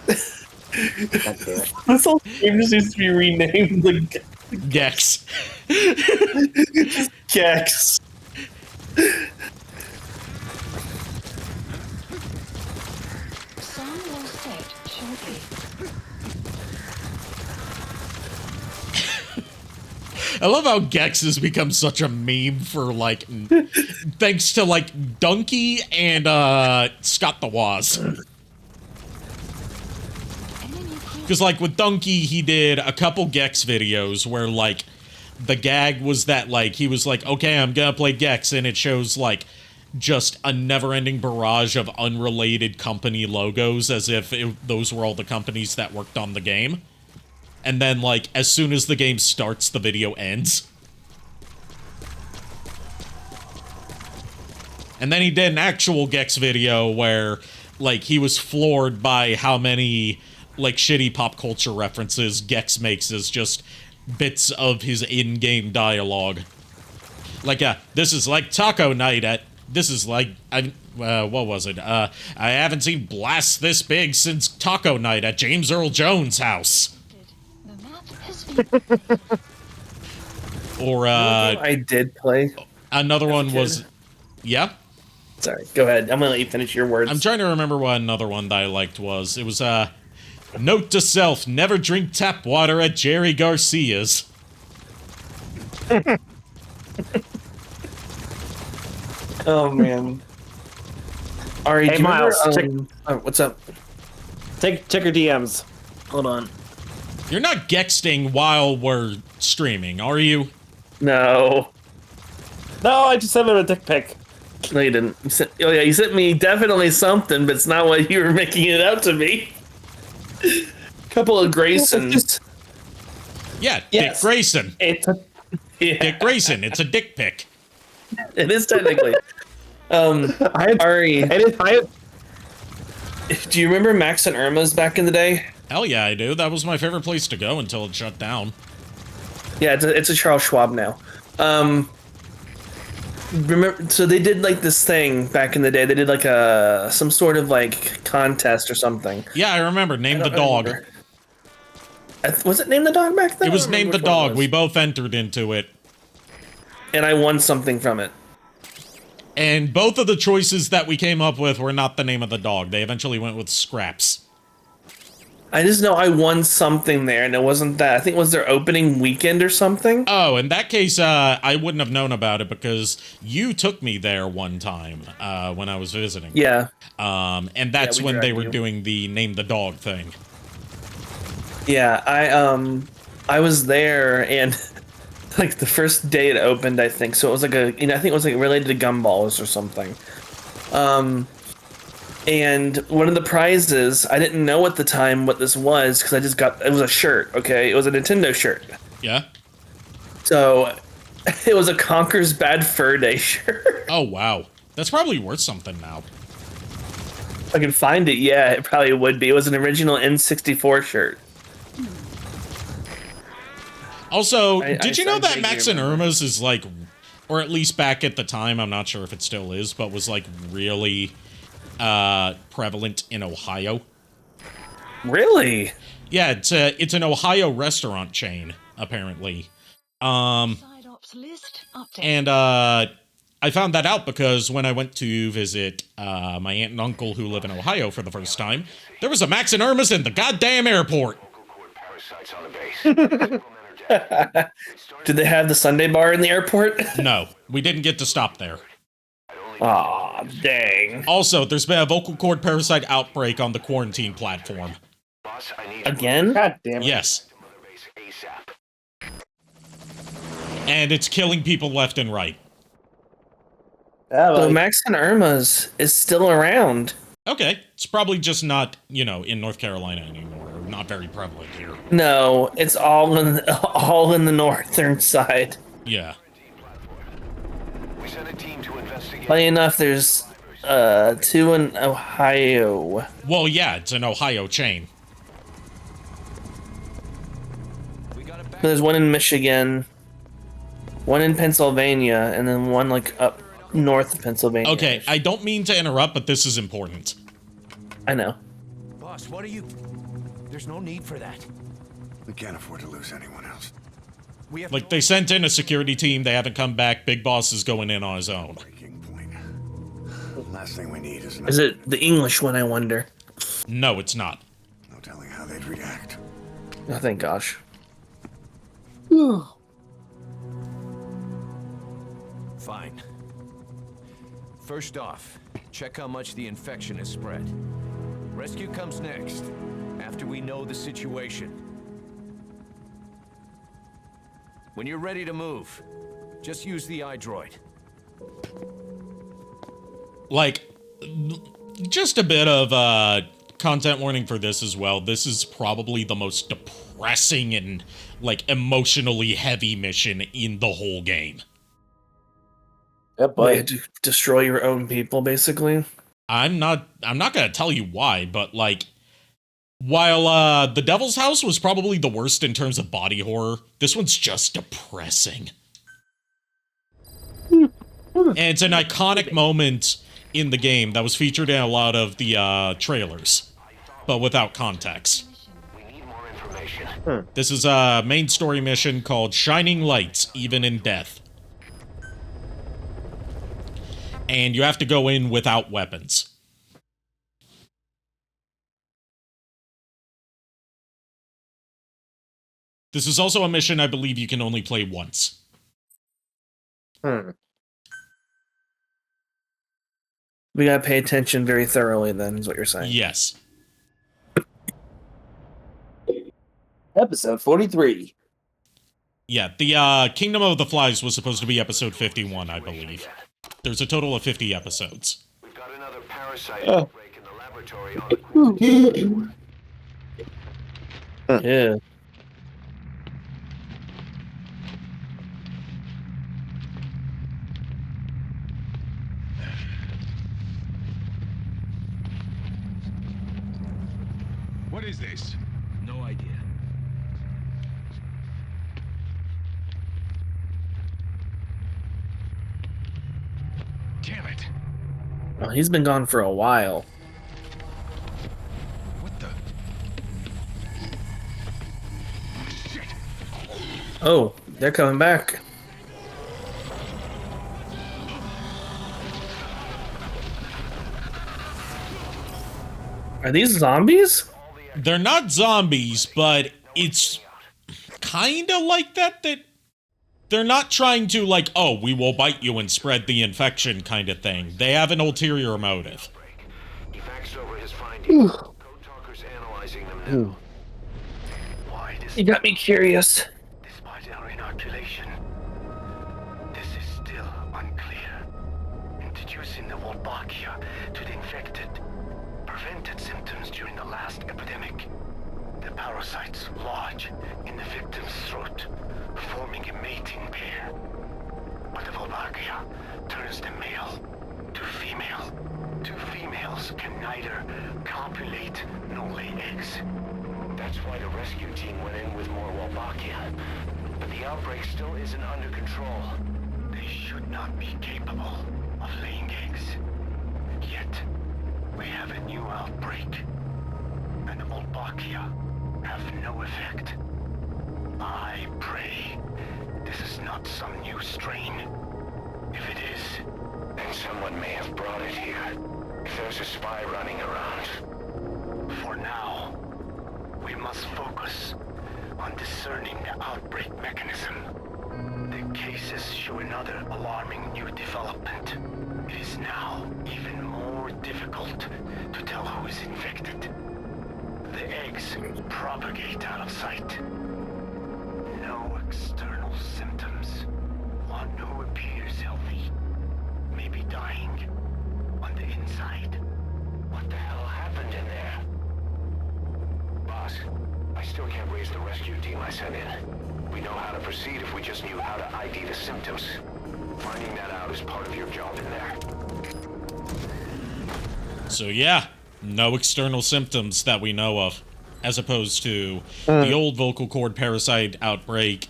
This whole game just needs to be renamed the Gex. Gex. Sun will set shortly. I love how Gex has become such a meme for, like, thanks to, like, Donkey and, Scott the Woz. Because, like, with Donkey, he did a couple Gex videos where, like, the gag was that, like, he was like, okay, I'm gonna play Gex, and it shows, like, just a never-ending barrage of unrelated company logos as if those were all the companies that worked on the game. And then, like, as soon as the game starts, the video ends. And then he did an actual Gex video where, like, he was floored by how many like shitty pop culture references Gex makes as just bits of his in-game dialogue. Like, this is like taco night at... This is like... what was it? I haven't seen blasts this big since taco night at James Earl Jones' house. Or, I did play. Another one was... Yeah? Sorry, go ahead. I'm gonna let you finish your words. I'm trying to remember what another one that I liked was. It was, note to self, never drink tap water at Jerry Garcia's. Oh, man. Ari, Hey, do you Miles, remember, what's up? Check your DMs. Hold on. You're not gexting while we're streaming, are you? No. No, I just sent him a dick pic. No, you didn't. You sent me definitely something, but it's not what you were making it out to be. Couple of Graysons. Yeah, Yes. Dick Grayson. Yeah. Dick Grayson, it's a dick pic. It is technically. Ari, do you remember Max and Irma's back in the day? Hell yeah, I do. That was my favorite place to go until it shut down. Yeah, it's a Charles Schwab now. Remember, so they did like this thing back in the day. They did like some sort of like contest or something. Yeah, I remember. Name the dog. Was it Name the Dog back then? It was Name the Dog. We both entered into it. And I won something from it. And both of the choices that we came up with were not the name of the dog. They eventually went with Scraps. I just know I won something there, and it wasn't that. I think it was their opening weekend or something. Oh, in that case, I wouldn't have known about it because you took me there one time when I was visiting. Yeah. And that's when they were doing the Name the Dog thing. Yeah, I was there, and like the first day it opened, I think. So it was like I think it was like related to gumballs or something. And one of the prizes, I didn't know at the time what this was because I just got, it was a shirt, okay? It was a Nintendo shirt. Yeah? So it was a Conker's Bad Fur Day shirt. Oh, wow. That's probably worth something now. If I can find it, yeah, it probably would be. It was an original N64 shirt. Also, did you know that Max and Irma's is like, or at least back at the time, I'm not sure if it still is, but was like really prevalent in Ohio? Really? Yeah, it's an Ohio restaurant chain, apparently. And I found that out because when I went to visit my aunt and uncle who live in Ohio for the first time, there was a Max and Irma's in the goddamn airport. Did they have the Sunday bar in the airport? No, we didn't get to stop there. Aw, dang. Also, there's been a vocal cord parasite outbreak on the quarantine platform. Again? God damn it. Yes. And it's killing people left and right. So Max and Irma's is still around. Okay, it's probably just not, in North Carolina anymore. Not very prevalent here. No, it's all in the northern side. Yeah. Funny enough, there's 2 in Ohio. Well, yeah, it's an Ohio chain. There's 1 in Michigan, 1 in Pennsylvania, and then 1 like up north of Pennsylvania. Okay, I don't mean to interrupt, but this is important. I know. Boss, what are you... There's no need for that. We can't afford to lose anyone else. We have Like, they sent in a security team, they haven't come back, Big Boss is going in on his own. Last thing we need is... Is it the English one, I wonder? No, it's not. No telling how they'd react. Oh, thank gosh. Fine. First off, check how much the infection has spread. Rescue comes next, after we know the situation. When you're ready to move, just use the iDroid. Like, just a bit of content warning for this as well. This is probably the most depressing and, like, emotionally heavy mission in the whole game. Yep, but to destroy your own people, basically. I'm not gonna tell you why, but, like, While The Devil's House was probably the worst in terms of body horror, this one's just depressing. And it's an iconic moment in the game that was featured in a lot of the trailers, but without context. This is a main story mission called Shining Lights, Even in Death. And you have to go in without weapons. This is also a mission I believe you can only play once. We gotta pay attention very thoroughly, then, is what you're saying. Yes. Episode 43. Yeah, the Kingdom of the Flies was supposed to be episode 51, I believe. There's a total of 50 episodes. We've got another parasite outbreak in the laboratory on the Yeah. What is this? No idea. Damn it. Oh, he's been gone for a while. What the? Shit. Oh, they're coming back. Are these zombies? They're not zombies, but it's kind of like that they're not trying to, like, oh, we will bite you and spread the infection kind of thing. They have an ulterior motive. He faxed over his findings. Code talkers analyzing them now. Why this? You got me curious. Despite our inoculation, this is still unclear. Introducing the Wolbachia to the infected prevented symptoms during the last epidemic. The parasites lodge in the victim's throat, forming a mating pair. But the Wolbachia turns the male to female. Two females can neither copulate nor lay eggs. That's why the rescue team went in with more Wolbachia. But the outbreak still isn't under control. They should not be capable of laying eggs. Yet, we have a new outbreak. And the Wolbachia have no effect. I pray this is not some new strain. If it is, then someone may have brought it here. If there's a spy running around. For now, we must focus on discerning the outbreak mechanism. The cases show another alarming new development. It is now even more difficult to tell who is infected. The eggs propagate out of sight. No external symptoms. One who appears healthy may be dying on the inside. What the hell happened in there? Boss, I still can't raise the rescue team I sent in. We know how to proceed if we just knew how to ID the symptoms. Finding that out is part of your job in there. So yeah, no external symptoms that we know of, as opposed to the old vocal cord parasite outbreak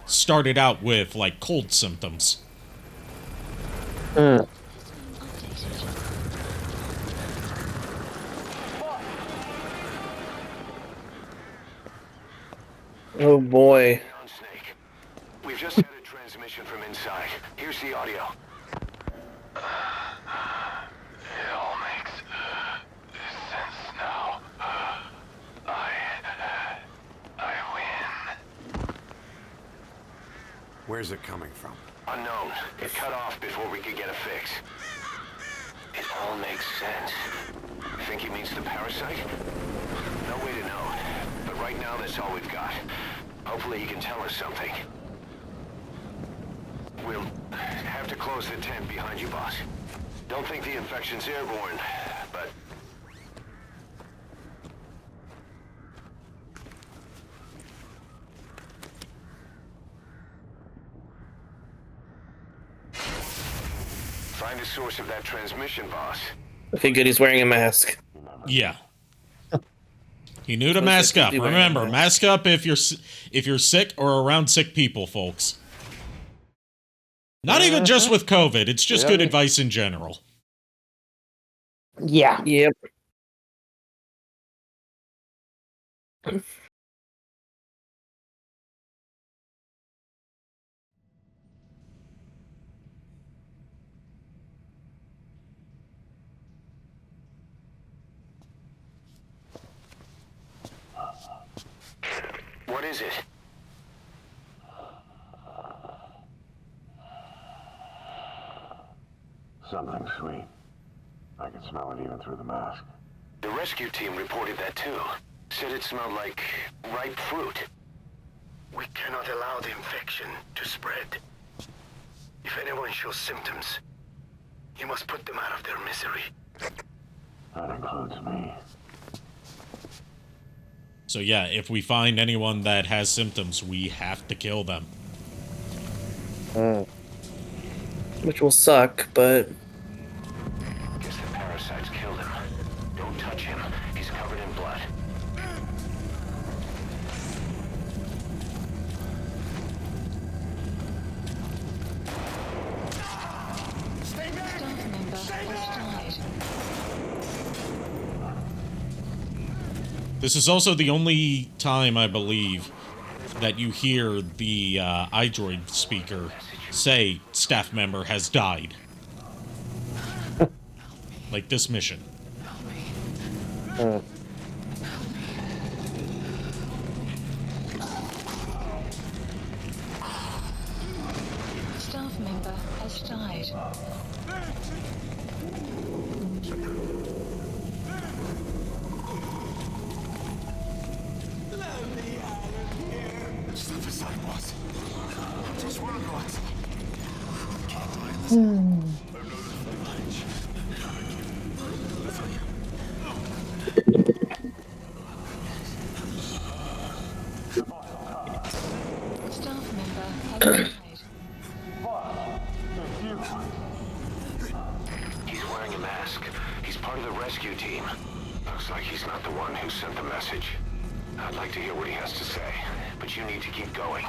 started out with, like, cold symptoms. Oh boy. We've just had a transmission from inside. Here's the audio. It all makes sense now. I win. Where's it coming from? Unknown. It cut off before we could get a fix. It all makes sense. I think he means the parasite? No way to know. But right now, that's all we've got. Hopefully he can tell us something. We'll have to close the tent behind you, boss. Don't think the infection's airborne, but... Find the source of that transmission, boss. Okay, good. He's wearing a mask. Yeah. He knew to So mask up. do wear a Remember, mask. mask up if you're sick or around sick people, folks. Not even just with COVID. It's just good advice in general. Yeah. Yep. What is it? Something sweet. I can smell it even through the mask. The rescue team reported that too. Said it smelled like ripe fruit. We cannot allow the infection to spread. If anyone shows symptoms, you must put them out of their misery. That includes me. So yeah, if we find anyone that has symptoms, we have to kill them. Which will suck, but Guess the parasites killed him. Don't touch him. He's covered in blood. Staff member has died. This is also the only time, I believe, that you hear the iDroid speaker say staff member has died. Like this mission. Staff member has died. Step aside, boss. Just one of us. Staff member has died. He's wearing a mask. He's part of the rescue team. Looks like he's not the one who sent the message. I'd like to hear what he has to say, but you need to keep going.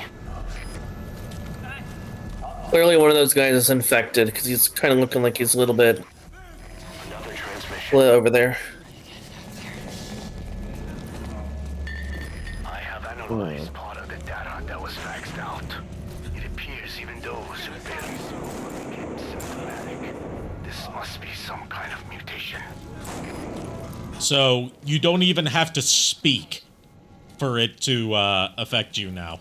clearly one of those guys is infected because he's kind of looking like he's a little bit Another transmission. split over there. I have analyzed part of the data that was faxed out. It appears even those who barely saw became symptomatic. This must be some kind of mutation. So you don't even have to speak for it to affect you now.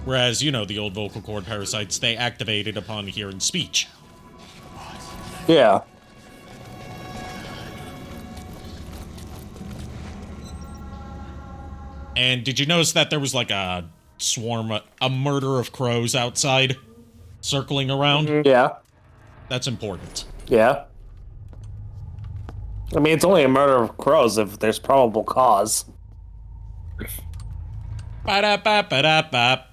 Whereas, you know, the old vocal cord parasites, they activated upon hearing speech. Yeah. And did you notice that there was like a swarm, a murder of crows outside circling around? Yeah. That's important. Yeah. I mean, it's only a murder of crows if there's probable cause. Ba-da-ba-ba-da-ba.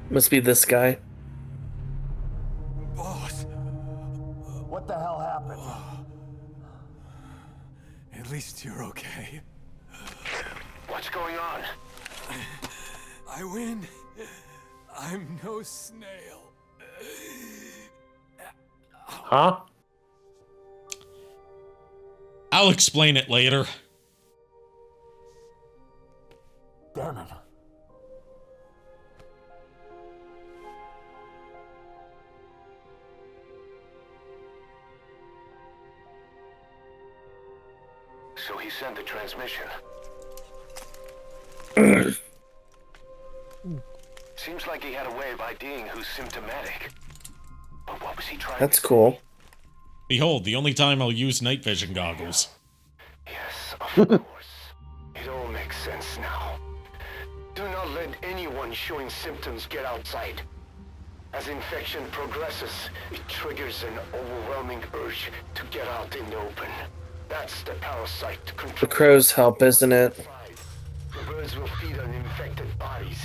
Must be this guy. Boss, what the hell happened? At least you're okay. What's going on? I win. I'm no snail. Huh? I'll explain it later. Damn it. So he sent the transmission. Seems like he had a way of IDing who's symptomatic. But what was he trying That's to cool. Behold, the only time I'll use night vision goggles. Yes, of course. It all makes sense now. Do not let anyone showing symptoms get outside. As infection progresses, it triggers an overwhelming urge to get out in the open. That's the parasite control. The crows help, isn't it? The birds will feed on infected bodies,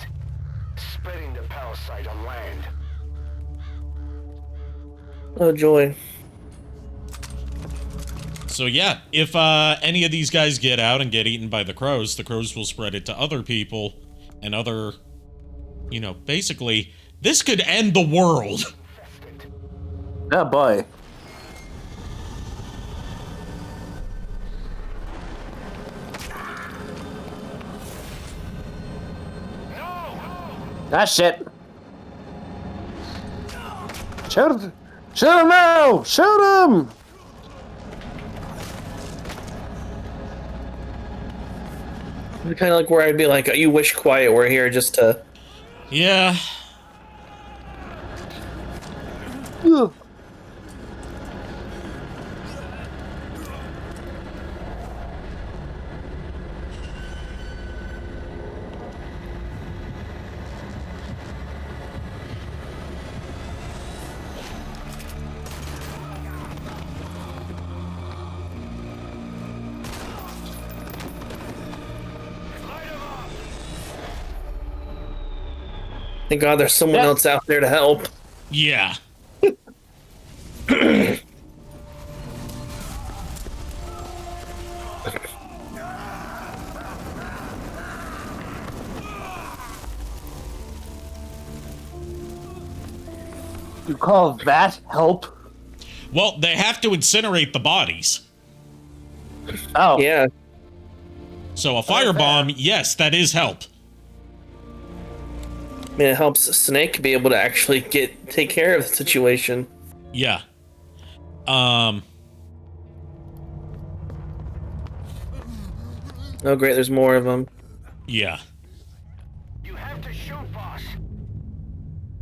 spreading the parasite on land. Oh, joy. So yeah, if any of these guys get out and get eaten by the crows will spread it to other people and other, you know, basically, this could end the world. Oh boy. Ah, shit. Shoot him! Shoot him now! Shoot him! Kind of like where I'd be like, you wish quiet were here just to... Yeah. Ugh. Thank God there's someone else out there to help. Yeah. You call that help? Well, they have to incinerate the bodies. Oh. Yeah. So a firebomb, yes, that is help. I mean, it helps Snake be able to actually take care of the situation. Yeah. Oh, great, there's more of them. Yeah. You have to shoot, boss.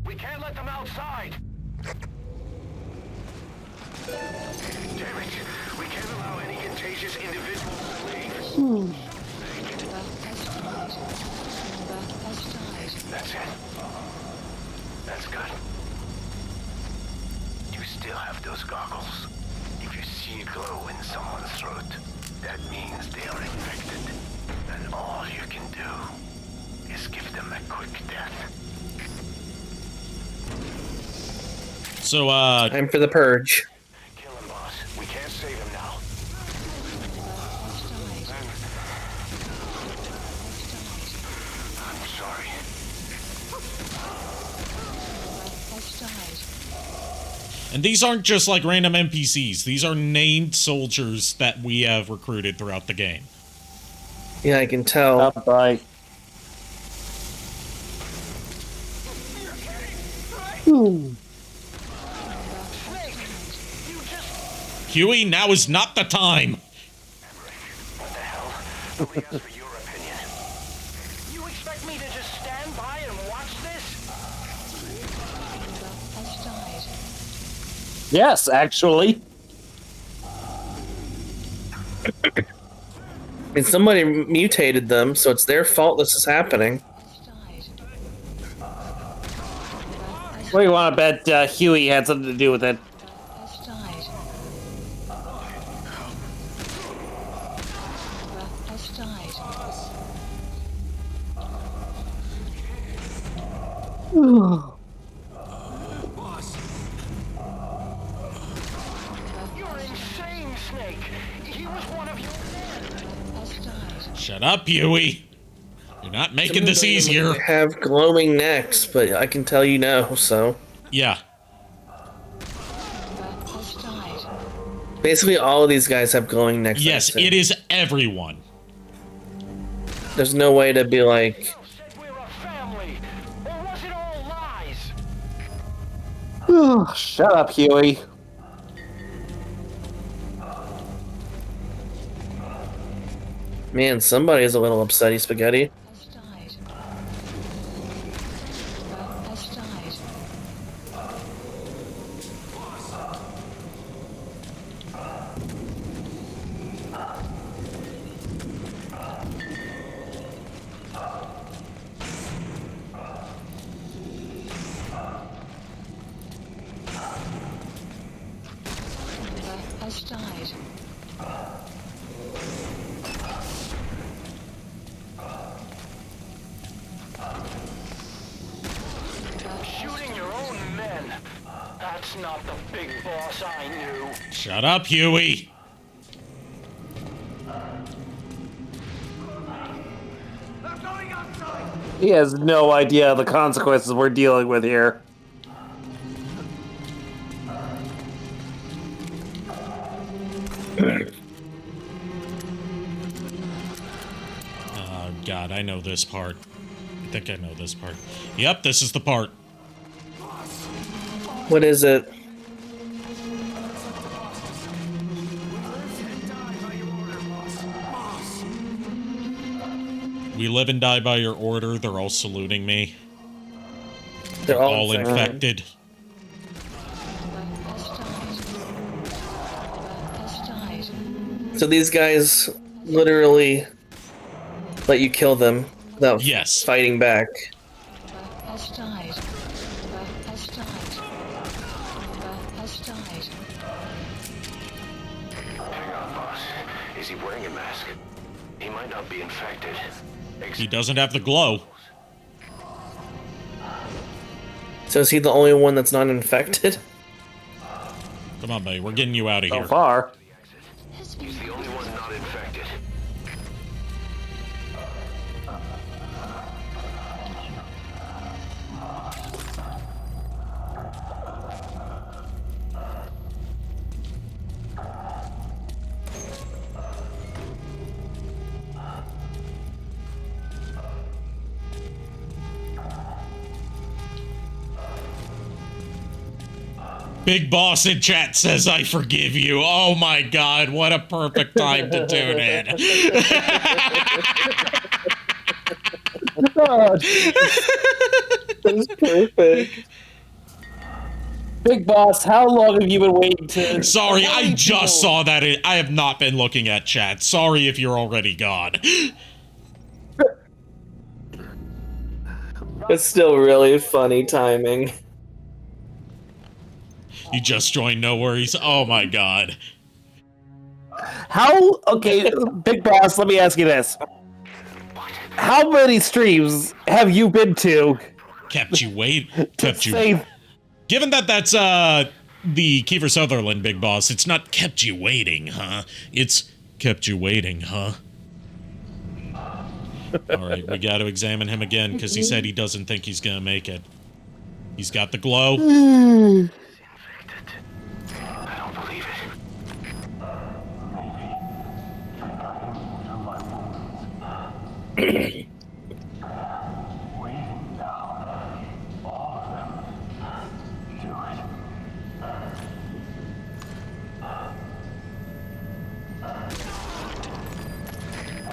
We can't let them outside. Damn it. We can't allow any contagious individuals to leave. That's it. That's good. You still have those goggles. If you see a glow in someone's throat, that means they are infected. And all you can do is give them a quick death. So, time for the purge. Kill him, boss. We can't save him now. I'm sorry. and these aren't just like random NPCs. These are named soldiers that we have recruited throughout the game. Yeah, I can tell. Bye. Huey, now is not the time. What the hell? Nobody asked for your opinion. You expect me to just stand by and watch this? Yes, actually. I mean, somebody mutated them, so it's their fault this is happening. What do you want to bet Huey had something to do with it? You're insane, Snake. He was one of your... Shut up, Huey. You're not making this easier. Have glowing necks, but I can tell you no, so... Yeah. Basically, all of these guys have glowing necks. Yes, it is everyone. There's no way to be like... Shut up, Huey. Man, somebody's a little upsetty, Spaghetti. not the big boss I knew. Shut up, Huey. He has no idea the consequences we're dealing with here. Oh, God, I know this part. I think I know this part. Yep, this is the part. What is it? We live and die by your order. They're all saluting me. They're all infected. So these guys literally let you kill them without fighting back. Hang on, boss. Is he wearing a mask? He might not be infected. He doesn't have the glow. So is he the only one that's not infected? Come on, buddy. We're getting you out of here. So far. He's the only one not infected. Big Boss in chat says, I forgive you. Oh my God, what a perfect time to tune in. That's perfect. Big Boss, how long have you been waiting to... Sorry, I just saw that. I have not been looking at chat. Sorry if you're already gone. It's still really funny timing. You just joined, no worries. Oh my God. How... Okay, Big Boss, let me ask you this. How many streams have you been to? Kept you Given that that's the Kiefer Sutherland Big Boss, it's not kept you waiting, huh? It's kept you waiting, huh? Alright, we gotta examine him again, because he said he doesn't think he's gonna make it. He's got the glow. I don't believe it.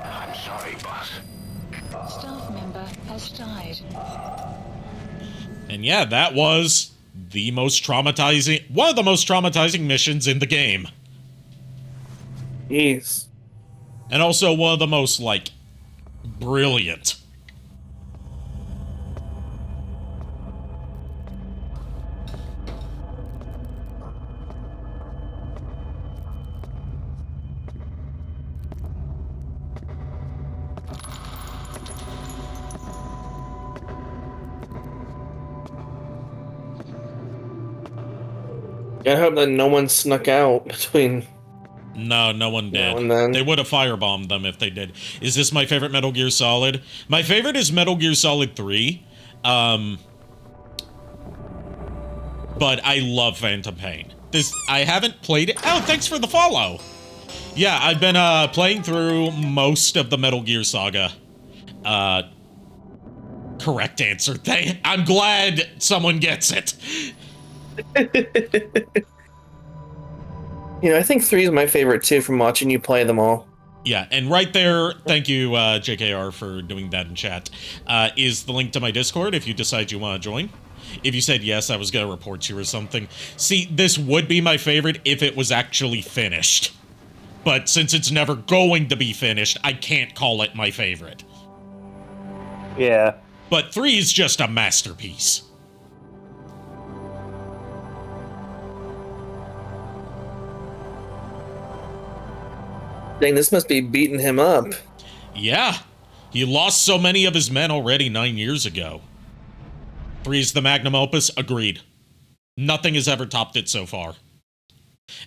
I'm sorry, boss. Staff member has died. And yeah, that was the most traumatizing, one of the most traumatizing missions in the game. Jeez. And also one of the most, like, brilliant. I hope that no one snuck out between... No, no one did. Now and then. They would have firebombed them if they did. Is this my favorite Metal Gear Solid? My favorite is Metal Gear Solid 3. But I love Phantom Pain. I haven't played it. Oh, thanks for the follow. Yeah, I've been playing through most of the Metal Gear Saga. Correct answer. I'm glad someone gets it. You know, I think 3 is my favorite too from watching you play them all. Yeah, and right there, thank you, JKR, for doing that in chat, is the link to my Discord if you decide you want to join. If you said yes, I was going to report you or something. See, this would be my favorite if it was actually finished. But since it's never going to be finished, I can't call it my favorite. Yeah. But 3 is just a masterpiece. Dang, this must be beating him up. Yeah. He lost so many of his men already 9 years ago. 3 is the magnum opus, agreed. Nothing has ever topped it so far.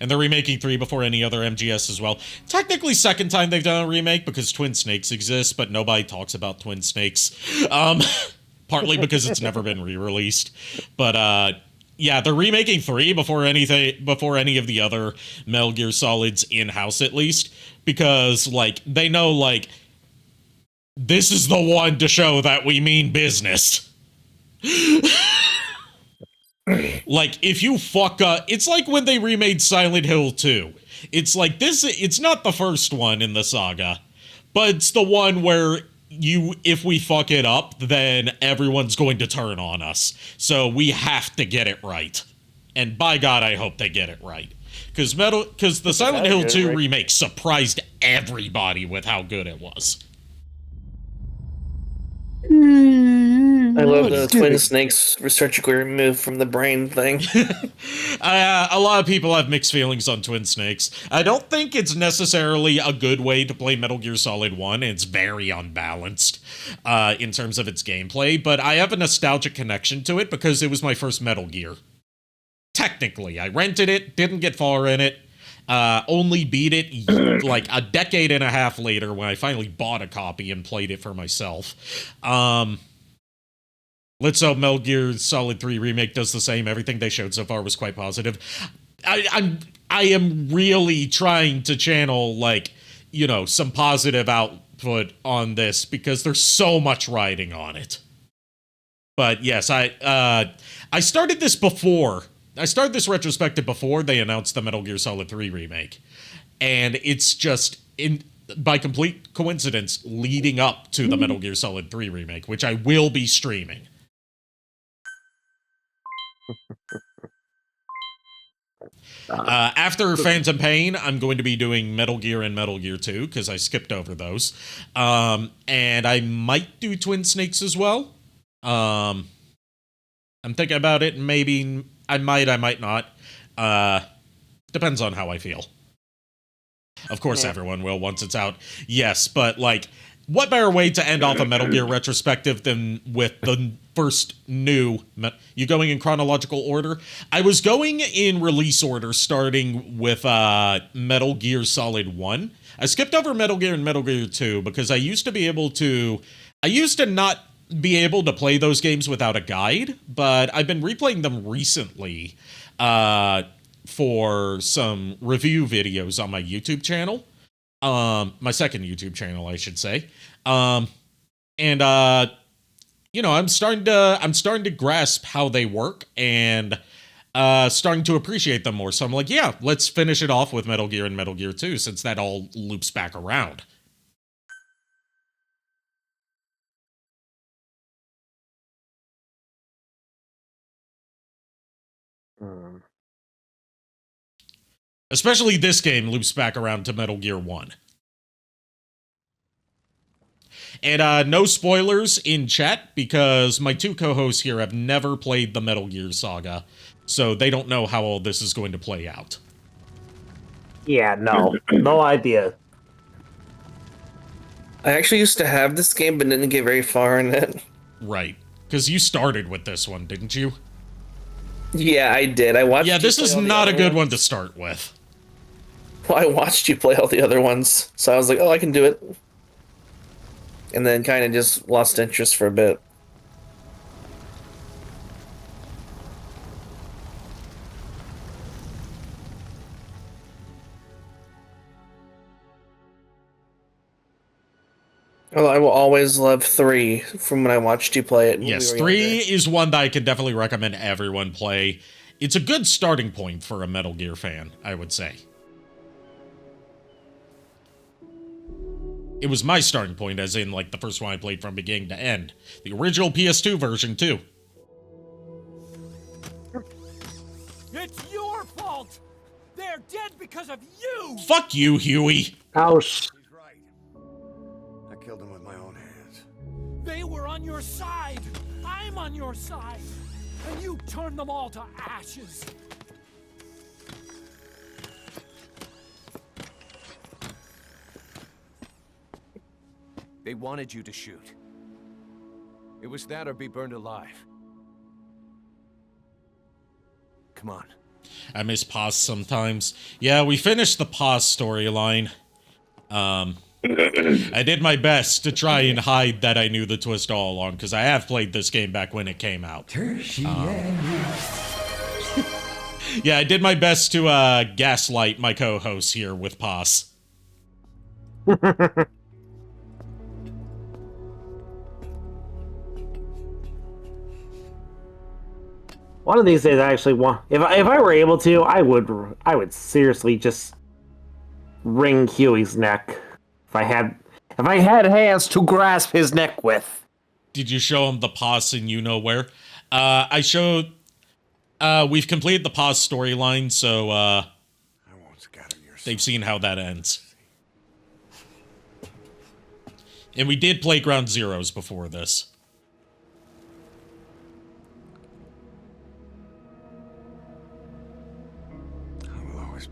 And they're remaking 3 before any other MGS as well. Technically, second time they've done a remake because Twin Snakes exists, but nobody talks about Twin Snakes. Partly because it's never been re-released. But, yeah, they're remaking 3 before any of the other Metal Gear Solids in-house, at least. Because, like, they know, like, this is the one to show that we mean business. Like, if you fuck up, it's like when they remade Silent Hill 2. It's like this, it's not the first one in the saga, but it's the one where if we fuck it up, then everyone's going to turn on us. So we have to get it right. And by God, I hope they get it right. Because the Silent Hill 2 remake surprised everybody with how good it was. I love the Twin Snakes surgically removed from the brain thing. A lot of people have mixed feelings on Twin Snakes. I don't think it's necessarily a good way to play Metal Gear Solid 1. It's very unbalanced in terms of its gameplay, but I have a nostalgic connection to it because it was my first Metal Gear. Technically, I rented it, didn't get far in it, only beat it like a decade and a half later when I finally bought a copy and played it for myself. Let's hope Metal Gear Solid 3 Remake does the same. Everything they showed so far was quite positive. I am really trying to channel, like, you know, some positive output on this because there's so much riding on it. But yes, I started this before. I started this retrospective before they announced the Metal Gear Solid 3 Remake. And it's just, by complete coincidence, leading up to the Metal Gear Solid 3 Remake, which I will be streaming. After Phantom Pain, I'm going to be doing Metal Gear and Metal Gear 2, because I skipped over those. And I might do Twin Snakes as well. I'm thinking about it, and maybe I might not. Depends on how I feel. Of course, everyone will once it's out. Yes, but, like, what better way to end off a Metal Gear retrospective than with the first new... You going in chronological order? I was going in release order, starting with Metal Gear Solid 1. I skipped over Metal Gear and Metal Gear 2 because I used to not be able to play those games without a guide, but I've been replaying them recently for some review videos on my YouTube channel. My second YouTube channel, I should say. You know, I'm starting to grasp how they work and starting to appreciate them more. So I'm like, yeah, let's finish it off with Metal Gear and Metal Gear 2 since that all loops back around. Especially this game loops back around to Metal Gear 1. And no spoilers in chat, because my two co-hosts here have never played the Metal Gear saga, so they don't know how all this is going to play out. Yeah, no idea. I actually used to have this game, but didn't get very far in it. Right. Because you started with this one, didn't you? Yeah, I did. I watched. Yeah, this is not a good one to start with. Well, I watched you play all the other ones, so I was like, oh, I can do it. And then kind of just lost interest for a bit. Well, I will always love 3 from when I watched you play it. Yes, 3 is one that I can definitely recommend everyone play. It's a good starting point for a Metal Gear fan, I would say. It was my starting point, as in, like, the first one I played from beginning to end. The original PS2 version, too. It's your fault! They're dead because of you! Fuck you, Huey! Ouch. He's right. I killed him with my own hands. They were on your side! I'm on your side! And you turned them all to ashes! They wanted you to shoot. It was that or be burned alive. Come on. I miss Paz sometimes. Yeah, we finished the Paz storyline. I did my best to try and hide that I knew the twist all along, because I have played this game back when it came out. Yeah, I did my best to gaslight my co-host here with Paz. One of these days, I actually want. If I were able to, I would seriously just wring Huey's neck. If I had hands to grasp his neck with. Did you show him the Paz and you know where? I showed. We've completed the Paz storyline, so they've seen how that ends. And we did play Ground Zeroes before this.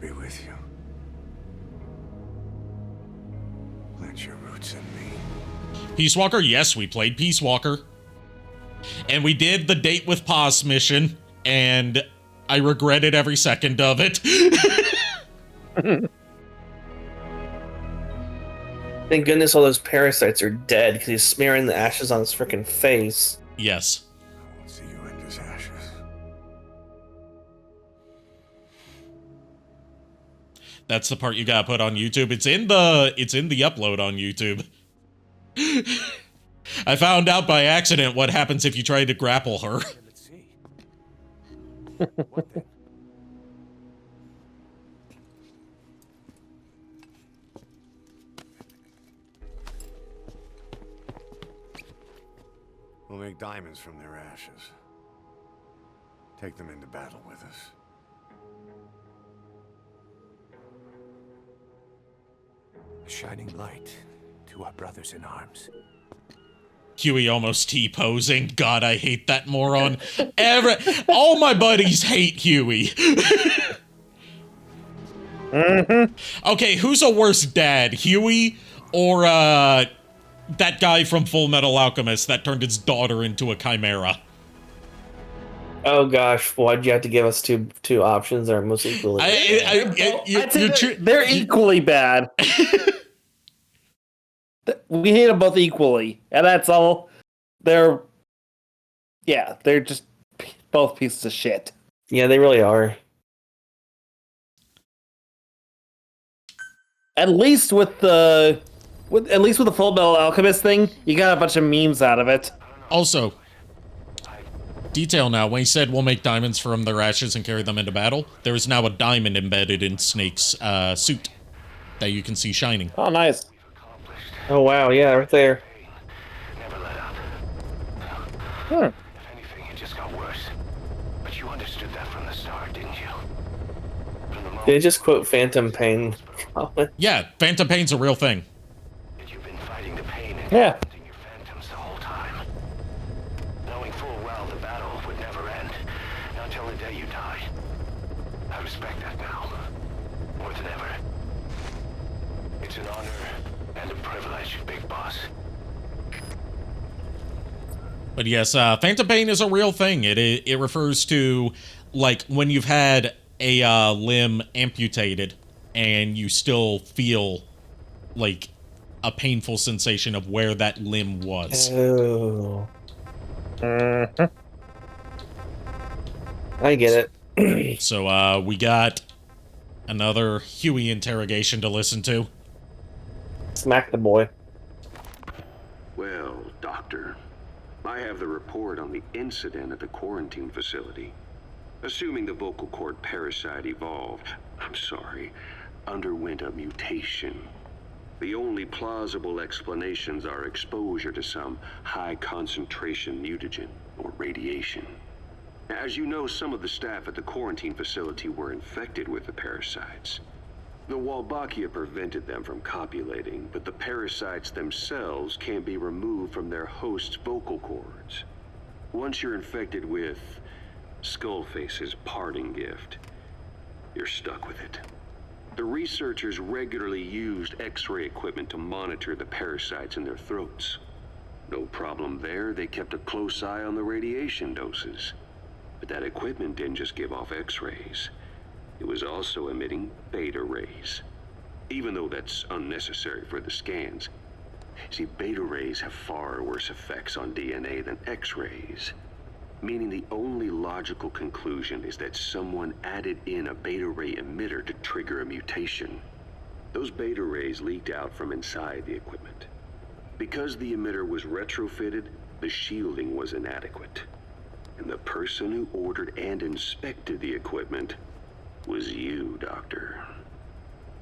Be with you. Plant your roots in me. Peace Walker? Yes, we played Peace Walker. And we did the Date with Paz mission, and I regretted every second of it. Thank goodness all those parasites are dead, because he's smearing the ashes on his freaking face. Yes. I won't see you end as ashes. That's the part you gotta put on YouTube. It's in the upload on YouTube. I found out by accident what happens if you try to grapple her. Let's see. What then? We'll make diamonds from their ashes. Take them into battle with us. A shining light to our brothers in arms. Huey almost T-posing. God, I hate that moron. All my buddies hate Huey. Okay, who's a worse dad, Huey or that guy from Full Metal Alchemist that turned his daughter into a chimera? Oh gosh, why'd you have to give us two options that are most equally? They're equally bad. We hate them both equally, and that's all. They're just both pieces of shit. Yeah, they really are. At least with the Full Metal Alchemist thing, you got a bunch of memes out of it. Also, detail now, when he said we'll make diamonds from their ashes and carry them into battle, there is now a diamond embedded in Snake's suit that you can see shining. Oh, nice. Oh wow, yeah, right there. Never let up. If anything, it just got worse. But you understood that from the start, didn't you? From the moment Did they just quote Phantom Pain? Yeah, Phantom Pain's a real thing. that you've been fighting the pain and Yeah. confronting your phantoms the whole time. Knowing full well the battle would never end, not until the day you die. I respect that now, more than ever. It's an honor and a privilege, Big Boss. But yes, Phantom Pain is a real thing. It refers to, like, when you've had a limb amputated and you still feel, like, a painful sensation of where that limb was. Oh. I get it. So, we got another Huey interrogation to listen to. Smack the boy. Well, Doctor, I have the report on the incident at the quarantine facility. Assuming the vocal cord parasite underwent a mutation. The only plausible explanations are exposure to some high-concentration mutagen or radiation. As you know, some of the staff at the quarantine facility were infected with the parasites. The Wolbachia prevented them from copulating, but the parasites themselves can't be removed from their host's vocal cords. Once you're infected with Skullface's parting gift, you're stuck with it. The researchers regularly used X-ray equipment to monitor the parasites in their throats. No problem there, they kept a close eye on the radiation doses. But that equipment didn't just give off X-rays. It was also emitting beta rays. Even though that's unnecessary for the scans. See, beta rays have far worse effects on DNA than X-rays. Meaning the only logical conclusion is that someone added in a beta ray emitter to trigger a mutation. Those beta rays leaked out from inside the equipment. Because the emitter was retrofitted, the shielding was inadequate. And the person who ordered and inspected the equipment was you, Doctor.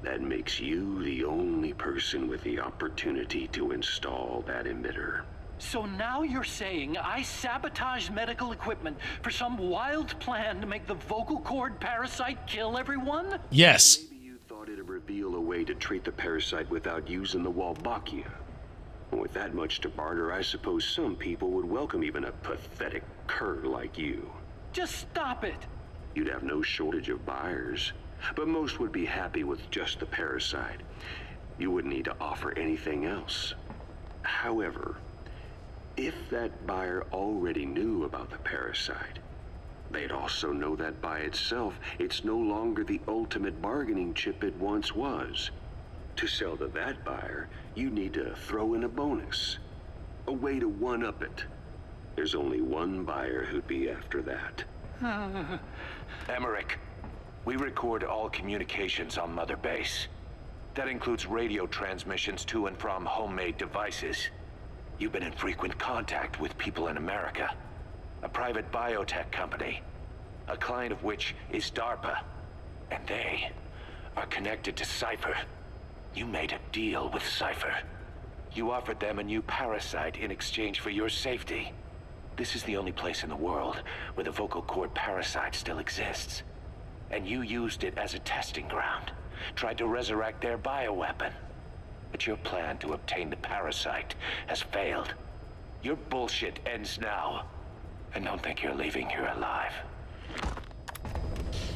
That makes you the only person with the opportunity to install that emitter. So now you're saying I sabotaged medical equipment for some wild plan to make the vocal cord parasite kill everyone? Yes. Maybe you thought it'd reveal a way to treat the parasite without using the Wolbachia. With that much to barter, I suppose some people would welcome even a pathetic cur like you. Just stop it. You'd have no shortage of buyers, but most would be happy with just the parasite. You wouldn't need to offer anything else. However, if that buyer already knew about the parasite, they'd also know that by itself, it's no longer the ultimate bargaining chip it once was. To sell to that buyer, you need to throw in a bonus. A way to one-up it. There's only one buyer who'd be after that. Emmerich, we record all communications on Mother Base. That includes radio transmissions to and from homemade devices. You've been in frequent contact with people in America. A private biotech company, a client of which is DARPA. And they are connected to Cypher. You made a deal with Cypher. You offered them a new parasite in exchange for your safety. This is the only place in the world where the vocal cord parasite still exists. And you used it as a testing ground, tried to resurrect their bioweapon. But your plan to obtain the parasite has failed. Your bullshit ends now. And don't think you're leaving here alive.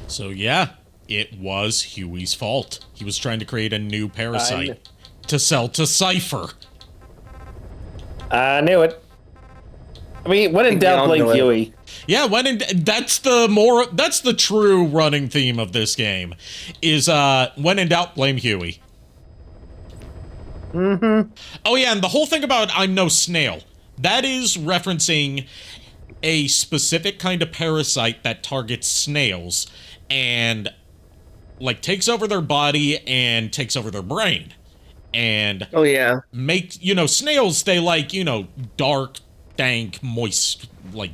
So yeah, it was Huey's fault. He was trying to create a new parasite to sell to Cypher. I knew it. I mean, when in doubt, blame Huey. Yeah, that's the true running theme of this game. Is when in doubt, blame Huey. Mm-hmm. Oh yeah, and the whole thing about I'm no snail, that is referencing a specific kind of parasite that targets snails and like takes over their body and takes over their brain. And oh yeah, snails, they like, dark, dank, moist, like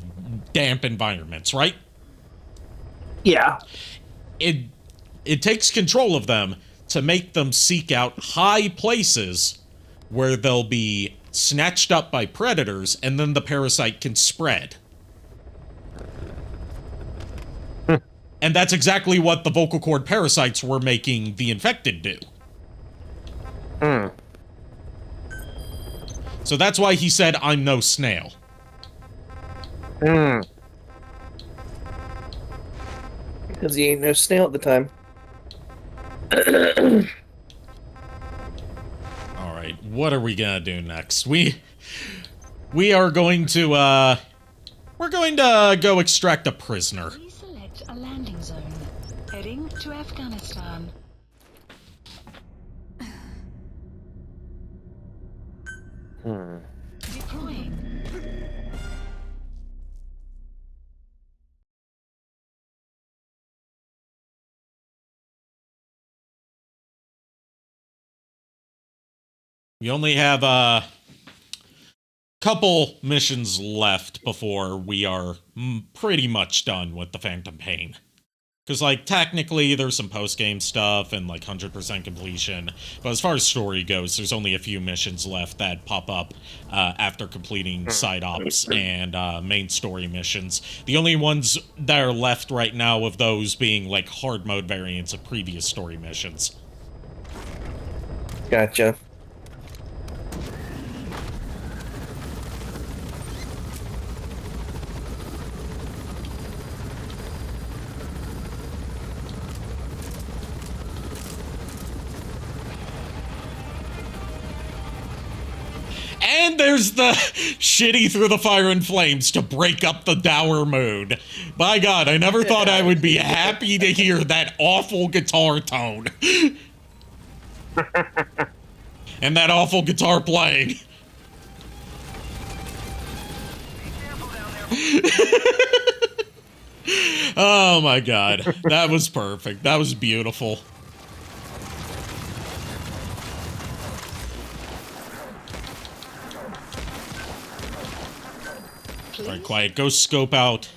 damp environments, right? Yeah. It takes control of them to make them seek out high places where they'll be snatched up by predators, and then the parasite can spread. And that's exactly what the vocal cord parasites were making the infected do. So that's why he said, I'm no snail. Because he ain't no snail at the time. Alright, what are we gonna do next? We are going to, we're going to go extract a prisoner. Select a landing zone. Heading to Afghanistan. Deploying. We only have a couple missions left before we are pretty much done with the Phantom Pain. Because, like, technically there's some post-game stuff and, like, 100% completion. But as far as story goes, there's only a few missions left that pop up after completing side ops and main story missions. The only ones that are left right now of those being, like, hard mode variants of previous story missions. Gotcha. And there's the shitty through the fire and flames to break up the dour mood. By God, I never thought I would be happy to hear that awful guitar tone. And that awful guitar playing. Oh my God. That was perfect. That was beautiful. All right, quiet. Go scope out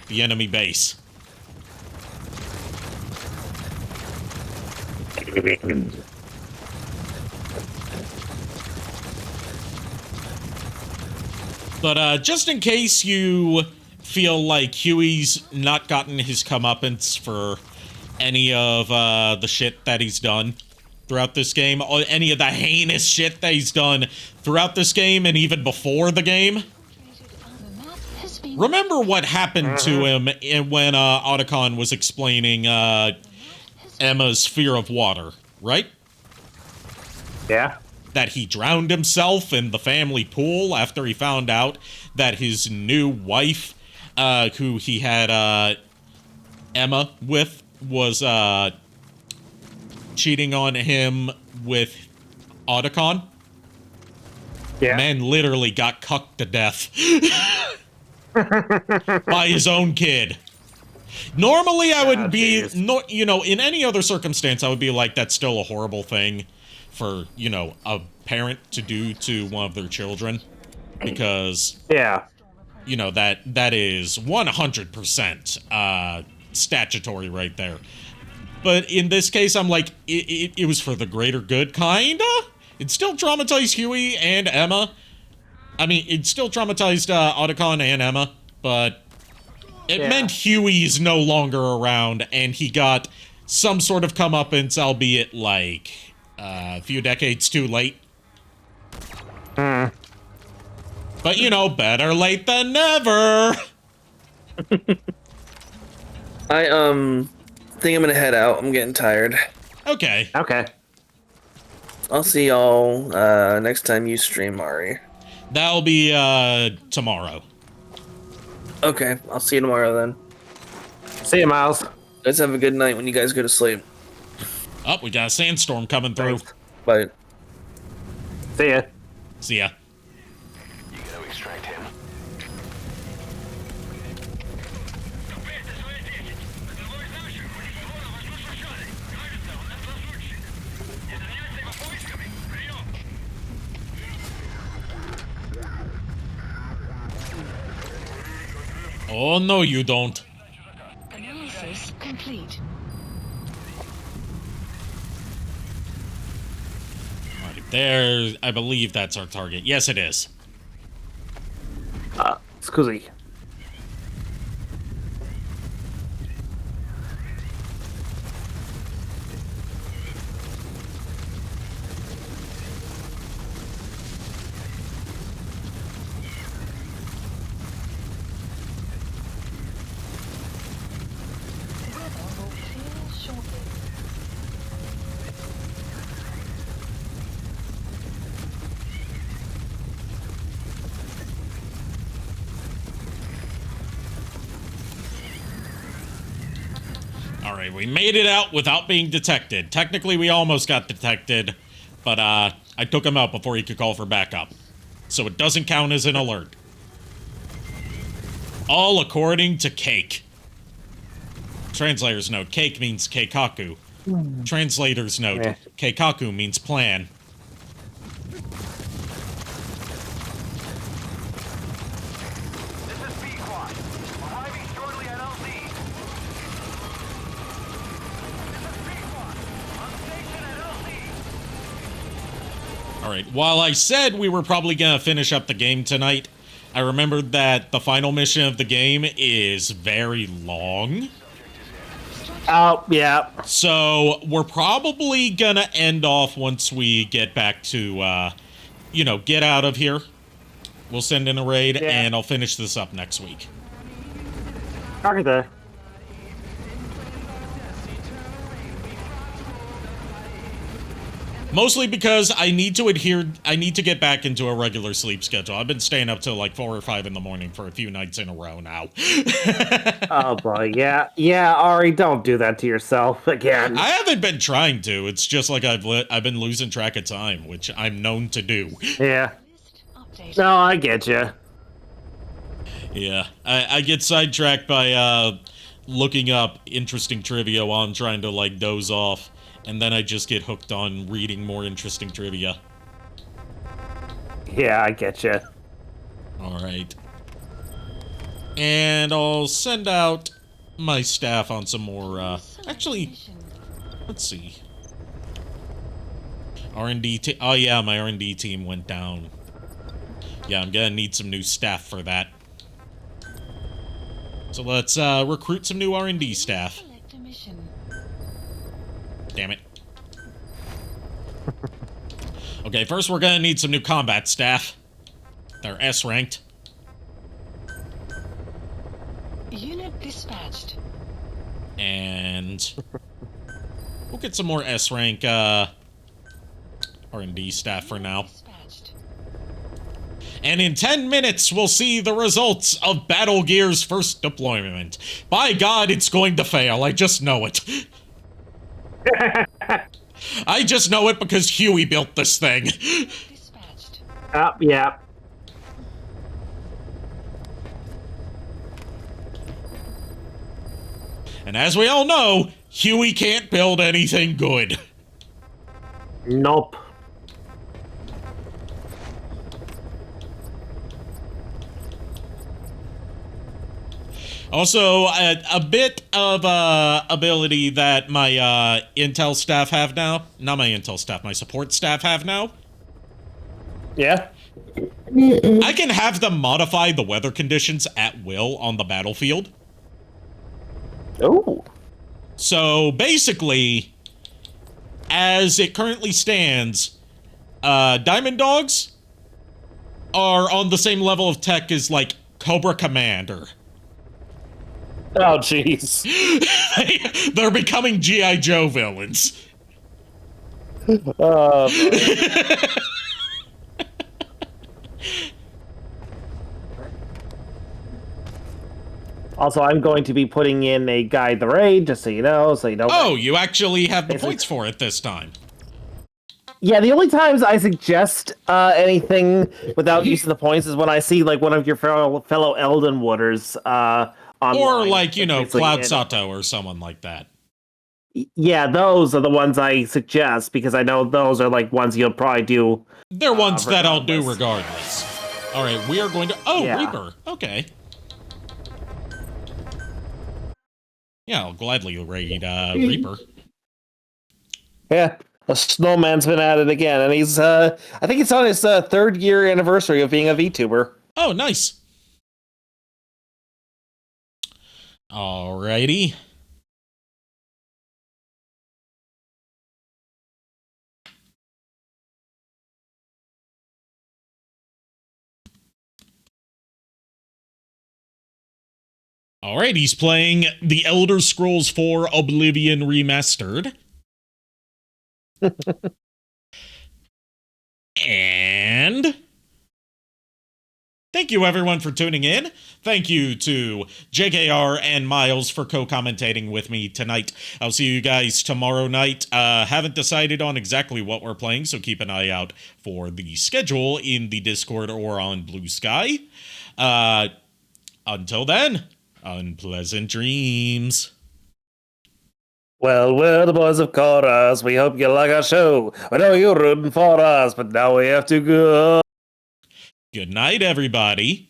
the enemy base. But just in case you feel like Huey's not gotten his comeuppance for any of the shit that he's done throughout this game, or any of the heinous shit that he's done throughout this game and even before the game, remember what happened to him when Otacon was explaining Emma's fear of water, right? Yeah. That he drowned himself in the family pool after he found out that his new wife, who he had Emma with, was cheating on him with Otacon. Yeah. Man literally got cucked to death. By his own kid. Normally, I wouldn't be, no, you know, in any other circumstance, I would be like, that's still a horrible thing for, you know, a parent to do to one of their children. Because, yeah, you know, that is 100% statutory right there. But in this case, I'm like, it was for the greater good, kinda? It still traumatized Huey and Emma. I mean, it still traumatized Otacon and Emma, but it meant Huey's no longer around, and he got some sort of comeuppance, albeit like a few decades too late. But you know, better late than never. I think I'm gonna head out. I'm getting tired. Okay. Okay. I'll see y'all next time you stream, Ari. That'll be tomorrow. Okay, I'll see you tomorrow then. See you, Miles. Guys have a good night when you guys go to sleep. Oh, we got a sandstorm coming through. Bye. See ya. See ya. You gotta extract him. Oh, no, you don't. Analysis complete. Right there, I believe that's our target. Yes, it is. Scusi. Alright, we made it out without being detected. Technically, we almost got detected, but I took him out before he could call for backup. So it doesn't count as an alert. All according to Cake. Translator's note, Cake means Keikaku. Translator's note, Keikaku means plan. Alright, while I said we were probably gonna finish up the game tonight, I remembered that the final mission of the game is very long. Oh, yeah. So, we're probably gonna end off once we get back to, you know, get out of here. We'll send in a raid, and I'll finish this up next week. Okay, there. Mostly because I need to get back into a regular sleep schedule. I've been staying up till like 4 or 5 in the morning for a few nights in a row now. Oh boy, yeah, Ari, don't do that to yourself again. I haven't been trying to. It's just like I've been losing track of time, which I'm known to do. Yeah. No, I get you. Yeah, I get sidetracked by looking up interesting trivia while I'm trying to like doze off. And then I just get hooked on reading more interesting trivia. Yeah, I get you. Alright. And I'll send out my staff on some more, actually, let's see. R&D team. Oh yeah, my R&D team went down. Yeah, I'm gonna need some new staff for that. So let's, recruit some new R&D staff. Damn it. Okay, first we're gonna need some new combat staff. They're S-ranked. Unit dispatched. And we'll get some more S-rank, R&D staff for now. And in 10 minutes, we'll see the results of Battle Gear's first deployment. By God, it's going to fail. I just know it. I just know it because Huey built this thing. Yeah. And as we all know, Huey can't build anything good. Nope. Also, a bit of ability that my intel staff have now. Not my intel staff, my support staff have now. Yeah? I can have them modify the weather conditions at will on the battlefield. Oh. So, basically, as it currently stands, Diamond Dogs are on the same level of tech as, like, Cobra Commander. Oh, jeez. They're becoming G.I. Joe villains. Also, I'm going to be putting in a guide the raid, just so you know. Oh, you actually have the points for it this time. Yeah, the only times I suggest anything without using the points is when I see like one of your fellow Elden Wooders online. Or like, you know, Cloud Sato or someone like that. Yeah, those are the ones I suggest because I know those are like ones you'll probably do. They're ones that I'll do regardless. All right, we are going to... Oh, yeah. Reaper. Okay. Yeah, I'll gladly raid Reaper. Yeah, a snowman's been at it again, and he's, I think it's on his 3rd year anniversary of being a VTuber. Oh, nice. Alrighty. Alright, he's playing The Elder Scrolls 4 Oblivion Remastered. And thank you everyone for tuning in. Thank you to JKR and Miles for co-commentating with me tonight. I'll see you guys tomorrow night. Haven't decided on exactly what we're playing, so keep an eye out for the schedule in the Discord or on Blue Sky. Until then, unpleasant dreams. Well, the boys have caught us. We hope you like our show. I know you're rooting for us, but now we have to go. Good night, everybody.